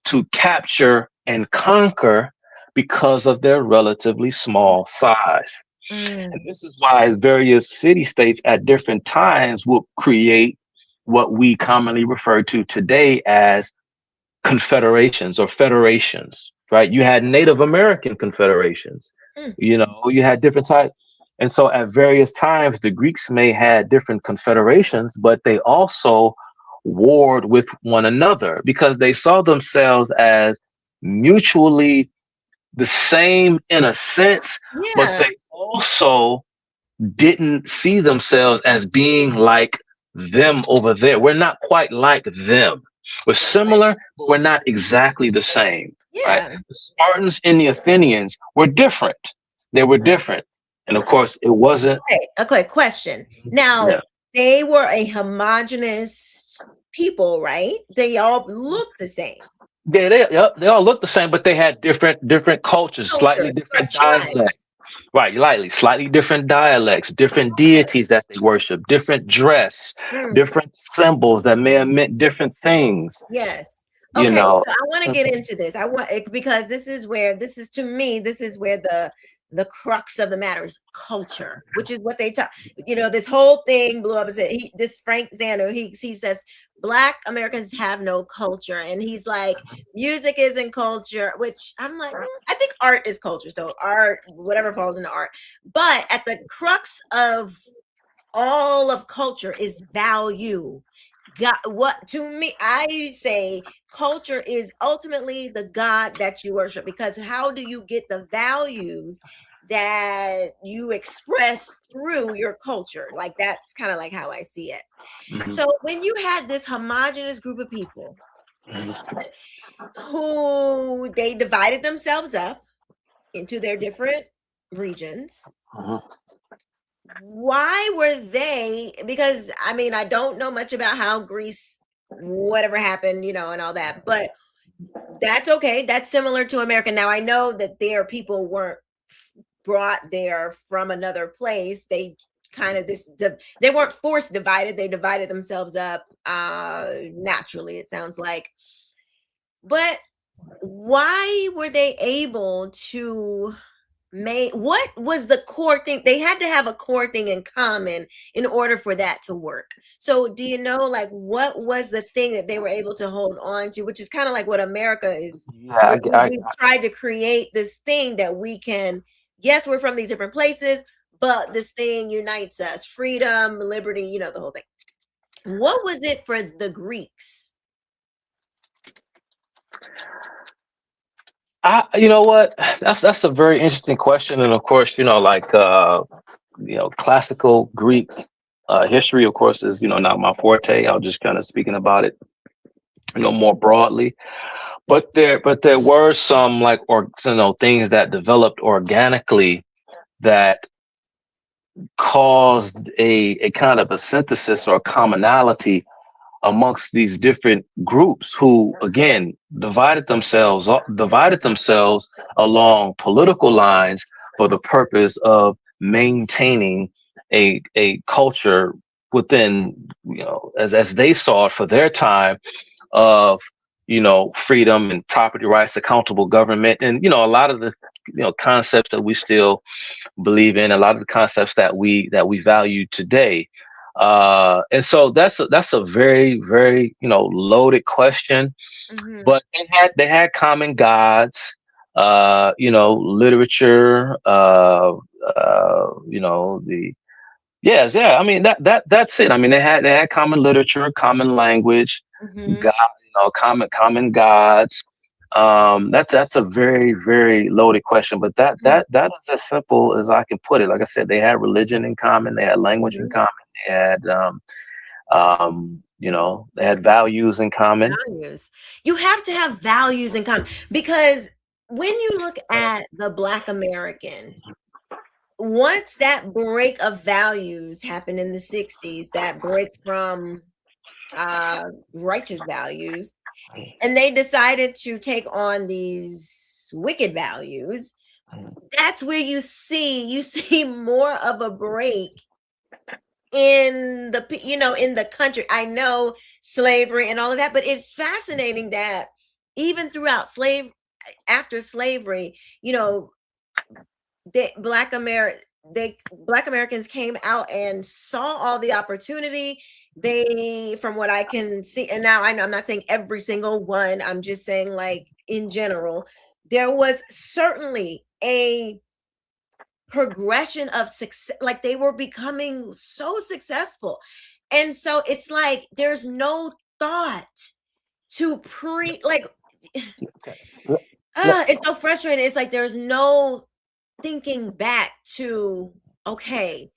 to capture and conquer because of their relatively small size. And this is why various city-states at different times will create what we commonly refer to today as confederations or federations, right? You had Native American confederations, you know, you had different types. And so at various times, the Greeks may had different confederations, but they also warred with one another because they saw themselves as mutually the same in a sense, but they also didn't see themselves as being like them over there. We're not quite like them. We're similar, but we're not exactly the same. Right? The Spartans and the Athenians were different. They were different. And of course, it wasn't. Okay, question. Now, they were a homogenous people, right? They all look the same. Yeah, they all look the same, but they had different cultures, slightly Culture, different like tribes. dialects. Right, slightly different dialects, different deities that they worship, different dress, Mm, different symbols that may have meant different things. yes. You Okay, know, so I want to get into this. I want because this is where to me, this is where the crux of the matter is culture, which is what they talk. This whole thing blew up. This Frank Zander, he says Black Americans have no culture, and he's like, music isn't culture, which I'm like, I think art is culture. So art, whatever falls into art, but at the crux of all of culture is value. What to me, I say culture is ultimately the God that you worship, because how do you get the values that you express through your culture? Like, that's kind of like how I see it. mhm, So when you had this homogenous group of people mhm, who they divided themselves up into their different regions, mhm. why were they, because I mean, I don't know much about how Greece, whatever happened, and all that, but that's okay. That's similar to America. Now I know that their people weren't brought there from another place. They kind of they weren't forced divided. They divided themselves up naturally, it sounds like. But why were they able to what was the core thing? They had to have a core thing in common in order for that to work. So do you know, like, what was the thing that they were able to hold on to, which is kind of like what America is. Yeah, We've tried to create this thing that we can, yes, we're from these different places, but this thing unites us: freedom, liberty, the whole thing. What was it for the Greeks? you know what? That's a very interesting question, and of course, classical Greek history, of course, is not my forte. I'll just kind of speaking about it, more broadly. But there were some things that developed organically that caused a kind of a synthesis or commonality amongst these different groups who again divided themselves along political lines for the purpose of maintaining a culture within, as they saw it for their time, of freedom and property rights, accountable government, and a lot of the concepts that we still believe in, a lot of the concepts that we value today. And so that's a very, very loaded question. Mhm. But they had common gods, literature, the yes, yeah. I mean that's it. I mean they had common literature, common language, Mhm. God, common gods. That's a very, very loaded question, but Mhm. that is as simple as I can put it. Like I said, they had religion in common, they had language in Mhm. common, they had they had values in common. Values. You have to have values in common, because when you look at the Black American, once that break of values happened in the 60s, that break from righteous values, and they decided to take on these wicked values, that's where you see more of a break in the country. I know slavery and all of that, but it's fascinating that even throughout after slavery, they Black Americans came out and saw all the opportunity. They, from what I can see, and now I know I'm not saying every single one, I'm just saying, like, in general, there was certainly a progression of success. Like, they were becoming so successful, and so it's like there's no thought to like, Okay. Let- it's so frustrating. It's like there's no thinking back to, okay,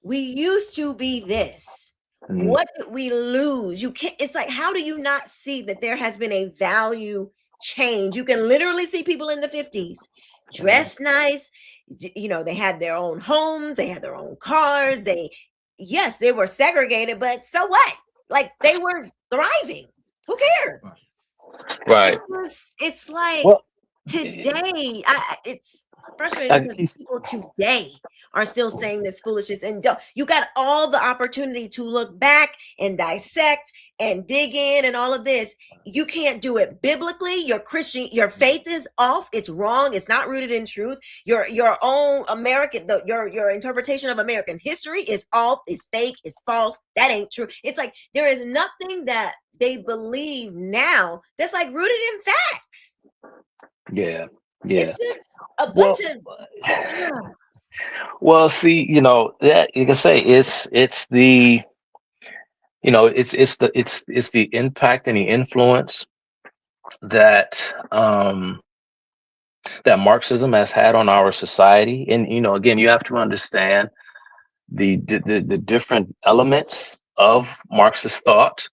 we used to be this. Mhm. What did we lose? You can't, it's like, how do you not see that there has been a value change? You can literally see people in the 50s dressed nice. They had their own homes, they had their own cars, they yes, they were segregated, but so what? Like they were thriving. Who cares? Right. It's like Well, today, it's frustrating I, because people today are still saying this foolishness, and you got all the opportunity to look back and dissect and dig in and all of this. You can't do it biblically. Your Christian, your faith is off. It's wrong. It's not rooted in truth. Your own American, your interpretation of American history is off. It's fake. It's false. That ain't true. It's like there is nothing that they believe now that's like rooted in facts. yeah. It's just a bunch of. Well, see, you know, that you can say it's the, you know, it's the impact and the influence that that Marxism has had on our society. And you know, again, you have to understand the different elements of Marxist thought.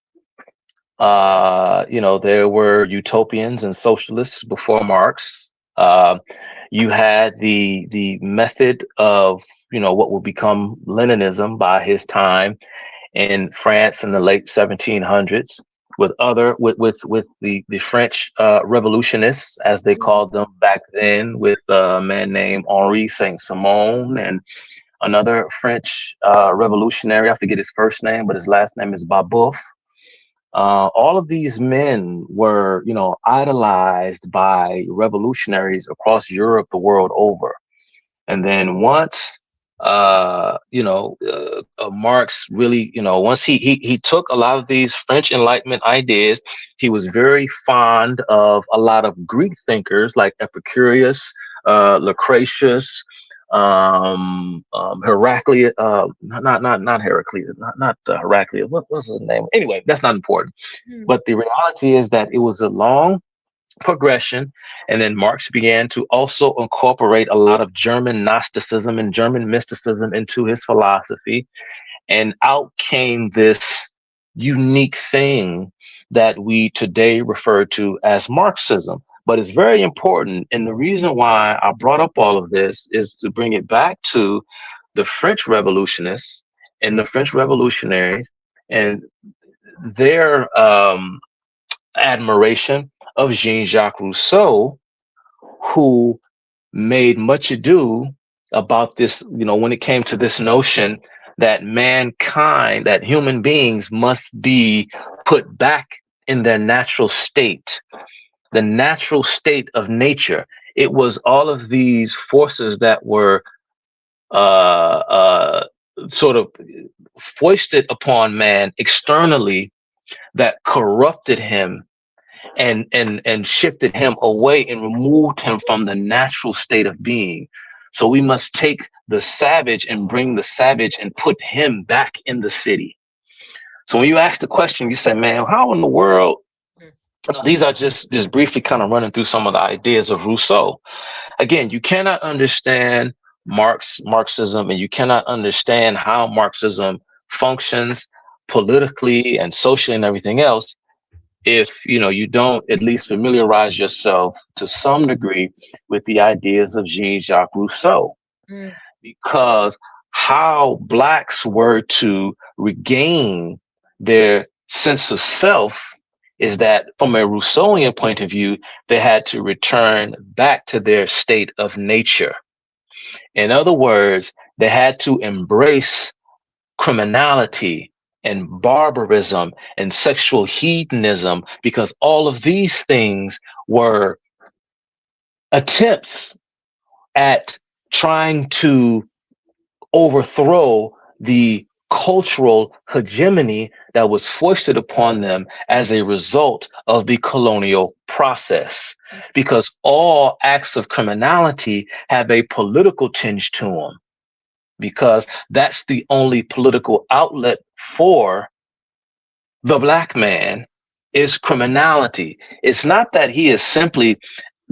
You know, there were utopians and socialists before Marx. You had the method of, you know, what would become Leninism by his time in France in the late 1700s, with the French revolutionists, as they called them back then, with a man named Henri Saint-Simon and another French revolutionary. I forget his first name, but his last name is Babeuf. All of these men were, you know, idolized by revolutionaries across Europe, the world over. And then once, Marx really, you know, once he took a lot of these French Enlightenment ideas, he was very fond of a lot of Greek thinkers like Epicurus, Lucretius, Heraclius, not Heraclius, not Heraclius. What was his name? Anyway, that's not important. But the reality is that it was a long progression, and then Marx began to also incorporate a lot of German Gnosticism and German mysticism into his philosophy, and out came this unique thing that we today refer to as Marxism. But it's very important, and the reason why I brought up all of this is to bring it back to the French revolutionists and the French revolutionaries and their admiration of Jean-Jacques Rousseau, who made much ado about this, you know, when it came to this notion that mankind, that human beings must be put back in their natural state, the natural state of nature. It was all of these forces that were sort of foisted upon man externally that corrupted him and shifted him away and removed him from the natural state of being. So we must take the savage and bring the savage and put him back in the city. So when you ask the question, you say, man, how in the world? These are just briefly kind of running through some of the ideas of Rousseau. Again, you cannot understand Marxism, and you cannot understand how Marxism functions politically and socially and everything else if you don't at least familiarize yourself to some degree with the ideas of Jean-Jacques Rousseau. Because how Blacks were to regain their sense of self is that from a Rousseauian point of view, they had to return back to their state of nature. In other words, they had to embrace criminality and barbarism and sexual hedonism, because all of these things were attempts at trying to overthrow the cultural hegemony that was foisted upon them as a result of the colonial process, because all acts of criminality have a political tinge to them, because that's the only political outlet for the Black man is criminality. It's not that he is simply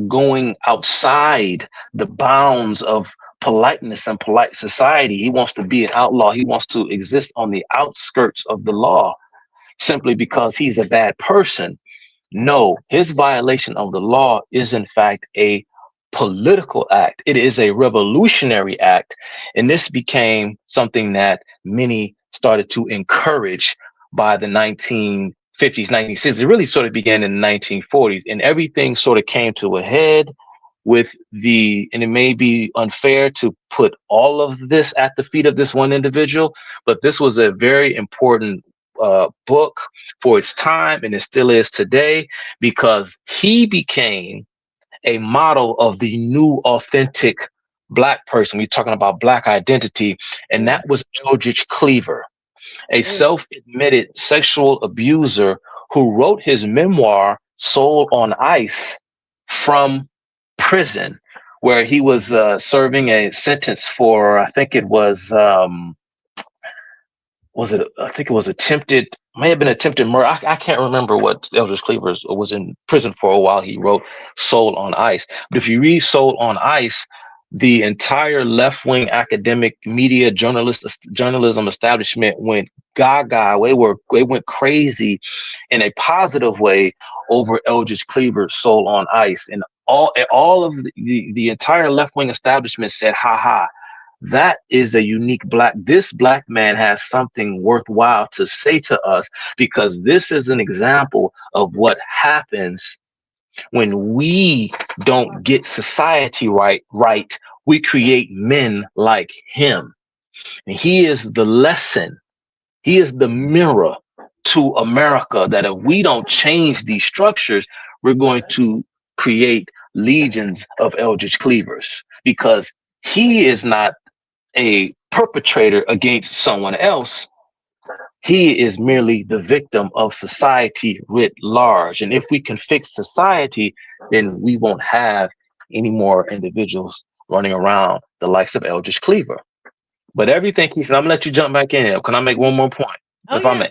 going outside the bounds of politeness and polite society. He wants to be an outlaw. He wants to exist on the outskirts of the law simply because he's a bad person. No, his violation of the law is in fact a political act. It is a revolutionary act. And this became something that many started to encourage by the 1950s, 1960s. It really sort of began in the 1940s, and everything sort of came to a head with and it may be unfair to put all of this at the feet of this one individual, but this was a very important book for its time, and it still is today, because he became a model of the new authentic Black person. We're talking about Black identity, and that was Eldridge Cleaver, a self-admitted sexual abuser who wrote his memoir, Soul on Ice, from prison, where he was serving a sentence for, I think it was attempted, may have been attempted murder. I can't remember what Eldridge Cleaver was in prison for a while. He wrote Soul on Ice. But if you read Soul on Ice, the entire left-wing academic media journalism establishment went gaga. They went crazy in a positive way over Eldridge Cleaver's Soul on Ice. And all of the entire left-wing establishment said, ha ha, that is a unique this Black man has something worthwhile to say to us, because this is an example of what happens when we don't get society right. We create men like him. And he is the lesson. He is the mirror to America, that if we don't change these structures, we're going to create legions of Eldridge Cleavers, because he is not a perpetrator against someone else. He is merely the victim of society writ large. And if we can fix society, then we won't have any more individuals running around the likes of Eldridge Cleaver. But everything he said, I'm gonna let you jump back in here. Can I make one more point? If I may.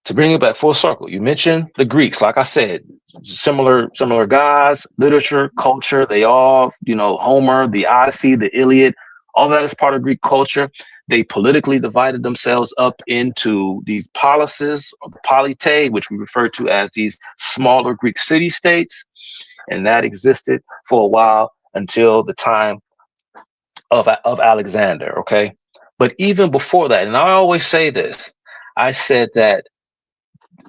To bring it back full circle, you mentioned the Greeks. Like I said, similar gods, literature, culture. They all, Homer, the Odyssey, the Iliad, all that is part of Greek culture. They politically divided themselves up into these polises, or the polity, which we refer to as these smaller Greek city-states. And that existed for a while until the time of Alexander, okay? But even before that, and I always say this, I said that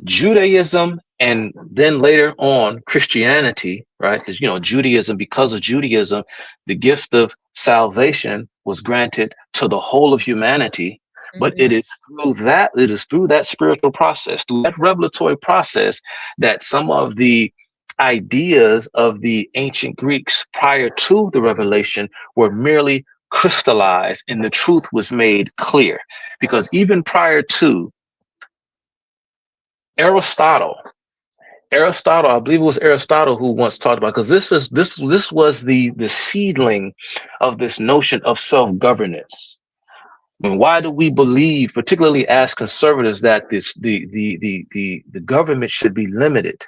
Judaism and then later on Christianity, right? Because because of Judaism, the gift of salvation was granted to the whole of humanity. But it is through that spiritual process, through that revelatory process, that some of the ideas of the ancient Greeks prior to the revelation were merely crystallized, and the truth was made clear. Because even prior to Aristotle, I believe it was Aristotle who once talked about, because this was the seedling of this notion of self-governance. I mean, why do we believe, particularly as conservatives, that the government should be limited?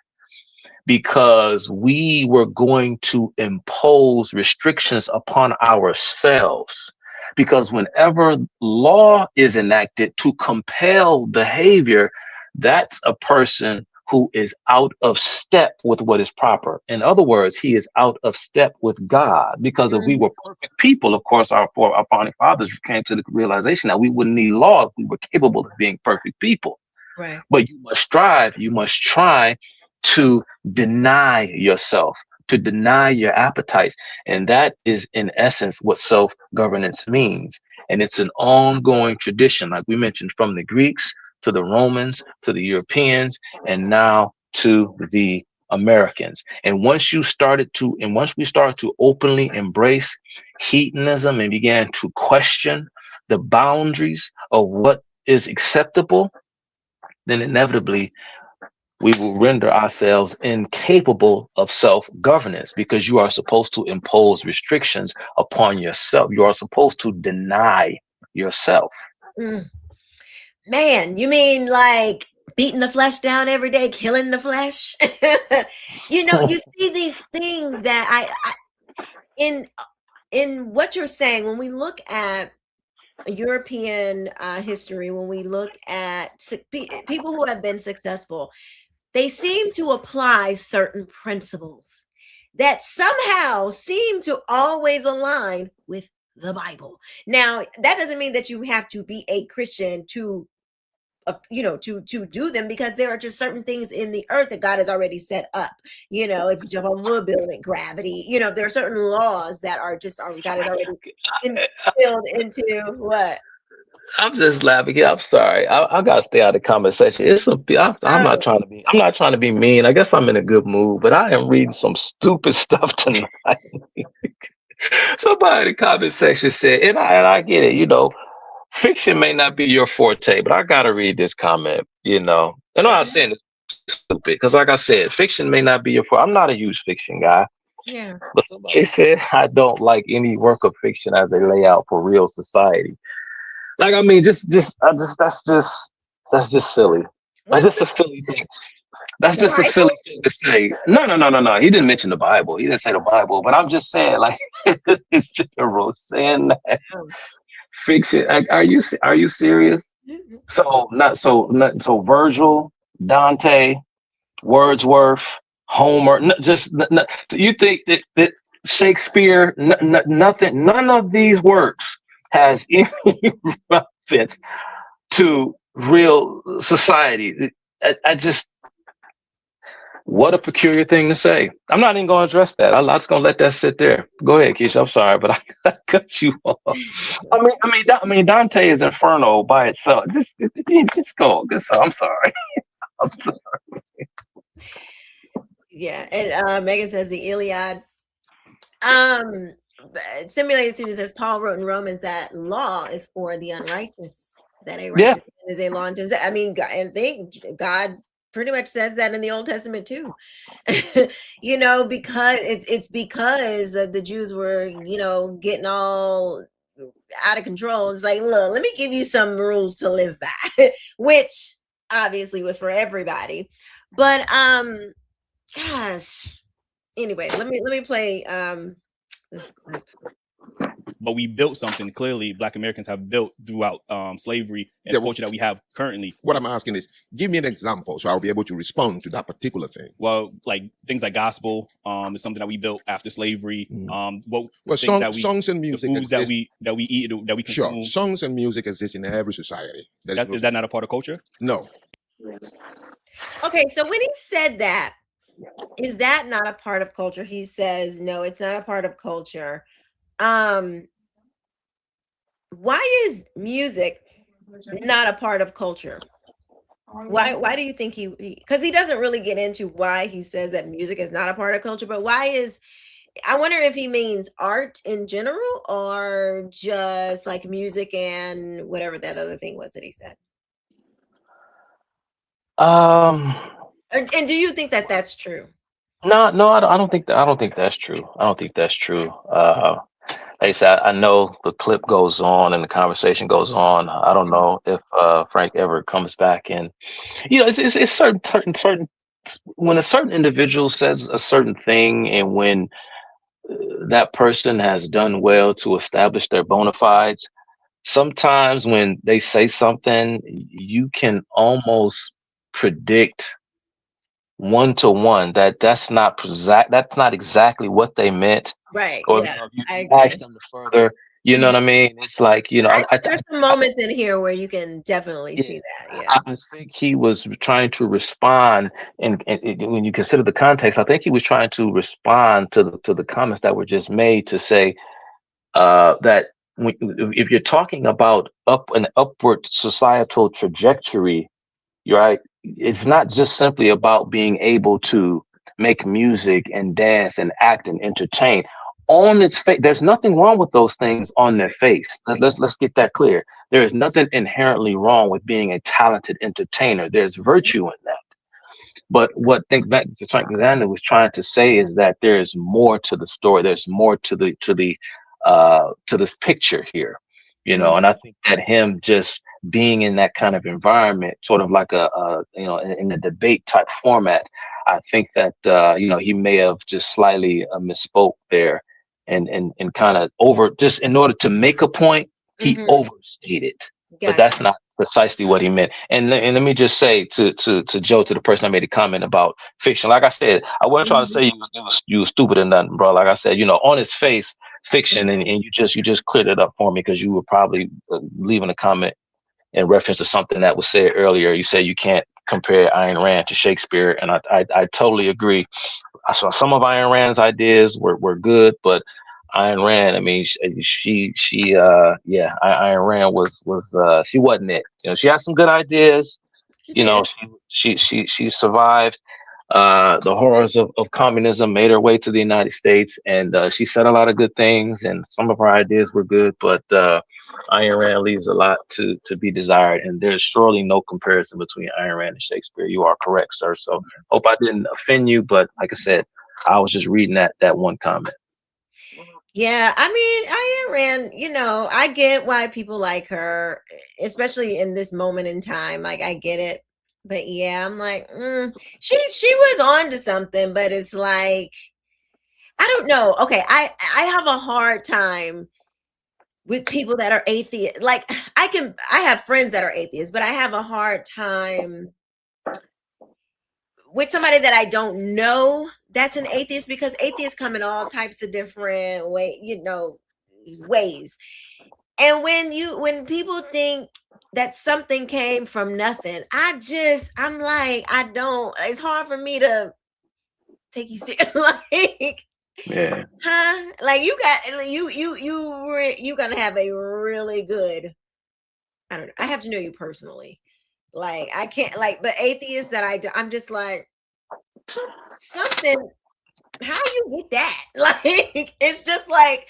Because we were going to impose restrictions upon ourselves. Because whenever law is enacted to compel behavior, that's a person who is out of step with what is proper. In other words, he is out of step with God. Because if we were perfect people, of course, our founding fathers came to the realization that we wouldn't need law if we were capable of being perfect people. Right. But you must strive, you must try to deny yourself, to deny your appetites. And that is, in essence, what self-governance means. And it's an ongoing tradition, like we mentioned, from the Greeks to the Romans, to the Europeans, and now to the Americans. And once we started to openly embrace hedonism and began to question the boundaries of what is acceptable, then inevitably we will render ourselves incapable of self-governance, because you are supposed to impose restrictions upon yourself. You are supposed to deny yourself. Man, you mean like beating the flesh down every day, killing the flesh? You see these things that in what you're saying, when we look at European history, when we look at people who have been successful, they seem to apply certain principles that somehow seem to always align with the Bible. Now, that doesn't mean that you have to be a Christian to to do them, because there are just certain things in the earth that God has already set up. If you jump off a building, gravity, there are certain laws that are just God has already instilled into what. I'm just laughing. Yeah, I'm sorry. I gotta stay out of the comment section. I'm not trying to be. I'm not trying to be mean. I guess I'm in a good mood, but I am reading some stupid stuff tonight. Somebody in the comment section said, and I get it. Fiction may not be your forte, but I gotta read this comment. And I'm not saying it's stupid because, like I said, fiction may not be your forte. I'm not a huge fiction guy. Yeah. But somebody said I don't like any work of fiction as they lay out for real society. Like, I mean, that's just silly. That's just a silly thing. That's just a silly thing to say. No. He didn't mention the Bible. He didn't say the Bible. But I'm just saying, like, it's general saying that fiction. Are you serious? So Virgil, Dante, Wordsworth, Homer. You think that Shakespeare? Nothing. None of these works has any relevance to real society. I just, what a peculiar thing to say. I'm not even going to address that. I'm just going to let that sit there. Go ahead, Keisha. I'm sorry, but I cut you off. I mean, Dante is Inferno by itself. Just go. I'm sorry. I'm sorry. Yeah, and Megan says the Iliad. Simulated Student says Paul wrote in Romans that law is for the unrighteous, that a righteous man is a law unto himself. I mean, God pretty much says that in the Old Testament too. Because it's because the Jews were, getting all out of control. It's like, look, let me give you some rules to live by, which obviously was for everybody. But gosh, anyway, let me play this clip. But we built something. Clearly, Black Americans have built throughout slavery and the culture that we have currently. What I'm asking is, give me an example so I'll be able to respond to that particular thing. Well, like things like gospel is something that we built after slavery. Songs and music, the foods that we eat, that we consume. Sure, songs and music exist in every society. Is that not a part of culture? No. Okay, so when he said that, is that not a part of culture? He says, no, it's not a part of culture. Why is music not a part of culture? Why do you think he because he doesn't really get into why he says that music is not a part of culture, but I wonder if he means art in general or just like music and whatever that other thing was that he said. And do you think that that's true? No, I don't think that. I don't think that's true. Like I said, I know the clip goes on and the conversation goes on. I don't know if Frank ever comes back, and it's certain when a certain individual says a certain thing, and when that person has done well to establish their bona fides, sometimes when they say something, you can almost predict one-to-one that's not exactly what they meant, right? Or yeah, you ask them further, you know what I mean? It's like, there's some moments in here where you can definitely see that. Yeah, I think he was trying to respond, and when you consider the context, I think he was trying to respond to the comments that were just made to say that if you're talking about an upward societal trajectory, you're right. It's not just simply about being able to make music and dance and act and entertain. On its face, there's nothing wrong with those things on their face. Let's get that clear. There is nothing inherently wrong with being a talented entertainer. There's virtue in that. But what Frank Alexander was trying to say is that there is more to the story. There's more to this picture here, And I think that him just being in that kind of environment, sort of like in a debate type format, I think that he may have just slightly misspoke there, and kind of just in order to make a point, he overstated. Gotcha. But that's not precisely what he meant. And let me just say to Joe, to the person I made a comment about fiction, like I said, I wasn't trying to say you was stupid or nothing, bro. Like I said, on its face, fiction, and you just cleared it up for me because you were probably leaving a comment in reference to something that was said earlier. You said you can't compare Ayn Rand to Shakespeare, and I totally agree. I saw some of Ayn Rand's ideas were good, but Ayn Rand, I mean, Ayn Rand was she wasn't it. You know, she had some good ideas. She You know, did. she survived the horrors of communism, made her way to the United States, and she said a lot of good things, and some of her ideas were good, but Ayn Rand leaves a lot to be desired, and there's surely no comparison between Ayn Rand and Shakespeare. You are correct, sir. So hope I didn't offend you, but like I said, I was just reading that one comment. Yeah, I mean, Ayn Rand, you know, I get why people like her, especially in this moment in time. Like, I get it. But yeah, I'm like, she was on to something, but it's like, I don't know. Okay, I have a hard time with people that are atheist. Like, I have friends that are atheists, but I have a hard time with somebody that I don't know that's an atheist, because atheists come in all types of different ways. And when people think that something came from nothing, I'm like, it's hard for me to take you serious. Like, Yeah. huh? Like, you're gonna have a really good, I don't know. I have to know you personally. Like, I can't, like, but atheists that I'm just like, something, how you get that? Like, it's just like,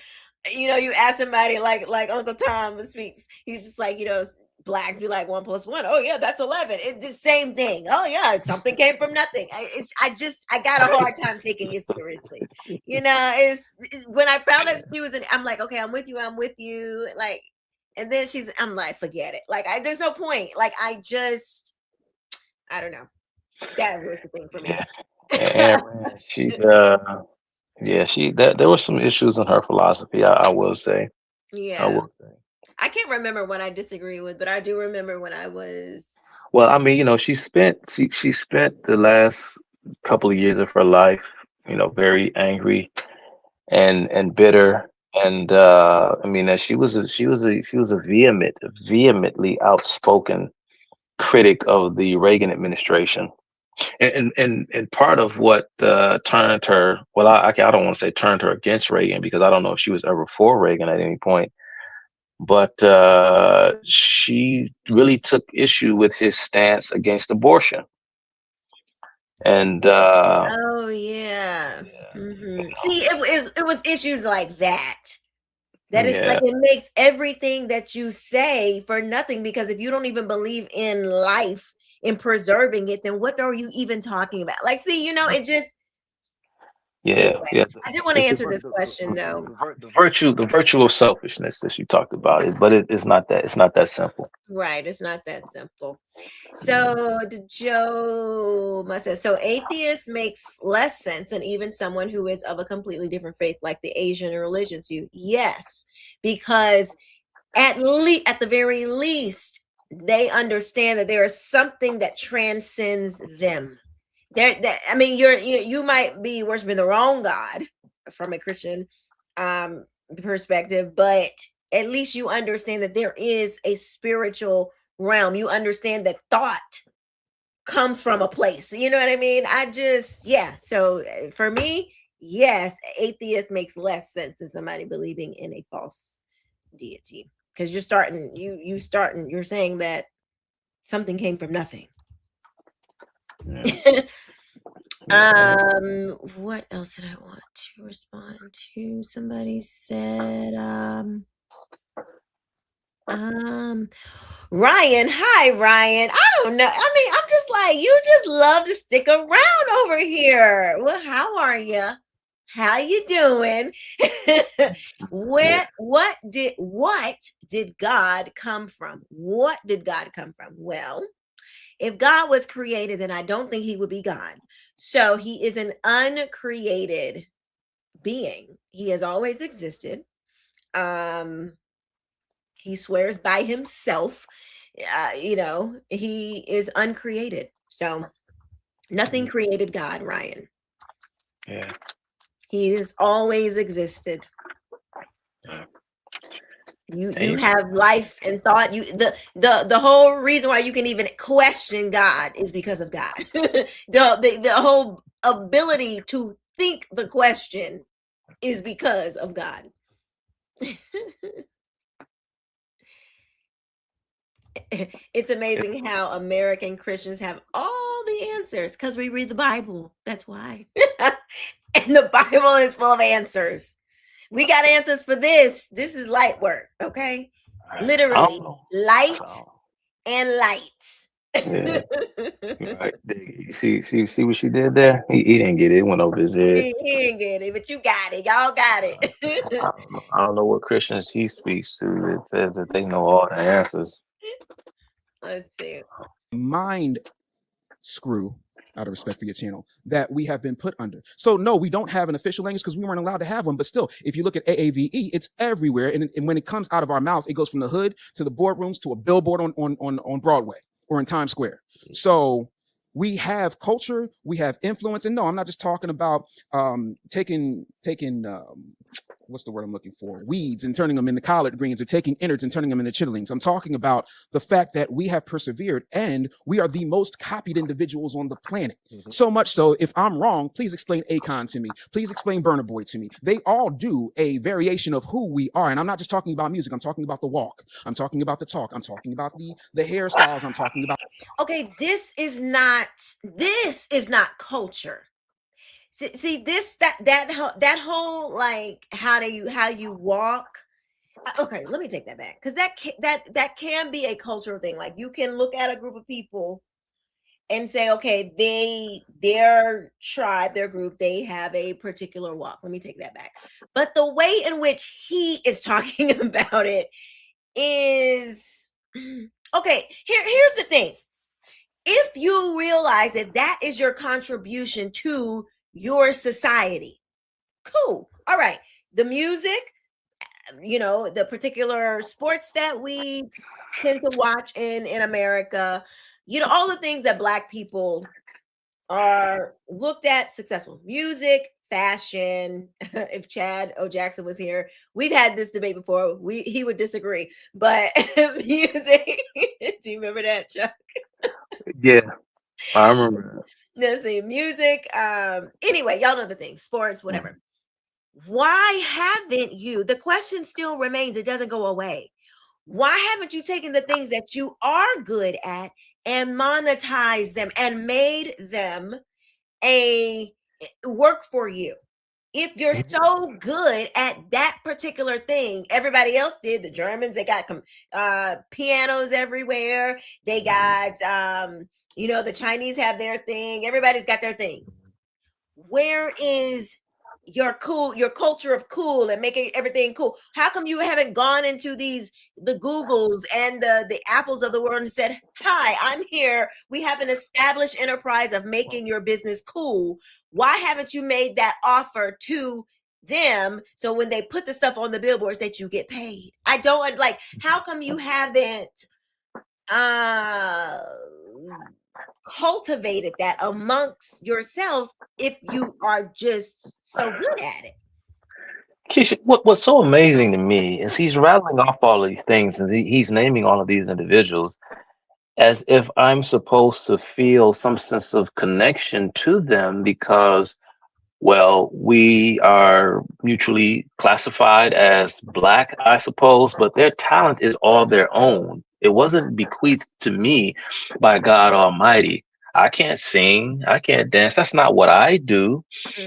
you ask somebody like Uncle Tom speaks, he's just like, blacks be like 1 + 1. Oh yeah, that's 11. It's the same thing. Oh yeah, something came from nothing. I got a hard time taking you seriously. When I found out she was I'm like, okay, I'm with you. Like, and then I'm like, forget it. Like, there's no point. Like, I don't know. That was the thing for me. And there were some issues in her philosophy, I will say. Yeah. I can't remember what I disagree with, but I do remember when I was. Well, I mean, she spent the last couple of years of her life, very angry and bitter, and I mean that she was a vehemently outspoken critic of the Reagan administration. And part of what turned her, well, I don't want to say turned her against Reagan, because I don't know if she was ever for Reagan at any point, but she really took issue with his stance against abortion. And oh yeah. Mm-hmm. See, it was issues like that. That is like, it makes everything that you say for nothing, because if you don't even believe in life, in preserving it, then what are you even talking about? Like, see, it just. Anyway, I did want to answer this question though. The virtue of selfishness that you talked about it, but it's not that simple. Right, it's not that simple. So Joe must say, so atheist makes less sense than even someone who is of a completely different faith, like the Asian religions. Yes, because at the very least, they understand that there is something that transcends them. You might be worshiping the wrong God from a Christian perspective, but at least you understand that there is a spiritual realm. You understand that thought comes from a place. You know what I mean? So for me, yes, atheist makes less sense than somebody believing in a false deity, because you're saying that something came from nothing. Yeah. What else did I want to respond to? Somebody said, Ryan. Hi, Ryan. I don't know. I mean, I'm just like, you just love to stick around over here. Well, how are you? How you doing? What did God come from? What did God come from? Well, if God was created, then I don't think he would be God. So he is an uncreated being. He has always existed. He swears by himself. He is uncreated. So nothing created God, Ryan. Yeah. He has always existed. You Amen. have life and thought. You the whole reason why you can even question God is because of God. The whole ability to think the question is because of God. It's amazing how American Christians have all the answers because we read the Bible. That's why. And the Bible is full of answers. We got answers for this. This is light work, okay? I Literally, don't know. light So, and lights. yeah. Right. See what she did there? He didn't get it. It went over his head. He didn't get it, but you got it. Y'all got I it. don't know what Christians he speaks to that says that they know all the answers. Let's see. Mind screw, out of respect for your channel, that we have been put under. So no, we don't have an official language because we weren't allowed to have one. But still, if you look at AAVE, it's everywhere. And when it comes out of our mouth, it goes from the hood to the boardrooms to a billboard on Broadway or in Times Square. So we have culture, we have influence. And no, I'm not just talking about taking what's the word I'm looking for? Weeds and turning them into collard greens, or taking innards and turning them into chitterlings. I'm talking about the fact that we have persevered and we are the most copied individuals on the planet. So much so, if I'm wrong, please explain Akon to me. Please explain Burna Boy to me. They all do a variation of who we are. And I'm not just talking about music. I'm talking about the walk. I'm talking about the talk. I'm talking about the hairstyles. I'm talking about. Okay, this is not culture. See this that whole like how you walk. Okay, let me take that back because that can be a cultural thing. Like you can look at a group of people and say, okay, their tribe, their group, they have a particular walk. Let me take that back. But the way in which he is talking about it is okay. Here's the thing. If you realize that is your contribution to your society, cool. All right. The music, the particular sports that we tend to watch in America, all the things that Black people are looked at successful. Music, fashion. If Chad O. Jackson was here, we've had this debate before. He would disagree, but music. Do you remember that, Chuck? Yeah, I remember. Let's see, music. Anyway, y'all know the things, sports, whatever. Why haven't you? The question still remains, it doesn't go away. Why haven't you taken the things that you are good at and monetized them and made them a work for you? If you're so good at that particular thing, everybody else did. The Germans, they got pianos everywhere. They got, the Chinese have their thing. Everybody's got their thing. Where is your culture of cool and making everything cool? How come you haven't gone into the Googles and the Apples of the world and said, hi, I'm here. We have an established enterprise of making your business cool. Why haven't you made that offer to them so when they put the stuff on the billboards that you get paid? I don't like, how come you haven't cultivated that amongst yourselves if you are just so good at it? Keisha, what's so amazing to me is he's rattling off all of these things and he's naming all of these individuals as if I'm supposed to feel some sense of connection to them because, well, we are mutually classified as Black, I suppose, but their talent is all their own. It wasn't bequeathed to me by God Almighty. I can't sing, I can't dance. That's not what I do.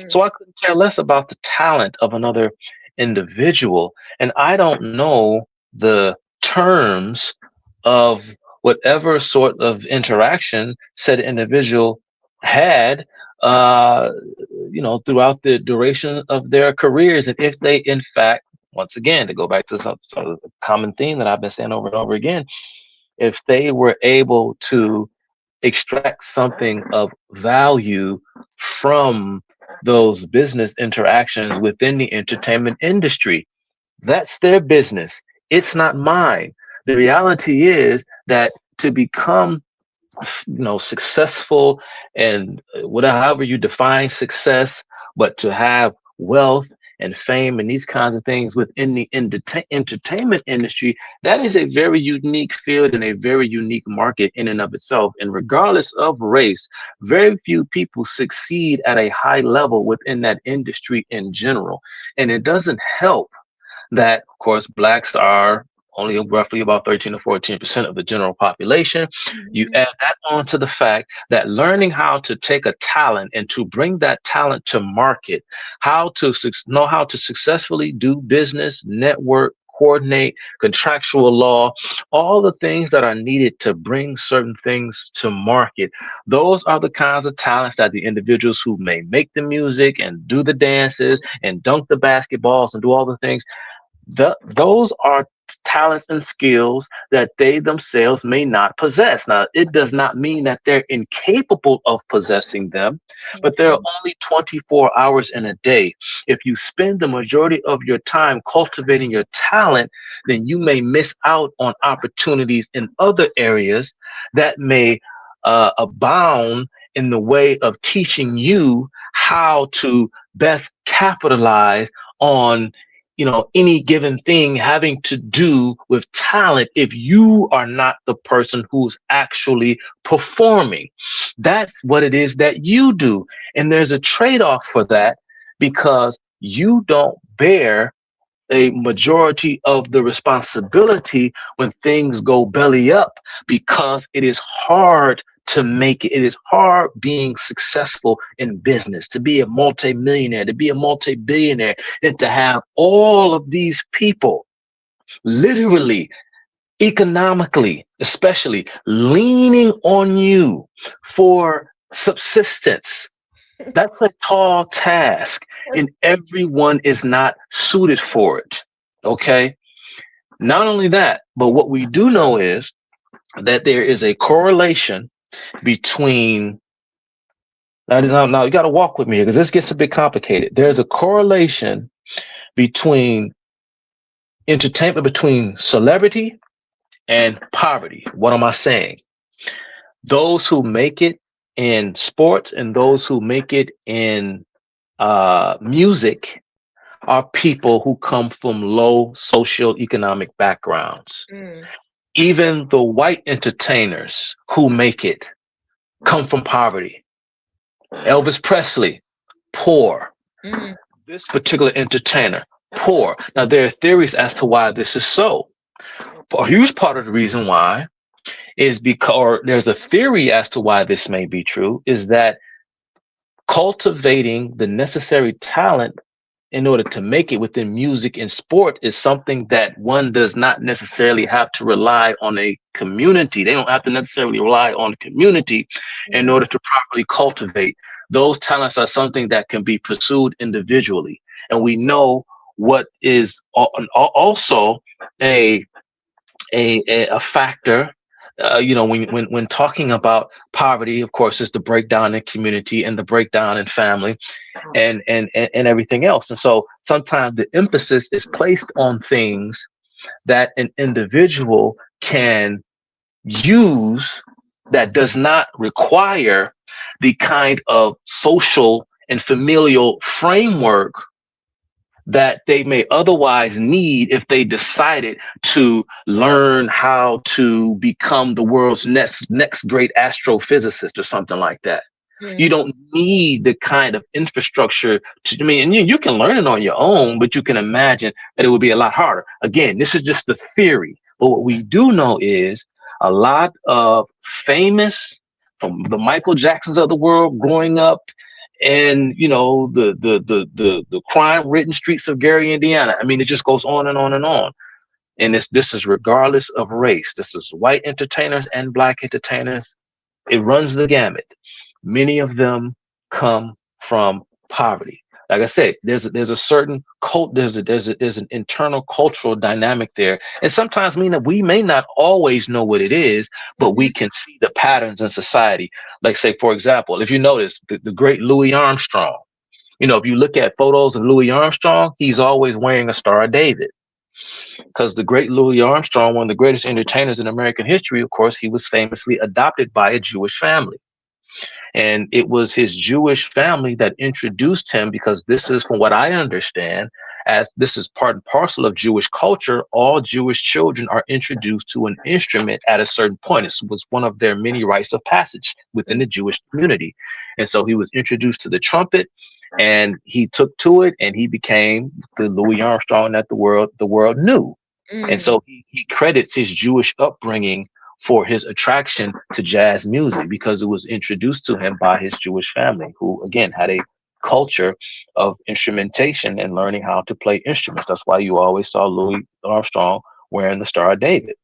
So I couldn't care less about the talent of another individual. And I don't know the terms of whatever sort of interaction said individual had throughout the duration of their careers. And if they, in fact, once again, to go back to some common theme that I've been saying over and over again, if they were able to extract something of value from those business interactions within the entertainment industry, that's their business. It's not mine. The reality is that to become successful and whatever, however you define success, but to have wealth and fame and these kinds of things within the entertainment industry, that is a very unique field and a very unique market in and of itself. And regardless of race, very few people succeed at a high level within that industry in general. And it doesn't help that, of course, blacks are only roughly about 13 or 14% of the general population. You add that on to the fact that learning how to take a talent and to bring that talent to market, how to know how to successfully do business, network, coordinate, contractual law, all the things that are needed to bring certain things to market. Those are the kinds of talents that the individuals who may make the music and do the dances and dunk the basketballs and do all the things, those are talents and skills that they themselves may not possess. Now, it does not mean that they're incapable of possessing them, but there are only 24 hours in a day. If you spend the majority of your time cultivating your talent, then you may miss out on opportunities in other areas that may abound in the way of teaching you how to best capitalize on any given thing having to do with talent if you are not the person who's actually performing. That's what it is that you do. And there's a trade-off for that because you don't bear a majority of the responsibility when things go belly up, because it is hard to make it. It is hard being successful in business, to be a multimillionaire, to be a multi-billionaire, and to have all of these people literally, economically, especially leaning on you for subsistence. That's a tall task, and everyone is not suited for it. Okay. Not only that, but what we do know is that there is a correlation between now you got to walk with me here because this gets a bit complicated. There's a correlation between entertainment, between celebrity and poverty. What am I saying? Those who make it in sports and those who make it in music are people who come from low socioeconomic backgrounds. Even the white entertainers who make it come from poverty. Elvis Presley, poor. This particular entertainer, poor. Now, there are theories as to why this is so. A huge part of the reason why is because, or there's a theory as to why this may be true, is that cultivating the necessary talent in order to make it within music and sport is something that one does not necessarily have to rely on a community. They don't have to necessarily rely on community in order to properly cultivate. Those talents are something that can be pursued individually. And we know what is also a factor. When talking about poverty, of course, is the breakdown in community and the breakdown in family and everything else. And so sometimes the emphasis is placed on things that an individual can use that does not require the kind of social and familial framework that they may otherwise need if they decided to learn how to become the world's next great astrophysicist or something like that. You don't need the kind of infrastructure and you can learn it on your own, but you can imagine that it would be a lot harder. Again, this is just the theory. But what we do know is a lot of famous, from the Michael Jacksons of the world growing up, and the crime-ridden streets of Gary, Indiana. I mean, it just goes on and on and on. And this is regardless of race. This is white entertainers and black entertainers. It runs the gamut. Many of them come from poverty. Like I said, there's a certain cult. There's an internal cultural dynamic there, and sometimes mean that we may not always know what it is, but we can see the patterns in society. Like, say, for example, if you notice the great Louis Armstrong, if you look at photos of Louis Armstrong, he's always wearing a Star of David, because the great Louis Armstrong, one of the greatest entertainers in American history, of course, he was famously adopted by a Jewish family. And it was his Jewish family that introduced him, because this is, from what I understand, as this is part and parcel of Jewish culture, all Jewish children are introduced to an instrument at a certain point. It was one of their many rites of passage within the Jewish community. And so he was introduced to the trumpet, and he took to it, and he became the Louis Armstrong that the world knew. And so he credits his Jewish upbringing for his attraction to jazz music, because it was introduced to him by his Jewish family, who again had a culture of instrumentation and learning how to play instruments. That's why you always saw Louis Armstrong wearing the Star of David.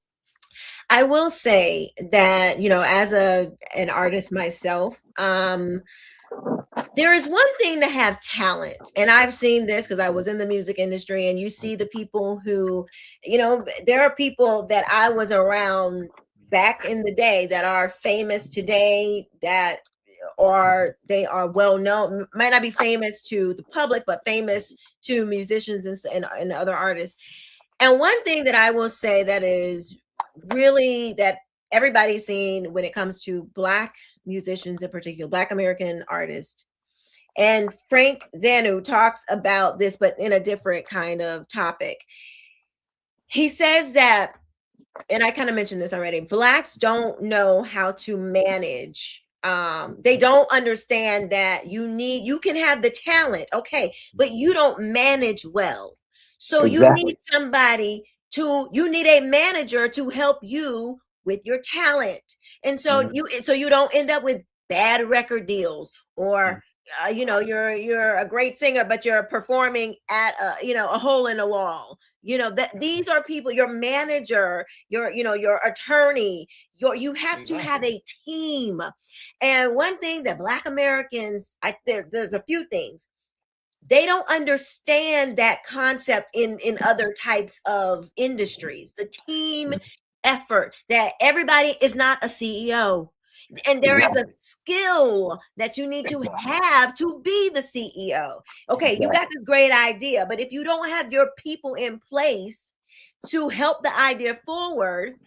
I will say that, you know, as an artist myself, there is one thing to have talent. And I've seen this because I was in the music industry, and you see the people who, you know, there are people that I was around back in the day that are famous today, that or they are well known, might not be famous to the public, but famous to musicians and other artists. And one thing that I will say that is really that everybody's seen when it comes to Black musicians, in particular, Black American artists. And Frank Zanu talks about this, but in a different kind of topic. He says that, and I kind of mentioned this already, Blacks don't know how to manage. They don't understand that you can have the talent, okay, but you don't manage well. So Exactly. you need somebody you need a manager to help you with your talent. And so you don't end up with bad record deals, or you know, you're a great singer, but you're performing at a hole in the wall. You know, that these are people, your manager, your attorney, you have to have a team. And one thing that Black Americans, there's a few things. They don't understand that concept in other types of industries. The team effort, that everybody is not a CEO. And there is a skill that you need to have to be the CEO. Okay, you got this great idea, but if you don't have your people in place to help the idea forward,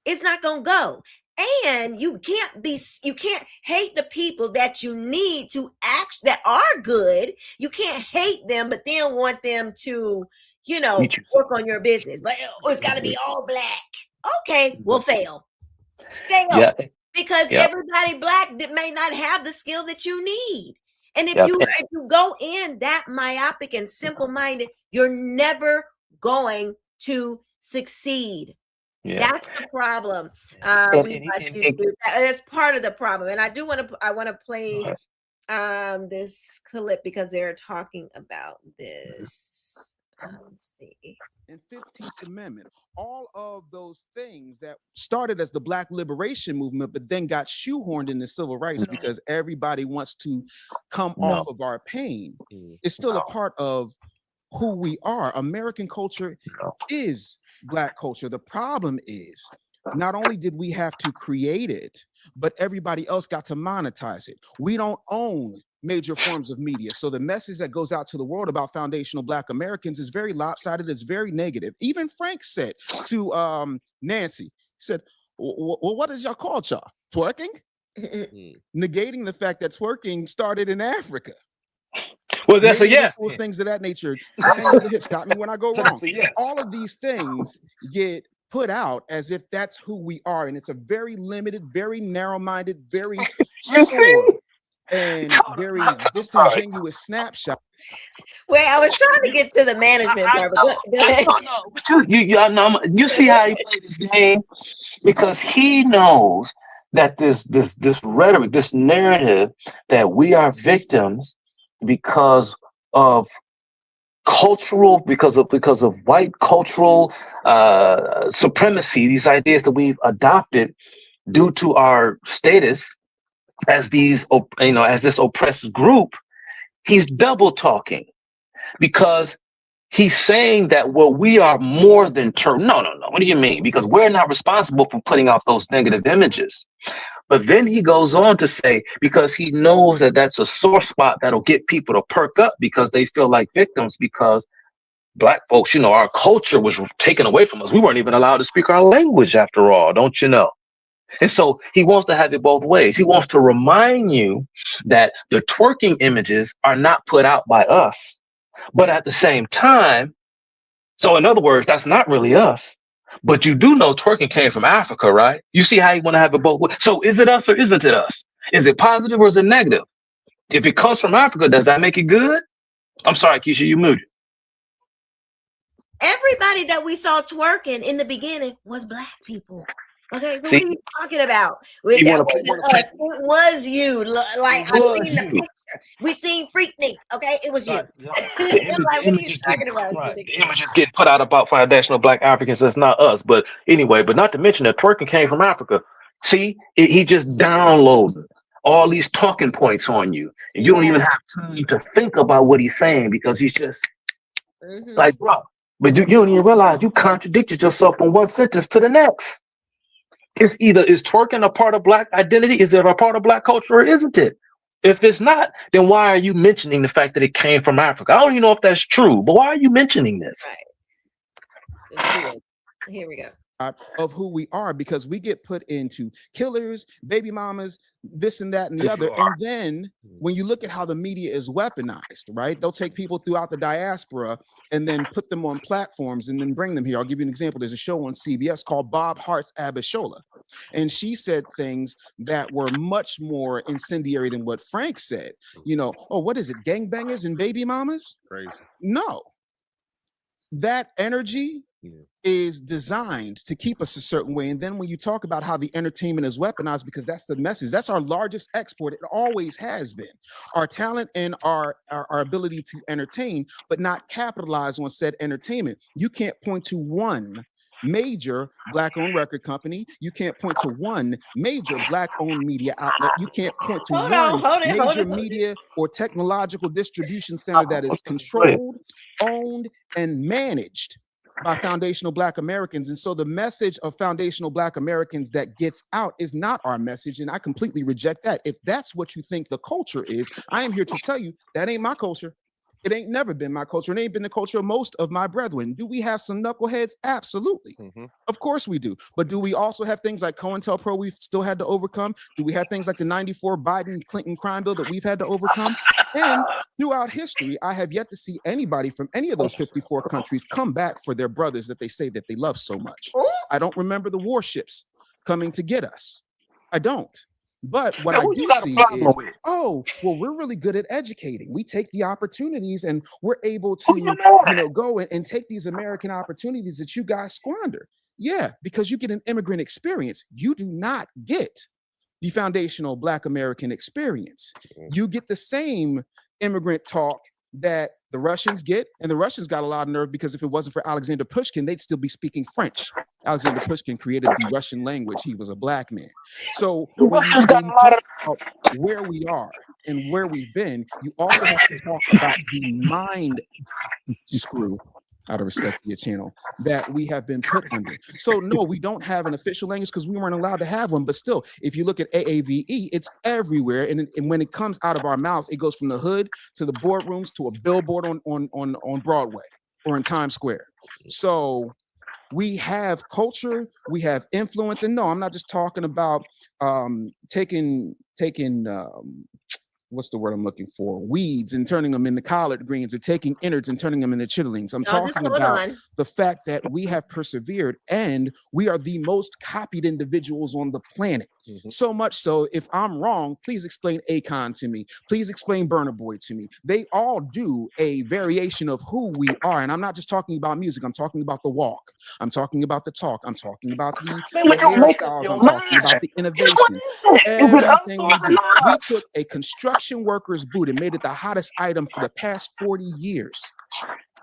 it's not going to go. And you can't hate the people that you need to act, that are good. You can't hate them, but then want them to, work on your business. But it's got to be all Black. Okay, we'll fail. Yeah. Because everybody Black may not have the skill that you need. And if you go in that myopic and simple-minded, you're never going to succeed. Yeah. That's the problem. That's part of the problem. And I want to play this clip because they're talking about this. Let's see. And 15th Amendment, all of those things that started as the Black liberation movement, but then got shoehorned into civil rights because everybody wants to come off of our pain. It's still a part of who we are. American culture is Black culture. The problem is, not only did we have to create it, but everybody else got to monetize it. We don't own major forms of media. So the message that goes out to the world about foundational Black Americans is very lopsided. It's very negative. Even Frank said to Nancy, he said, well, what is your culture? Twerking? Negating the fact that twerking started in Africa. Well, that's things of that nature. The hip, stop me when I go wrong. All of these things get put out as if that's who we are, and it's a very limited, very narrow-minded, very sore and very disingenuous snapshot. Well, I was trying to get to the management part, but you see how he played this game, because he knows that this rhetoric, this narrative that we are victims because of white cultural supremacy, these ideas that we've adopted due to our status as as this oppressed group. He's double talking, because he's saying that, well, we are more than No. What do you mean? Because we're not responsible for putting out those negative images. But then he goes on to say, because he knows that that's a sore spot that'll get people to perk up because they feel like victims, because Black folks, our culture was taken away from us. We weren't even allowed to speak our language after all, don't you know? And so he wants to have it both ways. He wants to remind you that the twerking images are not put out by us, but at the same time, so in other words, that's not really us. But you do know twerking came from Africa, right? You see how you want to have it both ways. So is it us or isn't it us? Is it positive or is it negative? If it comes from Africa, does that make it good? I'm sorry, Keisha, you muted. Everybody that we saw twerking in the beginning was black people. Okay, so See, what are you talking about? you That wanna- wasn't us. It was you. Like, I was seen the you. picture. We seen Freaknik. Okay, it was you. Right, yeah. It's like, what are you images talking get- about? right, the images get put out about foundational black Africans. That's not us. But anyway, but not to mention that twerking came from Africa. See, he just downloaded all these talking points on you, and you don't even have time to think about what he's saying because he's just like, bro. But you don't even realize you contradicted yourself from one sentence to the next. It's either is twerking a part of black identity? Is it a part of black culture or isn't it? If it's not, then why are you mentioning the fact that it came from Africa? I don't even know if that's true, but why are you mentioning this? Right. Here we go. Of who we are, because we get put into killers, baby mamas, this and that and the Yes, other. you are. And then when you look at how the media is weaponized, right? They'll take people throughout the diaspora and then put them on platforms and then bring them here. I'll give you an example. There's a show on CBS called Bob Hart's Abishola. And she said things that were much more incendiary than what Frank said. You know, oh, what is it? Gangbangers and baby mamas? Crazy. No. That energy is designed to keep us a certain way. And then when you talk about how the entertainment is weaponized, because that's the message, that's our largest export. It always has been. Our talent and our ability to entertain, but not capitalize on said entertainment. You can't point to one major black-owned record company. You can't point to one major black-owned media outlet. You can't point to one major media or technological distribution center that is controlled, owned, and managed by foundational black Americans. And so the message of foundational black Americans that gets out is not our message. And I completely reject that. If that's what you think the culture is, I am here to tell you that ain't my culture. It ain't never been my culture. It ain't been the culture of most of my brethren. Do we have some knuckleheads? Absolutely. Of course we do. But do we also have things like COINTELPRO we've still had to overcome? Do we have things like the 94 Biden-Clinton crime bill that we've had to overcome? And throughout history, I have yet to see anybody from any of those 54 countries come back for their brothers that they say that they love so much. I don't remember the warships coming to get us. I don't. But what I do see is, oh, well, we're really good at educating. We take the opportunities and we're able to, go and take these American opportunities that you guys squander. Yeah, because you get an immigrant experience. You do not get the foundational Black American experience. You get the same immigrant talk that the Russians get, and the Russians got a lot of nerve because if it wasn't for Alexander Pushkin, they'd still be speaking French. Alexander Pushkin created the Russian language. He was a black man. So when you talk about where we are and where we've been, you also have to talk about the mind screw, out of respect for your channel, that we have been put under. So no, we don't have an official language because we weren't allowed to have one. But still, if you look at AAVE, it's everywhere. And when it comes out of our mouth, it goes from the hood to the boardrooms to a billboard on Broadway or in Times Square. So we have culture, we have influence. And no, I'm not just talking about taking what's the word I'm looking for? Weeds and turning them into collard greens, or taking innards and turning them into chitterlings. I'm talking about the fact that we have persevered and we are the most copied individuals on the planet. So much so, if I'm wrong, please explain Akon to me. Please explain Burna Boy to me. They all do a variation of who we are. And I'm not just talking about music. I'm talking about the walk. I'm talking about the talk. I'm talking about the hairstyles. I'm talking about the innovation. Everything we do. We took a construction worker's boot and made it the hottest item for the past 40 years.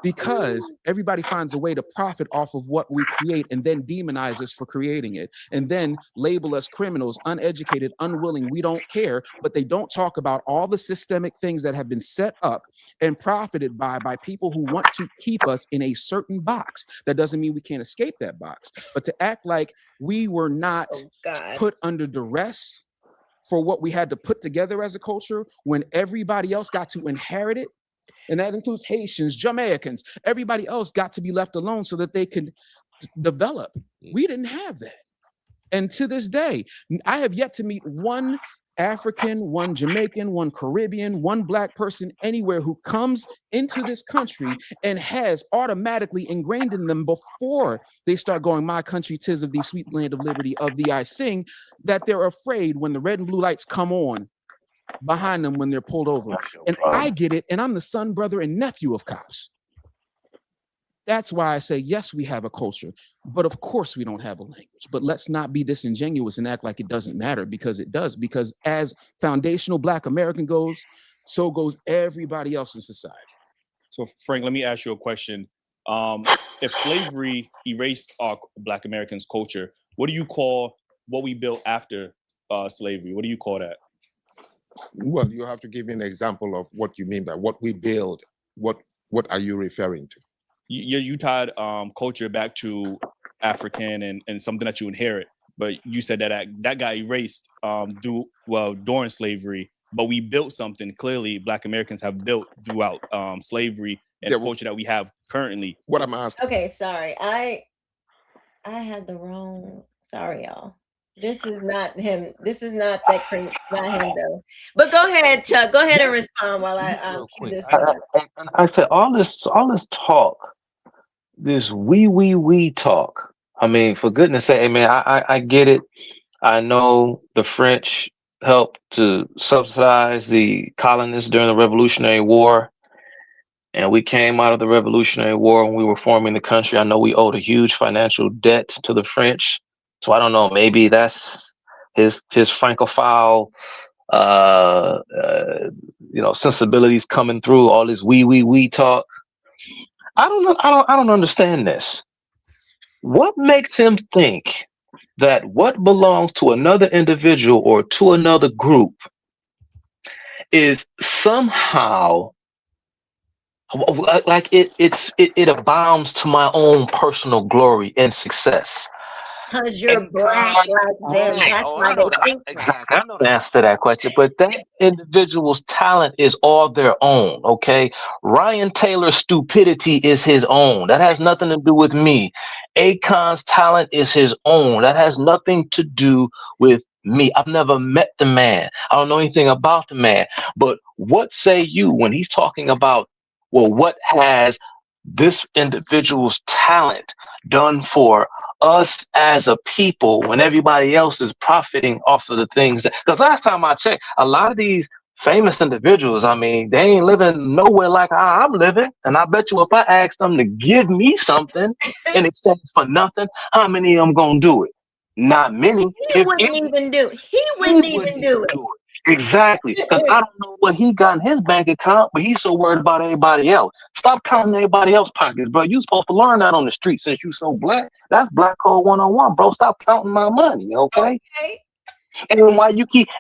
Because everybody finds a way to profit off of what we create and then demonize us for creating it and then label us criminals, uneducated, unwilling. We don't care, but they don't talk about all the systemic things that have been set up and profited by people who want to keep us in a certain box. That doesn't mean we can't escape that box, but to act like we were not put under duress for what we had to put together as a culture when everybody else got to inherit it. And that includes Haitians, Jamaicans, everybody else got to be left alone so that they could develop. We didn't have that. And to this day, I have yet to meet one African, one Jamaican, one Caribbean, one Black person anywhere who comes into this country and has automatically ingrained in them before they start going, my country, 'tis of thee, sweet land of liberty, of thee I sing, that they're afraid when the red and blue lights come on behind them when they're pulled over. And I get it, and I'm the son, brother, and nephew of cops. That's why I say, yes, we have a culture, but of course we don't have a language. But let's not be disingenuous and act like it doesn't matter, because it does. Because as foundational Black American goes, so goes everybody else in society. So, Frank, let me ask you a question. If slavery erased our Black Americans' culture, what do you call what we built after slavery? What do you call that? Well, you have to give me an example of what you mean by what we build. What are you referring to? You tied culture back to African and something that you inherit, but you said that got erased during slavery, but we built something. Clearly, Black Americans have built throughout slavery and the culture that we have currently. What I'm asking. Okay, sorry, I had the wrong. Sorry, y'all. This is not him. This is not that not him though. But go ahead, Chuck. Go ahead and respond while I cue this. And I said all this talk, this we talk. I mean, for goodness sake, man, I get it. I know the French helped to subsidize the colonists during the Revolutionary War, and we came out of the Revolutionary War when we were forming the country. I know we owed a huge financial debt to the French. So I don't know, maybe that's his Francophile, sensibilities coming through, all this we talk. I don't know. I don't understand this. What makes him think that what belongs to another individual or to another group is somehow like it abounds to my own personal glory and success? Because you're Black like them. That's why they think exactly. I know the answer to that question, but that individual's talent is all their own. Okay, Ryan Taylor's stupidity is his own. That has nothing to do with me. Akon's talent is his own. That has nothing to do with me. I've never met the man. I don't know anything about the man. But what say you when he's talking about, well, what has this individual's talent done for us as a people when everybody else is profiting off of the things that, because last time I checked, a lot of these famous individuals, I mean, they ain't living nowhere like I'm living. And I bet you if I asked them to give me something in exchange for nothing, how many of them gonna do it? Not many. He wouldn't even do it. Exactly, because I don't know what he got in his bank account, but he's so worried about everybody else. Stop counting everybody else's pockets, bro. You supposed to learn that on the street since you so Black. That's Black code 101, bro. Stop counting my money, okay? And why you keep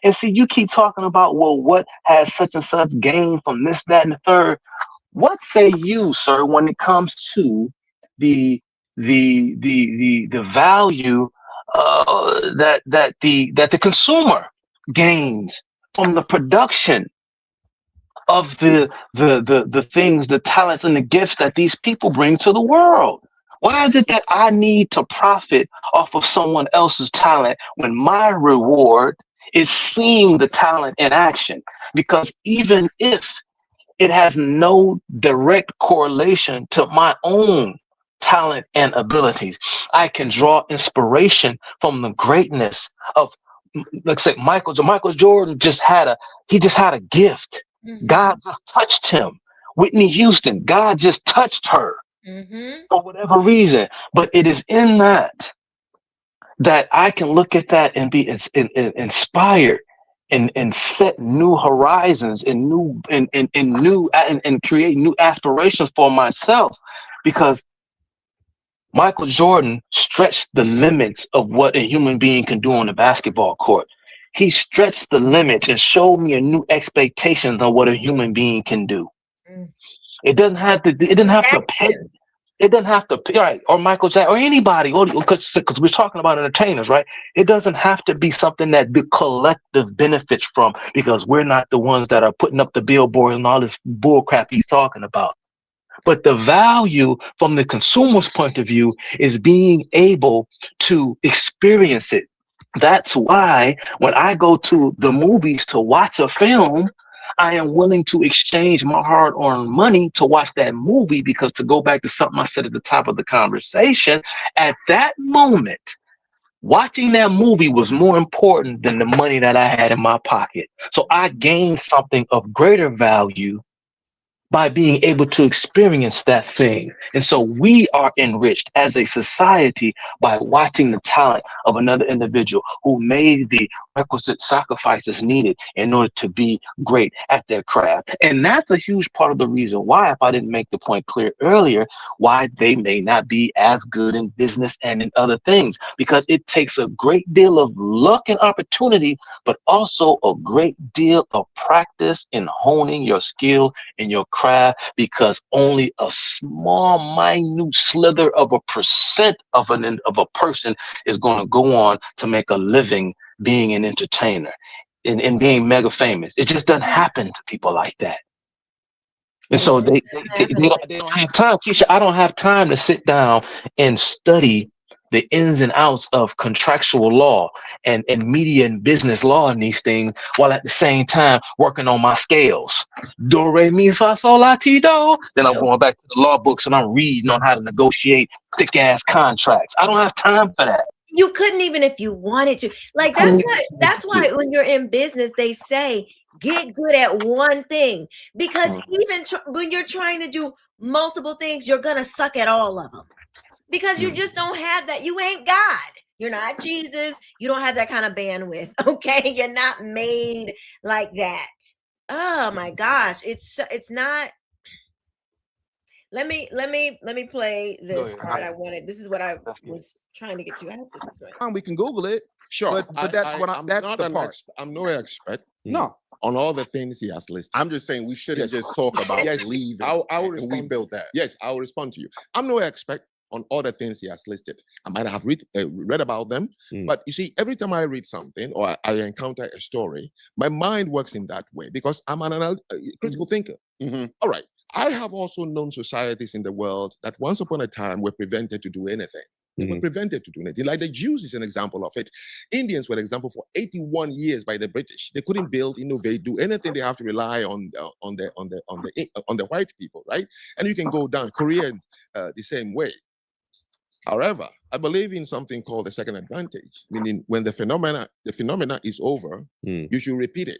talking about, well, what has such and such gain from this, that, and the third? What say you, sir, when it comes to the value that the consumer gains from the production of the things, the talents and the gifts that these people bring to the world? Why is it that I need to profit off of someone else's talent when my reward is seeing the talent in action? Because even if it has no direct correlation to my own talent and abilities, I can draw inspiration from the greatness of, let's say, Michael Jordan just had a gift. Mm-hmm. God just touched him. Whitney Houston, God just touched her. Mm-hmm. For whatever reason. But it is in that I can look at that and be inspired and set new horizons and create new aspirations for myself, because Michael Jordan stretched the limits of what a human being can do on the basketball court. He stretched the limits and showed me a new expectations on what a human being can do. Mm. It doesn't have to pay. It doesn't have to pay, right? Or Michael Jackson or anybody, because we're talking about entertainers, right? It doesn't have to be something that the collective benefits from, because we're not the ones that are putting up the billboards and all this bull crap he's talking about. But the value from the consumer's point of view is being able to experience it That's why when I go to the movies to watch a film, I am willing to exchange my hard-earned money to watch that movie, because, to go back to something I said at the top of the conversation, at that moment, watching that movie was more important than the money that I had in my pocket. So I gained something of greater value by being able to experience that thing. And so we are enriched as a society by watching the talent of another individual who made the requisite sacrifices needed in order to be great at their craft. And that's a huge part of the reason why, if I didn't make the point clear earlier, why they may not be as good in business and in other things, because it takes a great deal of luck and opportunity, but also a great deal of practice in honing your skill and your craft, because only a small, minute slither of a percent of a person is going to go on to make a living being an entertainer and being mega famous. It just doesn't happen to people like that. And so they don't have time. Keisha, I don't have time to sit down and study the ins and outs of contractual law and media and business law and these things, while at the same time working on my scales. Do, re, mi, fa, sol, la, ti, do. Then I'm going back to the law books and I'm reading on how to negotiate thick ass contracts. I don't have time for that. You couldn't, even if you wanted to. Like, that's why when you're in business, they say get good at one thing, because even when you're trying to do multiple things, you're gonna suck at all of them, because you just don't have that. You ain't God. You're not Jesus. You don't have that kind of bandwidth. Okay, you're not made like that. Oh my gosh, it's not. Let me play this part. I wanted. This is what I was trying to get to. I hope this is right. We can Google it. Sure, but that's that's the part. I'm no expert. No, on all the things he has listed. I'm just saying we shouldn't just talk about leaving. I will respond. We built that. Yes, I will respond to you. I'm no expert on all the things he has listed. I might have read about them, but you see, every time I read something or I encounter a story, my mind works in that way because I'm an critical thinker. All right. I have also known societies in the world that once upon a time were prevented to do anything. They were prevented to do anything. Like the Jews is an example of it. Indians were an example for 81 years by the British. They couldn't build, innovate, do anything. They have to rely on the white people, right? And you can go down Korea the same way. However, I believe in something called the second advantage, meaning when the phenomena is over, you should repeat it.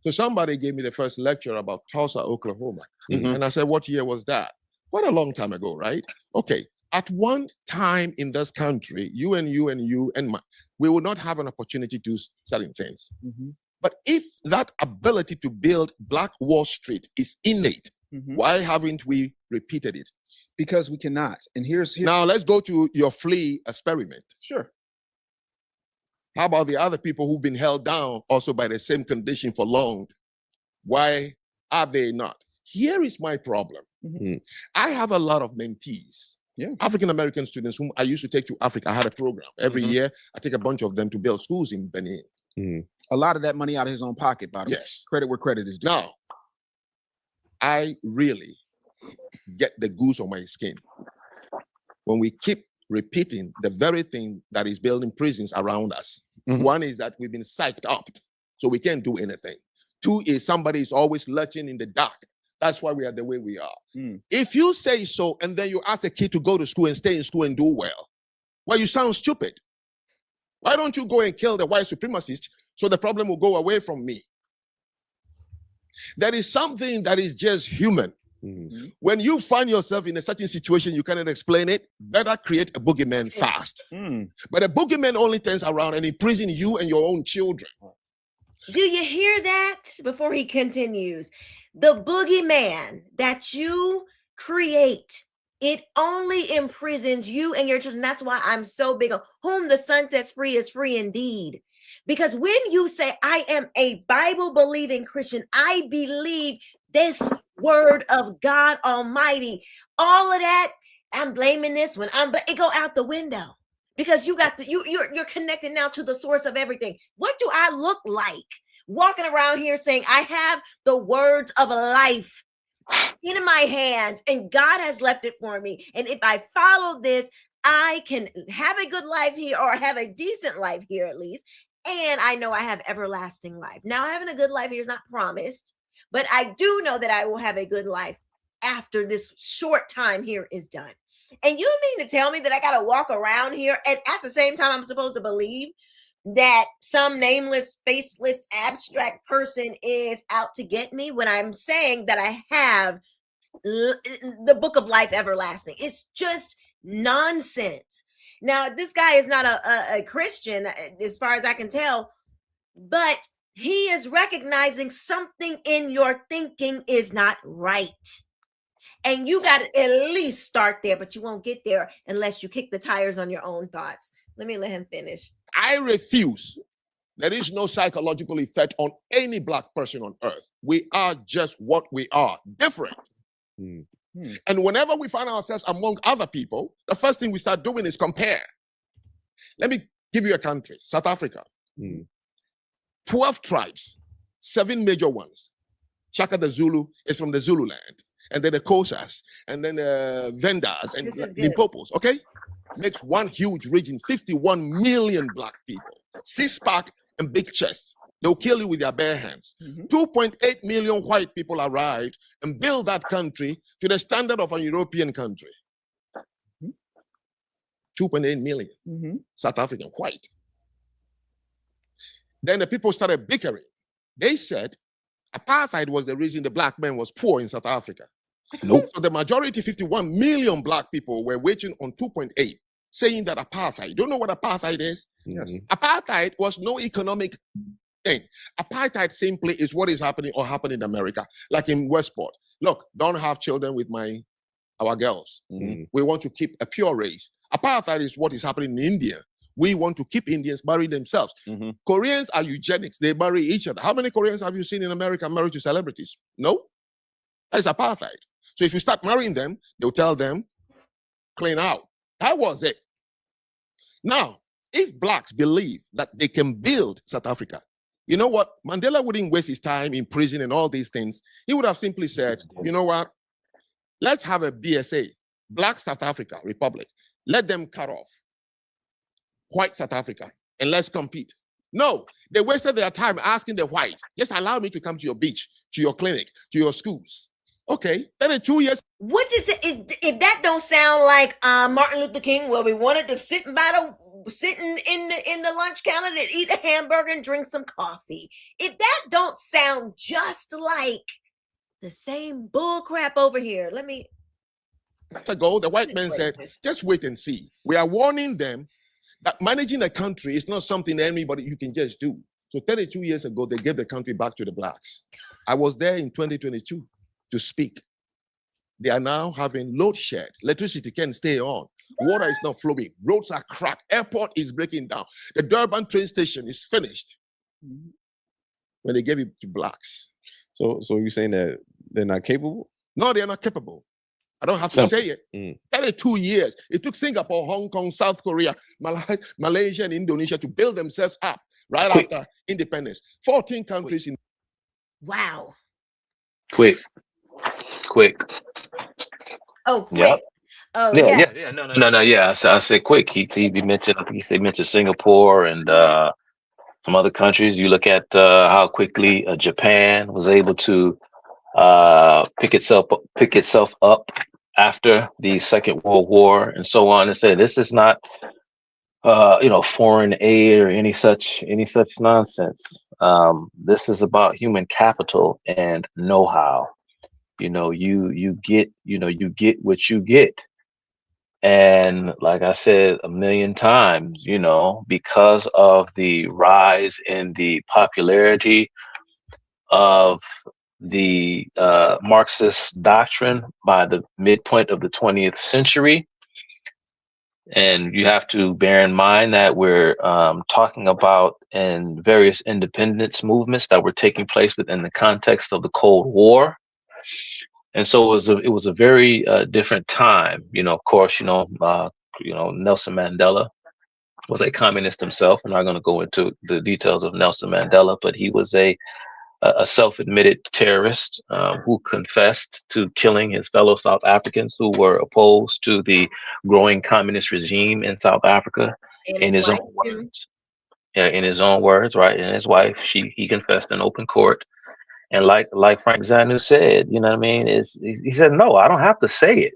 So somebody gave me the first lecture about Tulsa, Oklahoma. And I said, what year was that? Quite a long time ago, right? Okay. At one time in this country, you and we will not have an opportunity to do certain things. But if that ability to build Black Wall Street is innate, why haven't we repeated it? Because we cannot. And here's now let's go to your flea experiment. Sure. How about the other people who've been held down also by the same condition for long? Why are they not? Here is my problem. I have a lot of mentees. African-American students whom I used to take to Africa. I had a program. Every year, I take a bunch of them to build schools in Benin. A lot of that money out of his own pocket, by the way. Yes. Credit where credit is due. Now, I really get the goose on my skin when we keep repeating the very thing that is building prisons around us. One is that we've been psyched up, so we can't do anything. Two is somebody is always lurching in the dark. That's why we are the way we are. If you say so, and then you ask a kid to go to school and stay in school and do well, you sound stupid. Why don't you go and kill the white supremacist so the problem will go away from me? There is something that is just human. When you find yourself in a certain situation, you cannot explain it, better create a boogeyman fast. But a boogeyman only turns around and imprisons you and your own children. Do you hear that? Before he continues, the boogeyman that you create, it only imprisons you and your children. That's why I'm so big on whom the sun sets free is free indeed. Because when you say, I am a Bible-believing Christian, I believe this word of God Almighty, all of that, I'm blaming this one. It go out the window. Because you got you're connected now to the source of everything. What do I look like walking around here saying I have the words of life in my hands and God has left it for me? And if I follow this, I can have a good life here, or have a decent life here at least, and I know I have everlasting life. Now, having a good life here is not promised, but I do know that I will have a good life after this short time here is done. And you mean to tell me that I got to walk around here, and at the same time I'm supposed to believe that some nameless, faceless, abstract person is out to get me, when I'm saying that I have the book of life everlasting? It's just nonsense. Now, this guy is not a Christian, as far as I can tell, but he is recognizing something in your thinking is not right. And you got to at least start there, but you won't get there unless you kick the tires on your own thoughts. Let me let him finish. I refuse. There is no psychological effect on any black person on earth. We are just what we are, different. And whenever we find ourselves among other people, the first thing we start doing is compare. Let me give you a country, South Africa. 12 tribes, 7 major ones. Shaka the Zulu is from the Zulu land, and then the Xhosas, and then the Vendas, and Limpopos, okay? Makes one huge region, 51 million black people. Six-pack and big chest. They'll kill you with their bare hands. 2.8 million white people arrived and built that country to the standard of a European country. 2.8 million South African white. Then the people started bickering. They said apartheid was the reason the black man was poor in South Africa. So the majority, 51 million black people, were waiting on 2.8, saying that apartheid. You don't know what apartheid is? Yes. Apartheid was no economic thing. Apartheid simply is what is happening or happened in America, like in Westport. Look, don't have children with our girls. We want to keep a pure race. Apartheid is what is happening in India. We want to keep Indians marry themselves. Koreans are eugenics. They marry each other. How many Koreans have you seen in America married to celebrities? No. That is apartheid. So if you start marrying them, they'll tell them, clean out. That was it. Now, if blacks believe that they can build South Africa, you know what? Mandela wouldn't waste his time in prison and all these things. He would have simply said, you know what? Let's have a BSA, Black South Africa Republic. Let them cut off white South Africa and let's compete. No, they wasted their time asking the whites, just allow me to come to your beach, to your clinic, to your schools. Okay, then in 2 years. What does it, if that don't sound like Martin Luther King, where we wanted to sitting in the lunch counter and eat a hamburger and drink some coffee? If that don't sound just like the same bull crap over here, let me. Ago, the white man said, just wait and see. We are warning them that managing a country is not something anybody you can just do. So 32 years ago, they gave the country back to the blacks. I was there in 2022 to speak. They are now having load shed. Electricity can't stay on. Water is not flowing. Roads are cracked. Airport is breaking down. The Durban train station is finished when they gave it to blacks. So you're saying that they're not capable? No, they're not capable. I don't have to say it. 32 years. It took Singapore, Hong Kong, South Korea, Malaysia, and Indonesia to build themselves up right after independence. 14 countries in. Wow. Quick. Oh, quick. Yep. Oh, yeah. No. Yeah, I said quick. He mentioned. I think he mentioned Singapore and some other countries. You look at how quickly Japan was able to pick itself up after the Second World War and so on, and say this is not foreign aid or any such nonsense. This is about human capital and know-how. You get what you get. And like I said a million times, because of the rise in the popularity of the Marxist doctrine by the midpoint of the 20th century. And you have to bear in mind that we're talking about in various independence movements that were taking place within the context of the Cold War. And so it was a very different time. Of course, Nelson Mandela was a communist himself. I'm not going to go into the details of Nelson Mandela, but he was a a self-admitted terrorist who confessed to killing his fellow South Africans who were opposed to the growing communist regime in South Africa. And In his his wife own too. words, yeah, in his own words, right? And his wife, he confessed in open court. And like Frank Zanu said, you know what I mean? He said, no, I don't have to say it.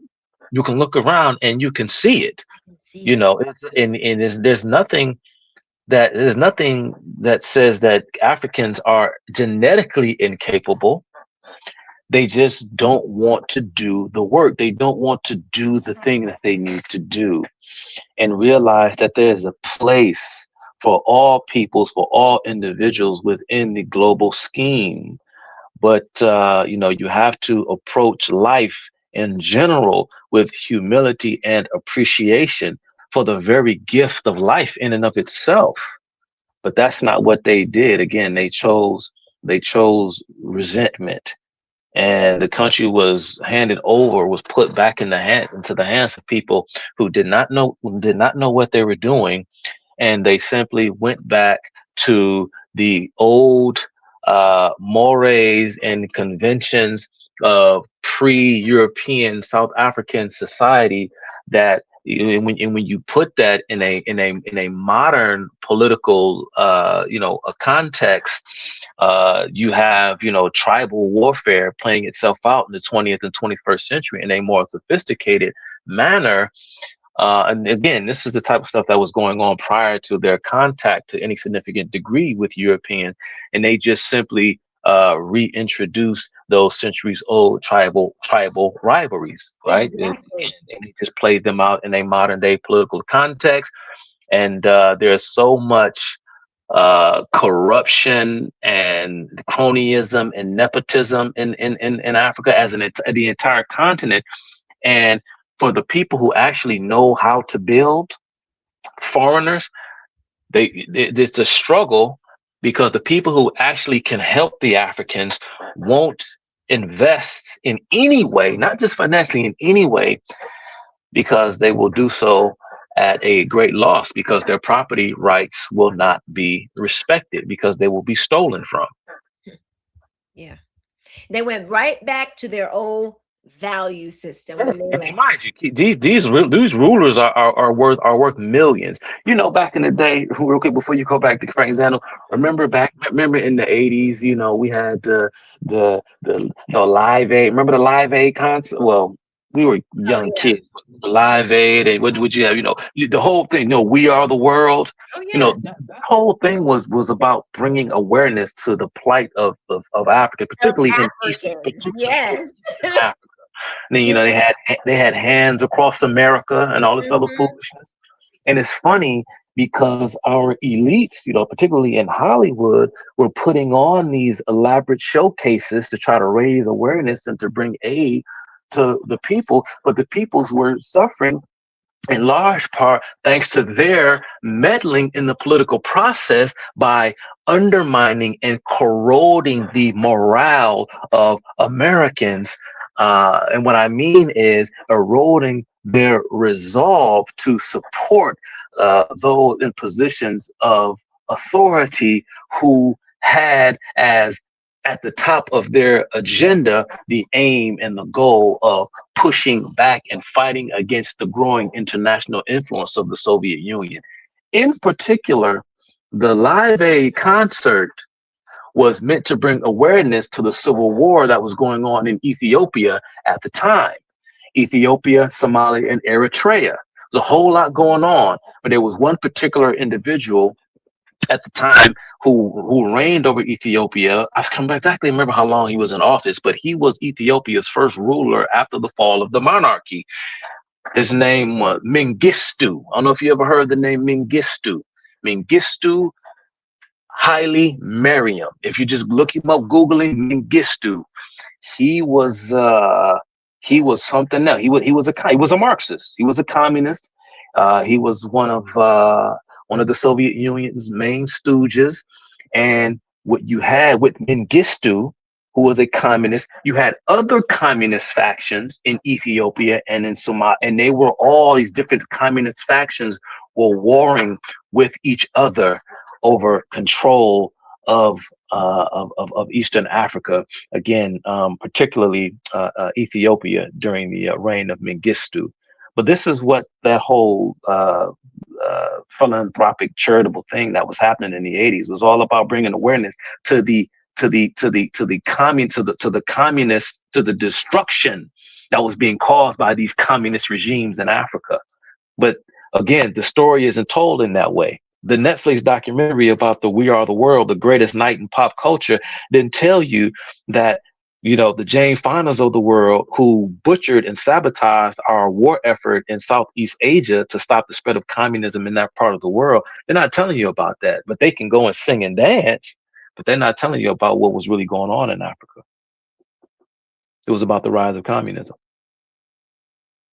You can look around and you can see it. See You it. know, there's nothing that says that Africans are genetically incapable. They just don't want to do the work. They don't want to do the thing that they need to do, and realize that there's a place for all peoples, for all individuals within the global scheme. But you have to approach life in general with humility and appreciation for the very gift of life in and of itself. But that's not what they did. Again, they chose resentment, and the country was put back into the hands of people who did not know what they were doing, and they simply went back to the old mores and conventions of pre-European South African society. That when you put that in a modern political a context, you have tribal warfare playing itself out in the 20th and 21st century in a more sophisticated manner. And again, this is the type of stuff that was going on prior to their contact to any significant degree with Europeans, and they just simply reintroduce those centuries old tribal rivalries, right? Exactly. And they just played them out in a modern day political context. And there's so much corruption and cronyism and nepotism in Africa as the entire continent. And for the people who actually know how to build, foreigners, it's a struggle, because the people who actually can help the Africans won't invest in any way, not just financially, in any way, because they will do so at a great loss, because their property rights will not be respected, because they will be stolen from. Yeah. They went right back to their old value system when they And left. mind you, these rulers are worth millions. Back in the day, real quick before you go back to Frank Zano, remember in the 80s, we had the Live Aid. Remember the Live Aid concert? Well, we were young yeah. kids. The Live Aid, and what would you have? The whole thing. We Are the World. Oh yeah. That whole thing was about bringing awareness to the plight of Africa, particularly in East, Africans. Yes. Africa. Then they had Hands Across America and all this other foolishness. And it's funny because our elites, particularly in Hollywood, were putting on these elaborate showcases to try to raise awareness and to bring aid to the people, but the peoples were suffering in large part thanks to their meddling in the political process by undermining and corroding the morale of Americans. And what I mean is eroding their resolve to support those in positions of authority who had as at the top of their agenda the aim and the goal of pushing back and fighting against the growing international influence of the Soviet Union. In particular, the Live Aid concert was meant to bring awareness to the civil war that was going on in Ethiopia at the time. Ethiopia, Somalia, and Eritrea. There's a whole lot going on, but there was one particular individual at the time who reigned over Ethiopia. I can't exactly remember how long he was in office, but he was Ethiopia's first ruler after the fall of the monarchy. His name was Mengistu. I don't know if you ever heard the name Mengistu. Mengistu Haile Mariam. If you just look him up, Googling Mengistu, he was something else. He was a Marxist. He was a communist. He was one of the Soviet Union's main stooges. And what you had with Mengistu, who was a communist, you had other communist factions in Ethiopia and in Somalia, and they were all these different communist factions were warring with each other over control of of Eastern Africa, again, particularly Ethiopia during the reign of Mengistu. But this is what that whole philanthropic charitable thing that was happening in the 80s was all about, bringing awareness to the destruction that was being caused by these communist regimes in Africa. But again, the story isn't told in that way. The Netflix documentary about the We Are the World, the greatest night in pop culture, didn't tell you that, you know, the Jane Fondas of the world who butchered and sabotaged our war effort in Southeast Asia to stop the spread of communism in that part of the world. They're not telling you about that, but they can go and sing and dance, but they're not telling you about what was really going on in Africa. It was about the rise of communism.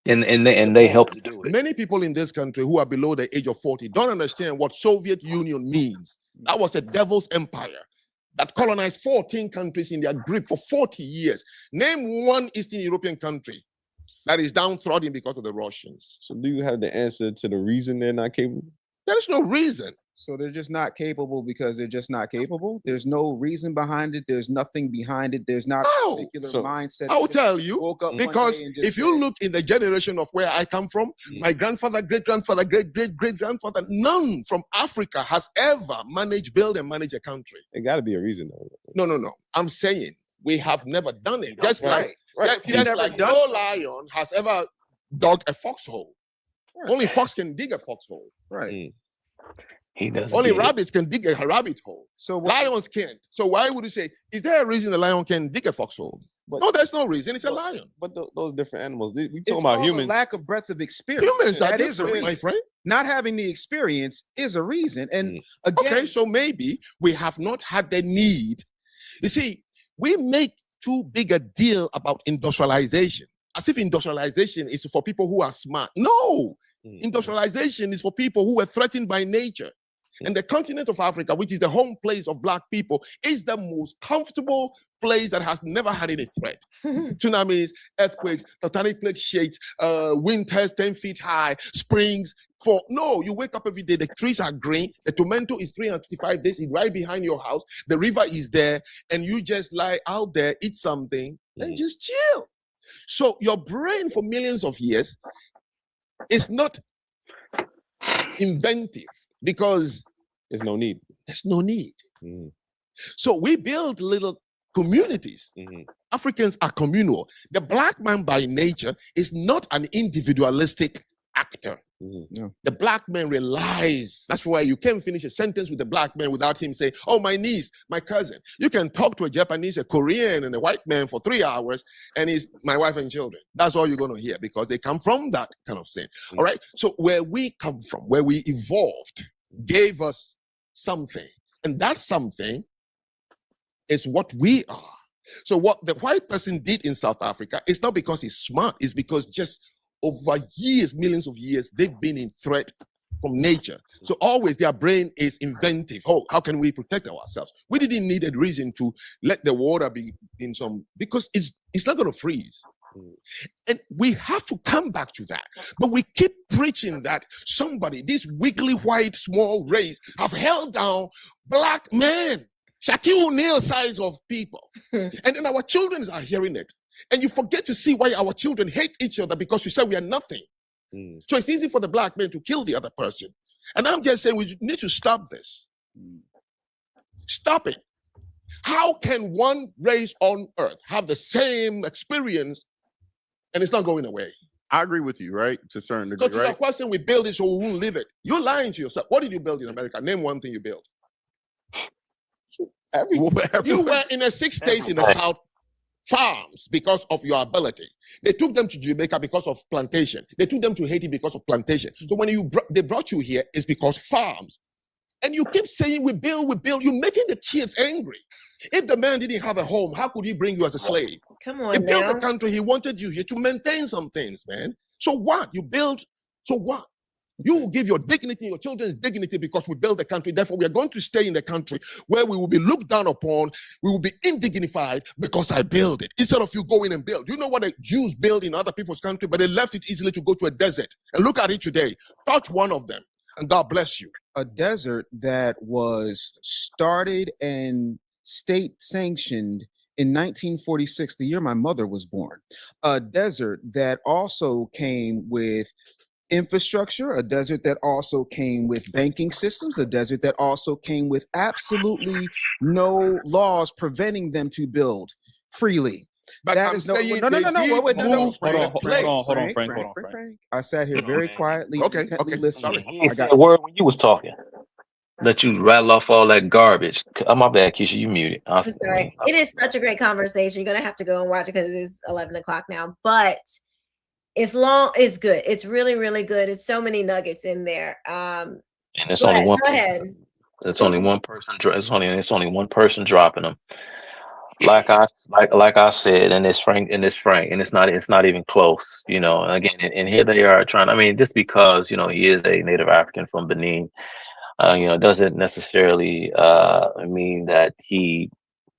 And they helped to do it. Many people in this country who are below the age of 40 don't understand what Soviet Union means. That was a devil's empire that colonized 14 countries in their grip for 40 years. Name one Eastern European country that is downtrodden because of the Russians. So do you have the answer to the reason they're not capable? There is no reason. So they're just not capable because they're just not capable. There's no reason behind it. There's nothing behind it. There's not a particular mindset. I'll tell you, woke up one because day and just if you said, look in the generation of where I come from, my grandfather, great-grandfather, great-great-great-grandfather, none from Africa has ever build and manage a country. It got to be a reason, though. No. I'm saying we have never done it. Just Right. just like no lion has ever dug a foxhole. Right. Only fox can dig a foxhole. Right. He doesn't. Only rabbits can dig a rabbit hole. So Lions can't. So why would you say, is there a reason the lion can dig a foxhole? No, there's no reason. It's a lion. But those different animals, we it's talking about called a humans. lack of breadth of experience. Humans are That is a different, my reason. friend. Not having the experience is a reason. And again, Okay, so maybe we have not had the need. You see, we make too big a deal about industrialization, as if industrialization is for people who are smart. No, industrialization is for people who were threatened by nature. And the continent of Africa, which is the home place of Black people, is the most comfortable place that has never had any threat. Tsunamis, earthquakes, tectonic plate shakes, winters 10 feet high, springs. You wake up every day, the trees are green, the tomato is 365 days, it's right behind your house, the river is there, and you just lie out there, eat something, and just chill. So your brain for millions of years is not inventive because There's no need. there's no need. So we build little communities. Africans are communal. The Black man by nature is not an individualistic actor. No. The Black man relies. That's why you can't finish a sentence with a Black man without him saying, oh, my niece, my cousin. You can talk to a Japanese, a Korean, and a white man for 3 hours, and he's my wife and children. That's all you're going to hear because they come from that kind of thing. All right. So where we come from, where we evolved, gave us something. And that something is what we are. So what the white person did in South Africa is not because he's smart, it's because just over years, millions of years, they've been in threat from nature. So always their brain is inventive. Oh, how can we protect ourselves? We didn't need a reason to let the water be in some, because it's not going to freeze. And we have to come back to that. But we keep preaching that somebody, this wiggly white small race, have held down Black men, Shaquille O'Neal size of people. And then our children are hearing it. And you forget to see why our children hate each other because you say we are nothing. So it's easy for the Black man to kill the other person. And I'm just saying we need to stop this. Stop it. How can one race on earth have the same experience and it's not going away? I agree with you, right? To a certain So degree, to your right? question, we build it so we won't live it. You're lying to yourself. What did you build in America? Name one thing you built. You were in the 6 states in the South, farms because of your ability. They took them to Jamaica because of plantation. They took them to Haiti because of plantation. So when they brought you here, it's because farms. And you keep saying we build. You're making the kids angry. If the man didn't have a home, how could he bring you as a slave? Come on, He built now. the country. He wanted you here to maintain some things, man. So what? You build. So what? You will give your dignity, your children's dignity because we built the country. Therefore, we are going to stay in the country where we will be looked down upon. We will be indignified because I built it. Instead of you going and build. You know what the Jews build in other people's country, but they left it easily to go to a desert. And look at it today. Touch one of them, and God bless you. A desert that was started and state sanctioned in 1946, the year my mother was born, a desert that also came with infrastructure, a desert that also came with banking systems, a desert that also came with absolutely no laws preventing them to build freely. But That I'm is saying no. they did move Hold to on, a hold place. on, Frank. I sat here very quietly, Okay, intently okay, listening. sorry. He ain't I said got a word when you was talking. Let you rattle off all that garbage. Oh, my bad, Keisha, you muted. I'm sorry. It is such a great conversation. You're gonna have to go and watch it because it's 11 o'clock now. But it's long. It's good. It's really, really good. It's so many nuggets in there. And it's Go only ahead. one. Go ahead. It's only one person. It's only one person dropping them. Like I said, and it's Frank, and it's not even close. You know, and again, and here they are trying. I mean, just because he is a native African from Benin, doesn't necessarily mean that he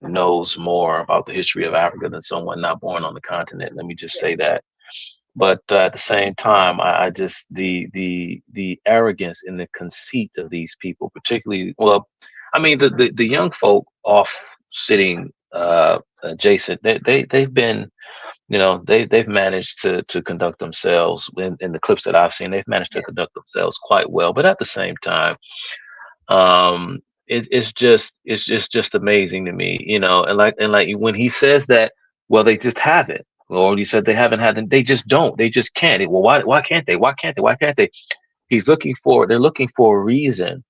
knows more about the history of Africa than someone not born on the continent. Let me just say that. But at the same time, I just the arrogance and the conceit of these people, particularly, well, I mean the young folk off sitting adjacent, they've been, they've managed to conduct themselves in the clips that I've seen. They've managed to conduct themselves quite well. But at the same time, it's just amazing to me, and like when he says that, well, they just haven't, or he said they haven't had, they just don't, they just can't. Well, why can't they? Why can't they? Why can't they? They're looking for a reason,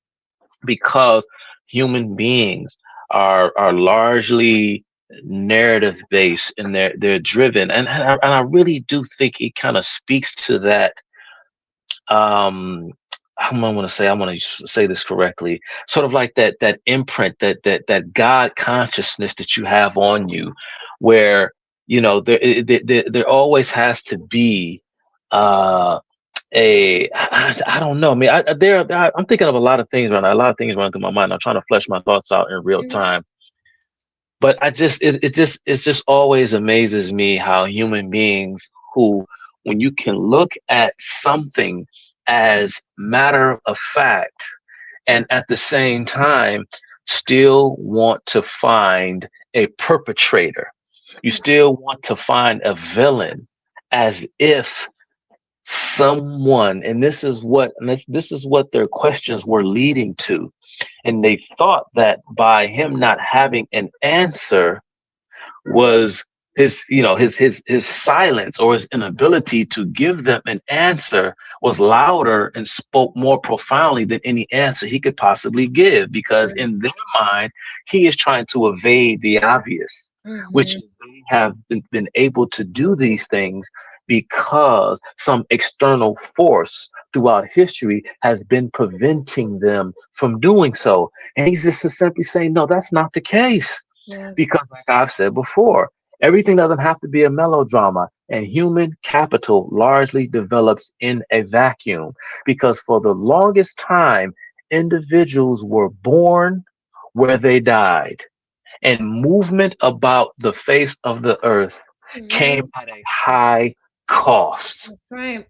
because human beings are largely narrative based, and they're driven, and I really do think it kind of speaks to that. um I want to say this correctly, sort of like that imprint, that God consciousness that you have on you, where there always has to be I don't know. I mean, I'm thinking of a lot of things right now. A lot of things running through my mind. I'm trying to flesh my thoughts out in real time. But it just always amazes me how human beings, who, when you can look at something as matter of fact, and at the same time still want to find a perpetrator, you still want to find a villain, as if someone, and this is what their questions were leading to, and they thought that by him not having an answer was his silence, or his inability to give them an answer, was louder and spoke more profoundly than any answer he could possibly give, because in their minds he is trying to evade the obvious, which is they have been able to do these things because some external force throughout history has been preventing them from doing so. And he's just simply saying, no, that's not the case. Because, like I've said before, everything doesn't have to be a melodrama, and human capital largely develops in a vacuum, because for the longest time, individuals were born where they died, and movement about the face of the earth came at a high cost. That's right.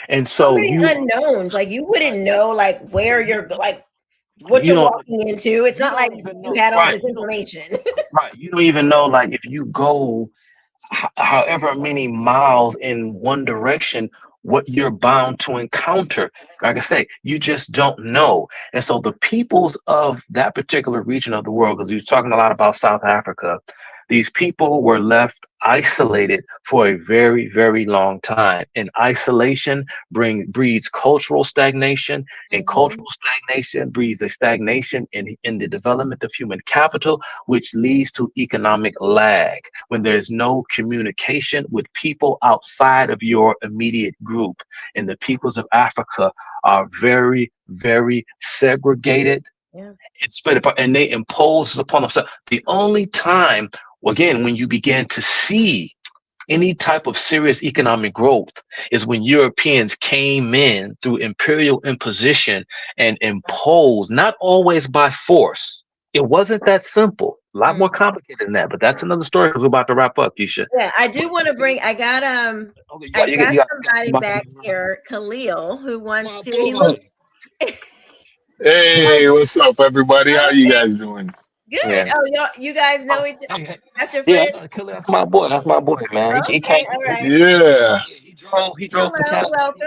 And so many unknowns, like you wouldn't know like where you're like what you're walking into. It's not like you had all this information. Right. You don't even know, like, if you go however many miles in one direction, what you're bound to encounter. Like I say, you just don't know. And so the peoples of that particular region of the world, because he was talking a lot about South Africa, these people were left isolated for a very, very long time. And isolation breeds cultural stagnation, and cultural stagnation breeds a stagnation in the development of human capital, which leads to economic lag. When there's no communication with people outside of your immediate group, and the peoples of Africa are very, very segregated, and spread apart, and they impose upon themselves. The only time, again, when you begin to see any type of serious economic growth is when Europeans came in through imperial imposition and imposed, not always by force. It wasn't that simple. A lot more complicated than that, but that's another story, because we're about to wrap up, Keisha. Yeah, I do want to bring. I got somebody back here, Khalil, who wants to. He looks. Hey, what's up, everybody? How you guys doing? Good. Yeah. Oh, you guys know each other. Hey, hey, That's your yeah, friend. Khalil, that's my boy. That's my boy, man. He Okay, came. all right. Yeah. He drove from Hello, Canada. welcome.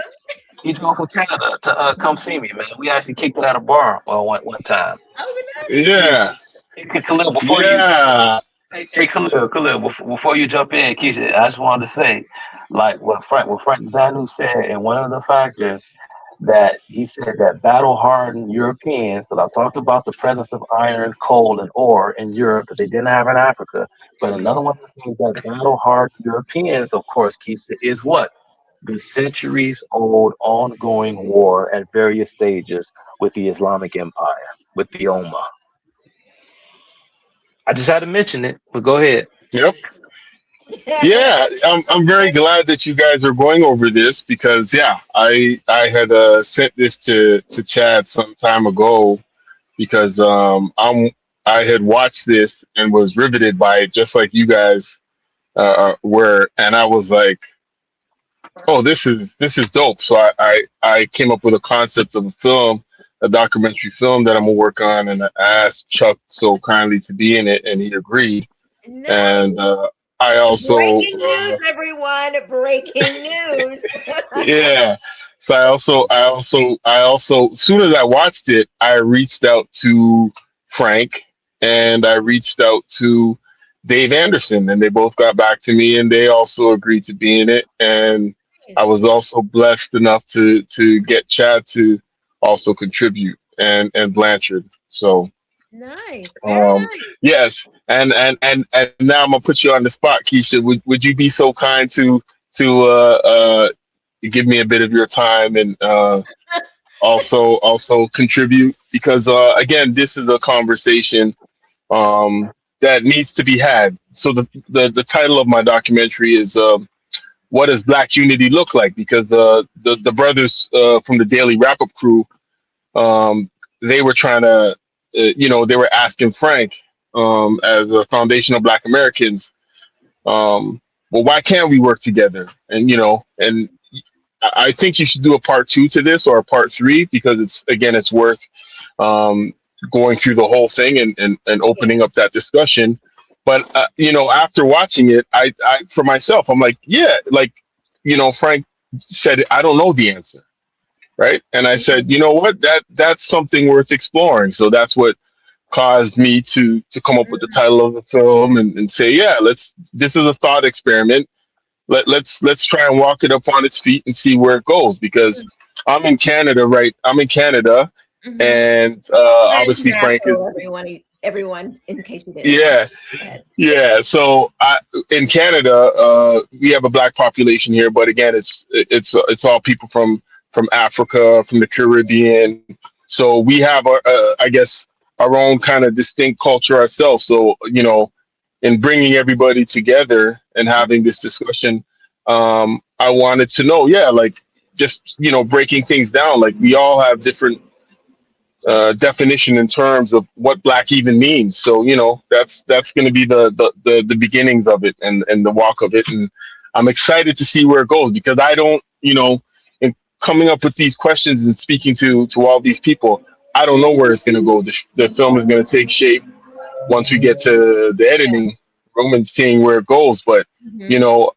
He drove from Canada to come see me, man. We actually kicked it at a bar one time. Oh, good night. Yeah. Hey, Khalil, before you Yeah. Hey, Khalil, before you jump in, Keisha, I just wanted to say, like what Frank Zanu said, and one of the factors that he said that battle-hardened Europeans, because I talked about the presence of iron, coal, and ore in Europe that they didn't have in Africa. But Mhm. another one of the things that battle-hardened Europeans, of course, Keisha, is what? The centuries-old ongoing war at various stages with the Islamic Empire, with the Ummah. I just had to mention it, but go ahead. Yep. Yeah. I'm very glad that you guys are going over this because yeah, I had sent this to Chad some time ago because I had watched this and was riveted by it just like you guys were, and I was like, oh, this is dope. So I came up with a concept of a film, a documentary film that I'm gonna work on, and I asked Chuck so kindly to be in it, and he agreed. Nice. And I also Breaking news, everyone. Breaking news. yeah. So as soon as I watched it, I reached out to Frank and I reached out to Dave Anderson, and they both got back to me, and they also agreed to be in it. And I Nice. was also blessed enough to get Chad to also contribute and Blanchard. So Nice. Very um, nice. yes, and now I'm gonna put you on the spot, Keisha. Would you be so kind to give me a bit of your time and also contribute because again, this is a conversation that needs to be had. So the title of my documentary is "What Does Black Unity Look Like?" Because the brothers from the Daily Wrap Up crew um, they were trying to they were asking Frank as a foundation of Black Americans, well, why can't we work together? And and I think you should do a part two to this or a part three because it's worth um, going through the whole thing and Yeah. opening up that discussion. But after watching it, I for myself, I'm like, yeah, like Frank said, I don't know the answer, right? And I said, you know what, that's something worth exploring. So that's what caused me to come up with the title of the film and say, yeah, this is a thought experiment. Let's try and walk it up on its feet and see where it goes because I'm in Canada, Mm-hmm. and We're obviously Frank international, is everyone, in case you didn't know. yeah. Go ahead. Yeah, so in Canada, we have a black population here, but again, it's all people from Africa, from the Caribbean. So we have I guess, our own kind of distinct culture ourselves. So in bringing everybody together and having this discussion, I wanted to know, yeah, like just breaking things down. Like we all have different definition in terms of what black even means. So that's going to be the beginnings of it and the walk of it. And I'm excited to see where it goes because I don't in coming up with these questions and speaking to all these people, I don't know where it's going to go. The film is going to take shape once we get to the editing room and seeing where it goes. But you Mm-hmm. know,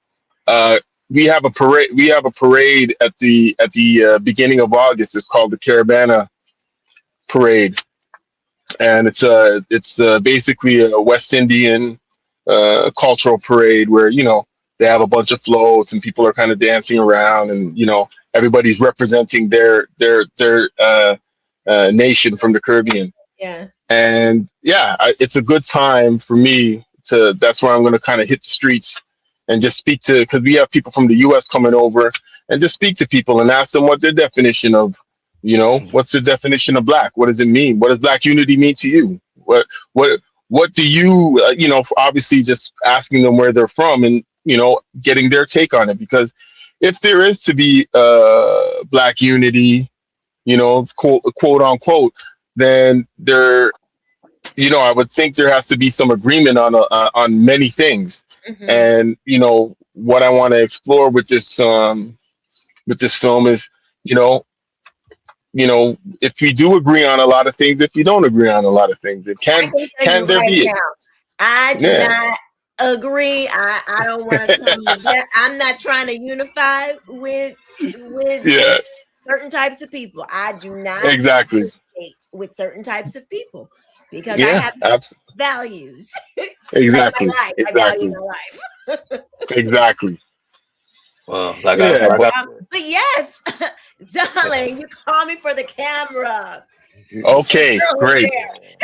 uh, we have a parade. We have a parade at the beginning of August. It's called the Caravana Parade, and it's basically a West Indian cultural parade where they have a bunch of floats and people are kind of dancing around, and everybody's representing their nation from the Caribbean. Yeah. And yeah, it's a good time for me to. That's where I'm going to kind of hit the streets and just speak to, because we have people from the U.S. coming over, and just speak to people and ask them what their definition of, what's the definition of black? What does it mean? What does black unity mean to you? What do you, obviously just asking them where they're from and, getting their take on it. Because if there is to be black unity, quote unquote, then I would think there has to be some agreement on many things. Mm-hmm. And, what I want to explore with this film is, you know, if we do agree on a lot of things, if you don't agree on a lot of things, it I can can tell you there right be now, I do yeah, not agree. I don't want to come together. I'm not trying to unify with yeah, certain types of people. I do not exactly, date with certain types of people because I yeah, have values. Like my exactly, life, I value exactly, my life. exactly, Well, like yeah, I but got But yes, darling, you call me for the camera. okay, Girl over great,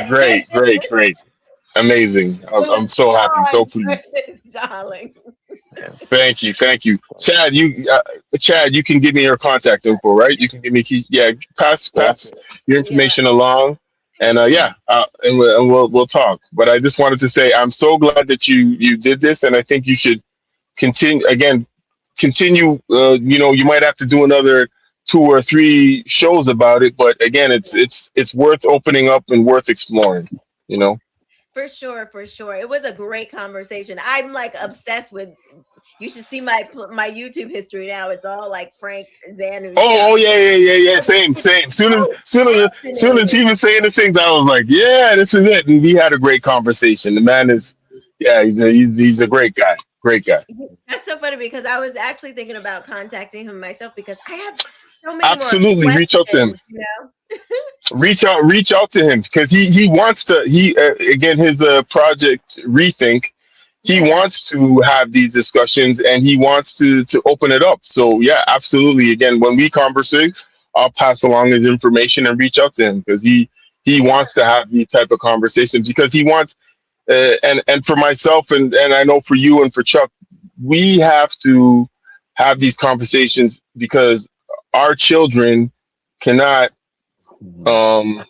there. great, amazing. I'm Moving so happy, so on, pleased. darling. Thank you, Chad. Chad, you can give me your contact info, right? You can give me, yeah, pass your Yeah, information along, and yeah. and we'll talk. But I just wanted to say I'm so glad that you did this, and I think you should continue. You might have to do another 2 or 3 shows about it, but again, it's worth opening up and worth exploring. You know. For sure, for sure. It was a great conversation. I'm like obsessed with. You should see my YouTube history now. It's all like Frank Zanuck stuff. Oh yeah. Same. Soon as he Fascinating. was saying the things, I was like, yeah, this is it. And we had a great conversation. The man is, yeah, he's a great guy. Great guy. That's so funny because I was actually thinking about contacting him myself because I have so many more Absolutely, reach out to him. questions. You know. Reach out to him because he wants to. Again, his project Rethink. He Yeah. wants to have these discussions and he wants to open it up. So yeah, absolutely. Again, when we conversate, I'll pass along his information and reach out to him because he Yeah. wants to have these type of conversations because he wants and for myself and I know for you and for Chuck, we have to have these conversations because our children cannot um,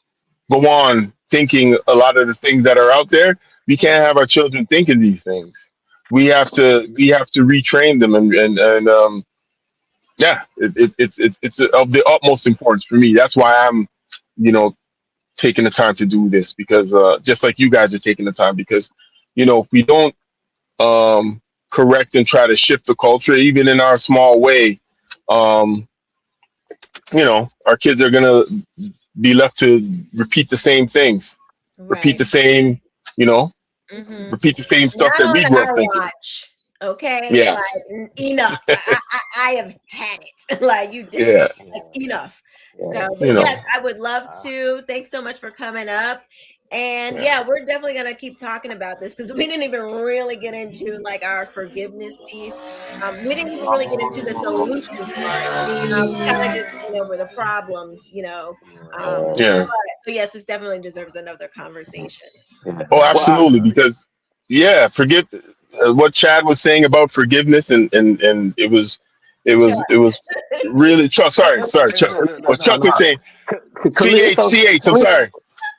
go on thinking a lot of the things that are out there. We can't have our children thinking these things. We have to retrain them and yeah, it's of the utmost importance for me. That's why I'm you know taking the time to do this because just like you guys are taking the time because if we don't correct and try to shift the culture even in our small way, um, our kids are gonna be left to repeat the same things, repeat Right. the same, you know, Mm-hmm. repeat the same stuff Not that we on grew up our thinking. watch. Okay, Yeah, like enough. I have had it. Like you did. yeah, Like, enough. So, you but know, yes, I would love to. Thanks so much for coming up. And yeah, we're definitely gonna keep talking about this because we didn't even really get into like our forgiveness piece. We didn't even really get into the solution part. We kind of just went over the problems, yeah. so yes, this definitely deserves another conversation. Oh, absolutely. Because yeah, forget what Chad was saying about forgiveness, and it was really Chuck. Sorry, Chuck. What Chuck was saying. Khalil. So CH. I'm Khalil, sorry.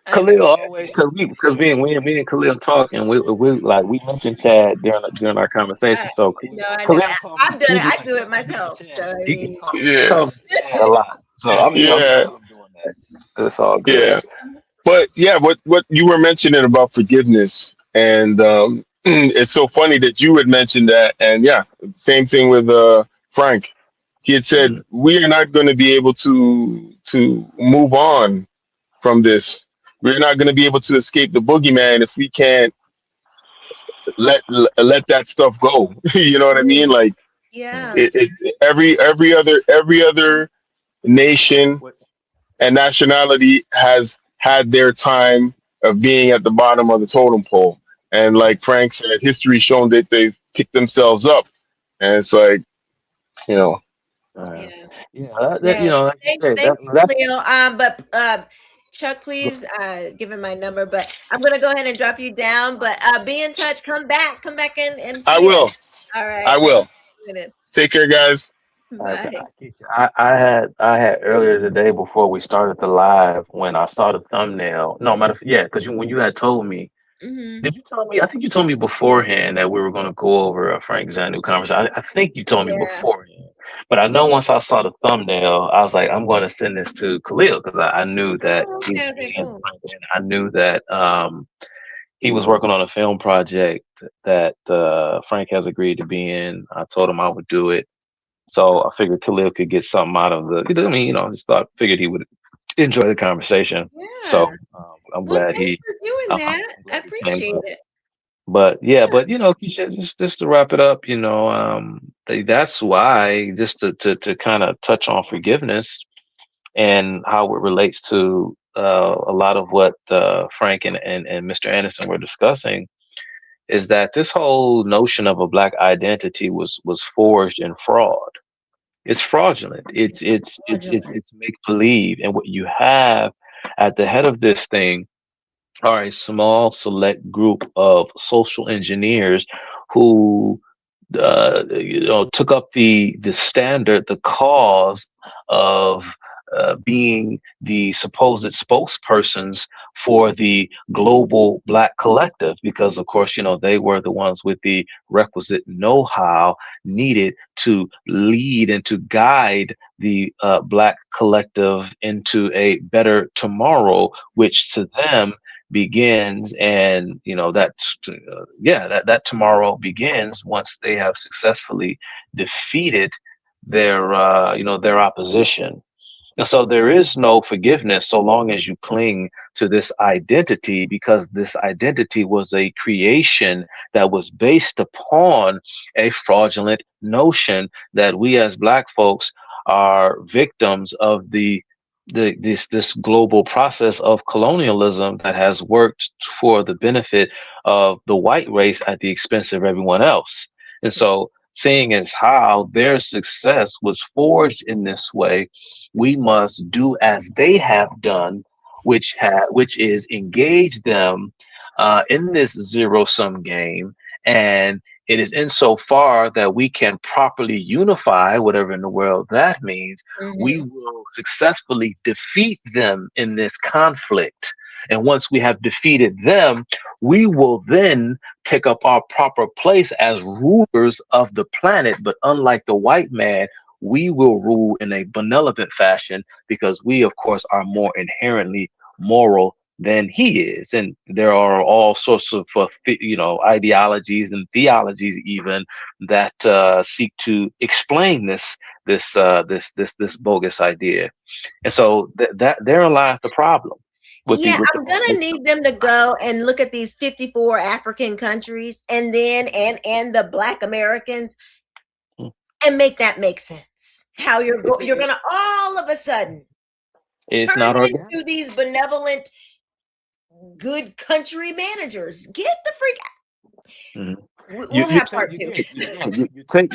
Khalil always because me and Khalil talk and we mentioned Chad during our conversation. So No, I know. Khalil called me. I've done He it. was I like, do it "Talk to myself. Chad." So I He mean, Yeah, calls me Chad a lot. So I'm yeah, doing that. It's all good. yeah. But yeah, what you were mentioning about forgiveness, and it's so funny that you had mentioned that, and yeah, same thing with Frank. He had said Mhm. we are not going to be able to move on from this. We're not going to be able to escape the boogeyman if we can't let that stuff go. You know what I mean? Like yeah. every other nation and nationality has had their time of being at the bottom of the totem pole. And like Frank said, history's shown that they've picked themselves up. And it's like, you know, Uh, Yeah. yeah, Yeah. like you said, Thank you, that's Leo. But Chuck, please give him my number. But I'm gonna go ahead and drop you down. But be in touch. Come back and I see us. will. All right. I will. Minute. Take care, guys. Bye. I had earlier today before we started the live when I saw the thumbnail. No matter, yeah, because when you had told me, Mm-hmm. did you tell me? I think you told me beforehand that we were going to go over a Frank Zanuck conversation. I think you told me Yeah. beforehand, but I know once I saw the thumbnail, I was like, I'm going to send this to Khalil because I knew that Oh, he was okay, being cool. Frank, and I knew that he was working on a film project that Frank has agreed to be in. I told him I would do it. So I figured Khalil could get something out of the. I mean, just figured he would enjoy the conversation. So Yeah. I'm Well, glad thanks he. for doing I'm that. I glad he came appreciate up. it. But yeah, Yeah. but Keisha, just to wrap it up, that's why just to kind of touch on forgiveness and how it relates to a lot of what Frank and Mr. Anderson were discussing is that this whole notion of a black identity was forged in fraud. It's fraudulent. Fraudulent. It's make believe, and what you have at the head of this thing are a small select group of social engineers who took up the standard, the cause of being the supposed spokespersons for the global black collective, because of course they were the ones with the requisite know-how needed to lead and to guide the black collective into a better tomorrow, which to them begins, and that tomorrow begins once they have successfully defeated their opposition. And so there is no forgiveness so long as you cling to this identity, because this identity was a creation that was based upon a fraudulent notion that we as black folks are victims of this global process of colonialism that has worked for the benefit of the white race at the expense of everyone else. And so, seeing as how their success was forged in this way, we must do as they have done, which is engage them in this zero-sum game. And it is insofar that we can properly unify, whatever in the world that means, we will successfully defeat them in this conflict. And once we have defeated them, we will then take up our proper place as rulers of the planet. But unlike the white man, we will rule in a benevolent fashion, because we, of course, are more inherently moral than he is. And there are all sorts of ideologies and theologies even that seek to explain this bogus idea. And so that therein lies the problem with Yeah, the I'm gonna need them to go and look at these 54 African countries, and then and the Black Americans, and make that make sense. How you're gonna all of a sudden it's turn not organic. into these benevolent, good country managers. Get the freak out. We'll have part two.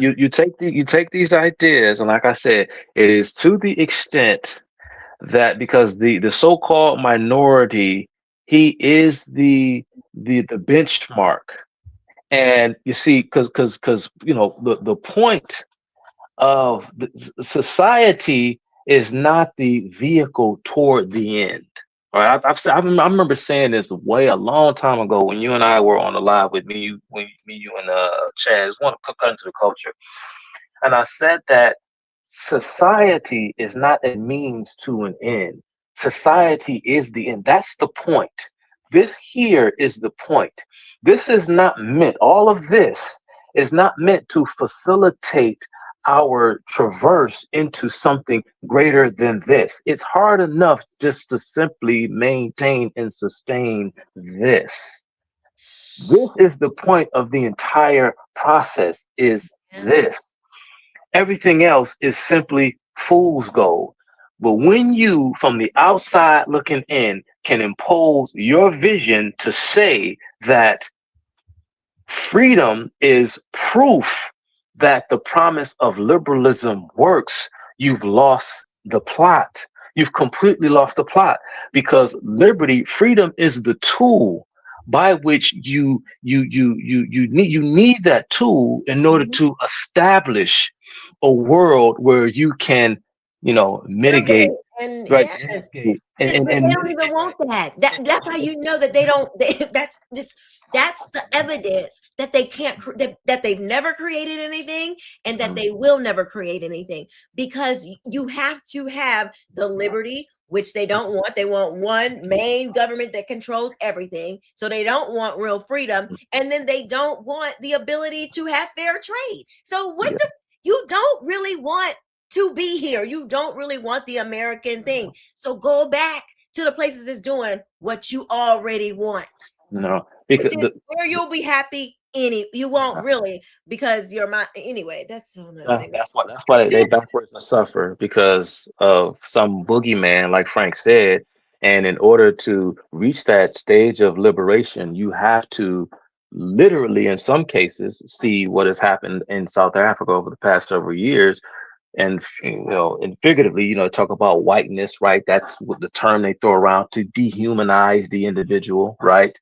You take these ideas, and like I said, it is to the extent that because the so-called minority, he is the benchmark. And you see, because the point of society is not the vehicle toward the end. All right, I remember saying this way a long time ago when you and I were on the live with you and Chaz, one cut into the culture, and I said that society is not a means to an end. Society is the end. That's the point. This here is the point. This is not meant. All of this is not meant to facilitate our traverse into something greater than this. It's hard enough just to simply maintain and sustain this. This is the point of the entire process, is this. Everything else is simply fool's gold. But when you, from the outside looking in, can impose your vision to say that freedom is proof that the promise of liberalism works, you've lost the plot. You've completely lost the plot, because freedom is the tool by which you need that tool in order to establish a world where you can mitigate, and right? yes, And but they don't even want that. That's how you know that they don't. That's the evidence that they can't that they've never created anything, and that they will never create anything, because you have to have the liberty, which they don't want. They want one main government that controls everything. So they don't want real freedom, and then they don't want the ability to have fair trade. So you don't really want to be here. You don't really want the American thing. So go back to the places that's doing what you already want, No, which because is where you'll be happy. You won't really, because you're my anyway. That's another thing. that's why they backwards and suffer because of some boogeyman, like Frank said. And in order to reach that stage of liberation, you have to literally, in some cases, see what has happened in South Africa over the past several years. And and figuratively, talk about whiteness, right? That's what the term they throw around to dehumanize the individual, right?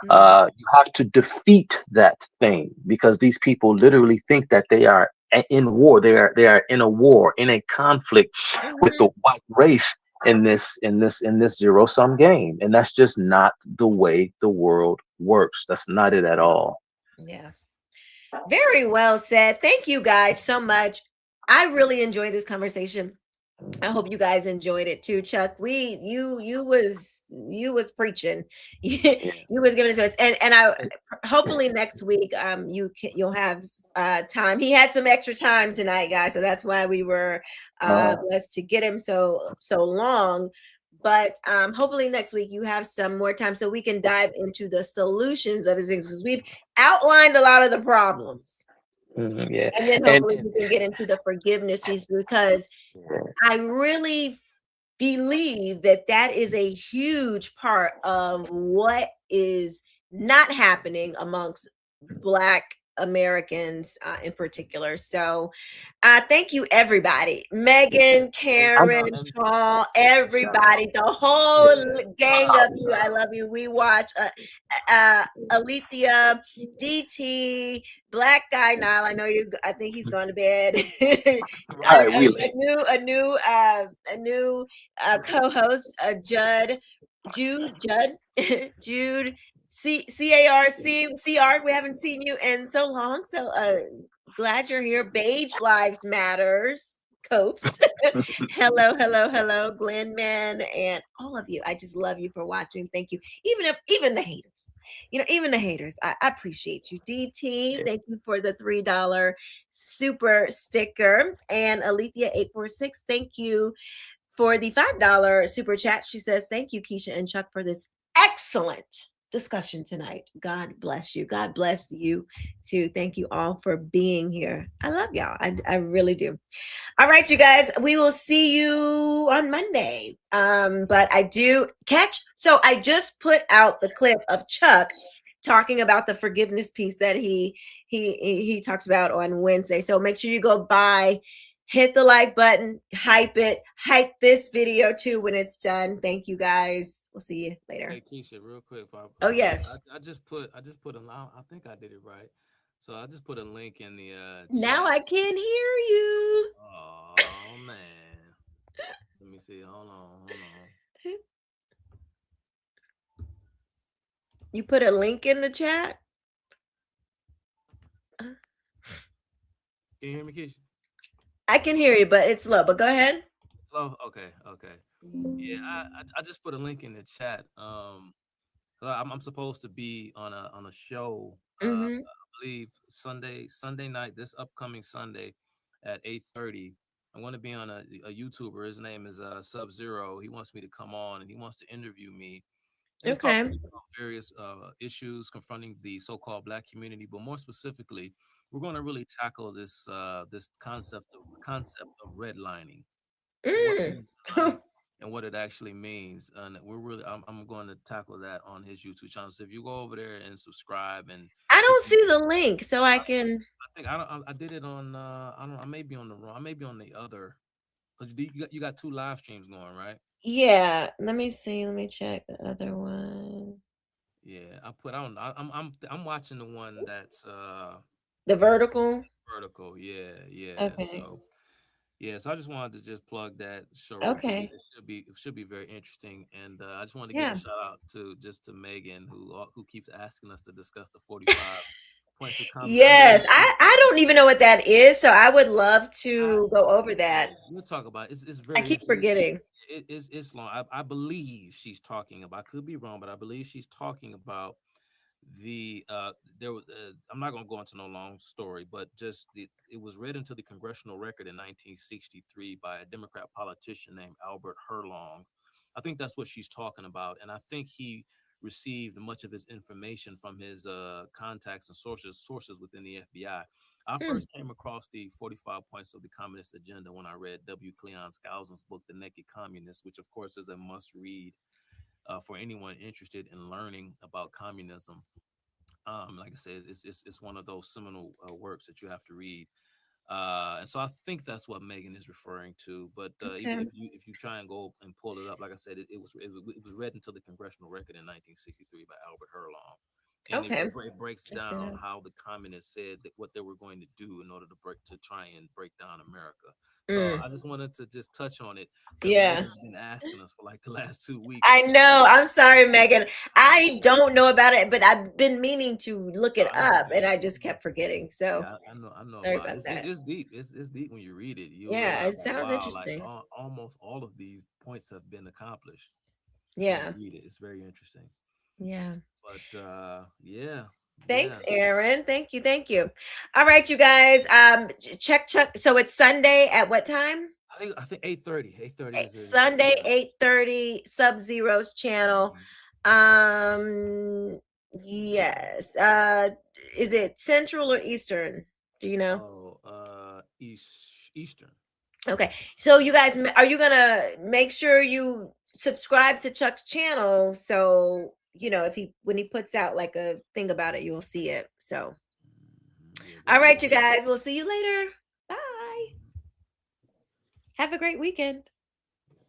You have to defeat that thing because these people literally think that they are in war. They are in a war, in a conflict with the white race in this zero-sum game, and that's just not the way the world works. That's not it at all. Yeah. Very well said. Thank you guys so much. I really enjoyed this conversation. I hope you guys enjoyed it too, Chuck. You was preaching. You was giving it to us, and I hopefully next week you'll have time. He had some extra time tonight, guys, so that's why we were blessed to get him so long. But hopefully next week you have some more time so we can dive into the solutions of these things, because we've outlined a lot of the problems. Yeah, and then hopefully we can get into the forgiveness piece, because I really believe that is a huge part of what is not happening amongst Black Americans in particular. So thank you, everybody. Megan, Karen, Paul, everybody, the whole gang of you. I love you. We watch Alethea, DT, Black Guy Nile. I know you. I think he's going to bed. A new co-host, Jude. CARC. We haven't seen you in so long, so glad you're here. Beige Lives Matters. Copes. hello, Glenn Man, and all of you. I just love you for watching. Thank you. Even the haters, even the haters. I appreciate you. DT, thank you for the $3 super sticker, and Alethea 846, thank you for the $5 super chat. She says, thank you, Keisha and Chuck, for this excellent discussion tonight. God bless you. God bless you too. Thank you all for being here. I love y'all. I really do. All right, you guys, we will see you on Monday. But I do so I just put out the clip of Chuck talking about the forgiveness piece that he talks about on Wednesday. So make sure you go by, hit the like button, hype this video too when it's done. Thank you guys. We'll see you later. Hey Keisha, real quick. Oh yes. I just put I think I did it right. So I just put a link in the now chat. I can hear you. Oh man. Let me see. Hold on. You put a link in the chat? Can you hear me, Keisha? I can hear you, but it's low. But go ahead. Slow. Okay. Yeah, I just put a link in the chat. I'm supposed to be on a show. I believe Sunday night, this upcoming Sunday at 8:30. I'm going to be on a YouTuber. His name is Sub-Zero. He wants me to come on and he wants to interview me. And he's talking about various issues confronting the so-called Black community, but more specifically, we're going to really tackle this concept of redlining and what it actually means. And I'm going to tackle that on his YouTube channel. So if you go over there and subscribe, and I don't see the link, so I can. I did it on. I may be on the wrong. I may be on the other. Because you got 2 live streams going, right? Yeah. Let me see. Let me check the other one. Yeah, I'm watching the one that's the vertical. Yeah. Okay. So I just wanted to just plug that show. Okay. It should be very interesting, and I just wanted to give a shout out to Megan who keeps asking us to discuss the 45 points of combat. Yes, I don't even know what that is, so I would love to go over that. We'll talk about it. It's very. I keep forgetting. It's long. I believe she's talking about. I could be wrong, but I believe she's talking about there was I'm not going to go into no long story, but just it was read into the congressional record in 1963 by a Democrat politician named Albert Herlong. I think that's what she's talking about, and I think he received much of his information from his contacts and sources within the FBI. I first came across the 45 points of the Communist Agenda when I read W. Cleon Skousen's book, The Naked Communist, which of course is a must read for anyone interested in learning about communism. Like I said, it's one of those seminal works that you have to read. And so I think that's what Megan is referring to. But even if you try and go and pull it up, like I said, it was read into the congressional record in 1963 by Albert Herlong. And it breaks down how the communists said that what they were going to do in order to try and break down America. So I just wanted to just touch on it. Yeah. Megan's been asking us for like the last 2 weeks. I know. I'm sorry, Megan. I don't know about it, but I've been meaning to look it up, and I just kept forgetting. So I know. Sorry about that. It's deep. It's deep when you read it. It sounds interesting. Like, almost all of these points have been accomplished. Yeah. Read it. It's very interesting. Yeah. But yeah. Thanks, Aaron. Thank you. All right, you guys. Check. So it's Sunday at what time? I think 8:30. 8:30. Sunday 8:30. Sub-Zero's channel. Yes. Is it Central or Eastern? Do you know? Eastern. Okay. So you guys, are you gonna make sure you subscribe to Chuck's channel so when he puts out like a thing about it, you'll see it. So, all right, you guys, we'll see you later. Bye. Have a great weekend.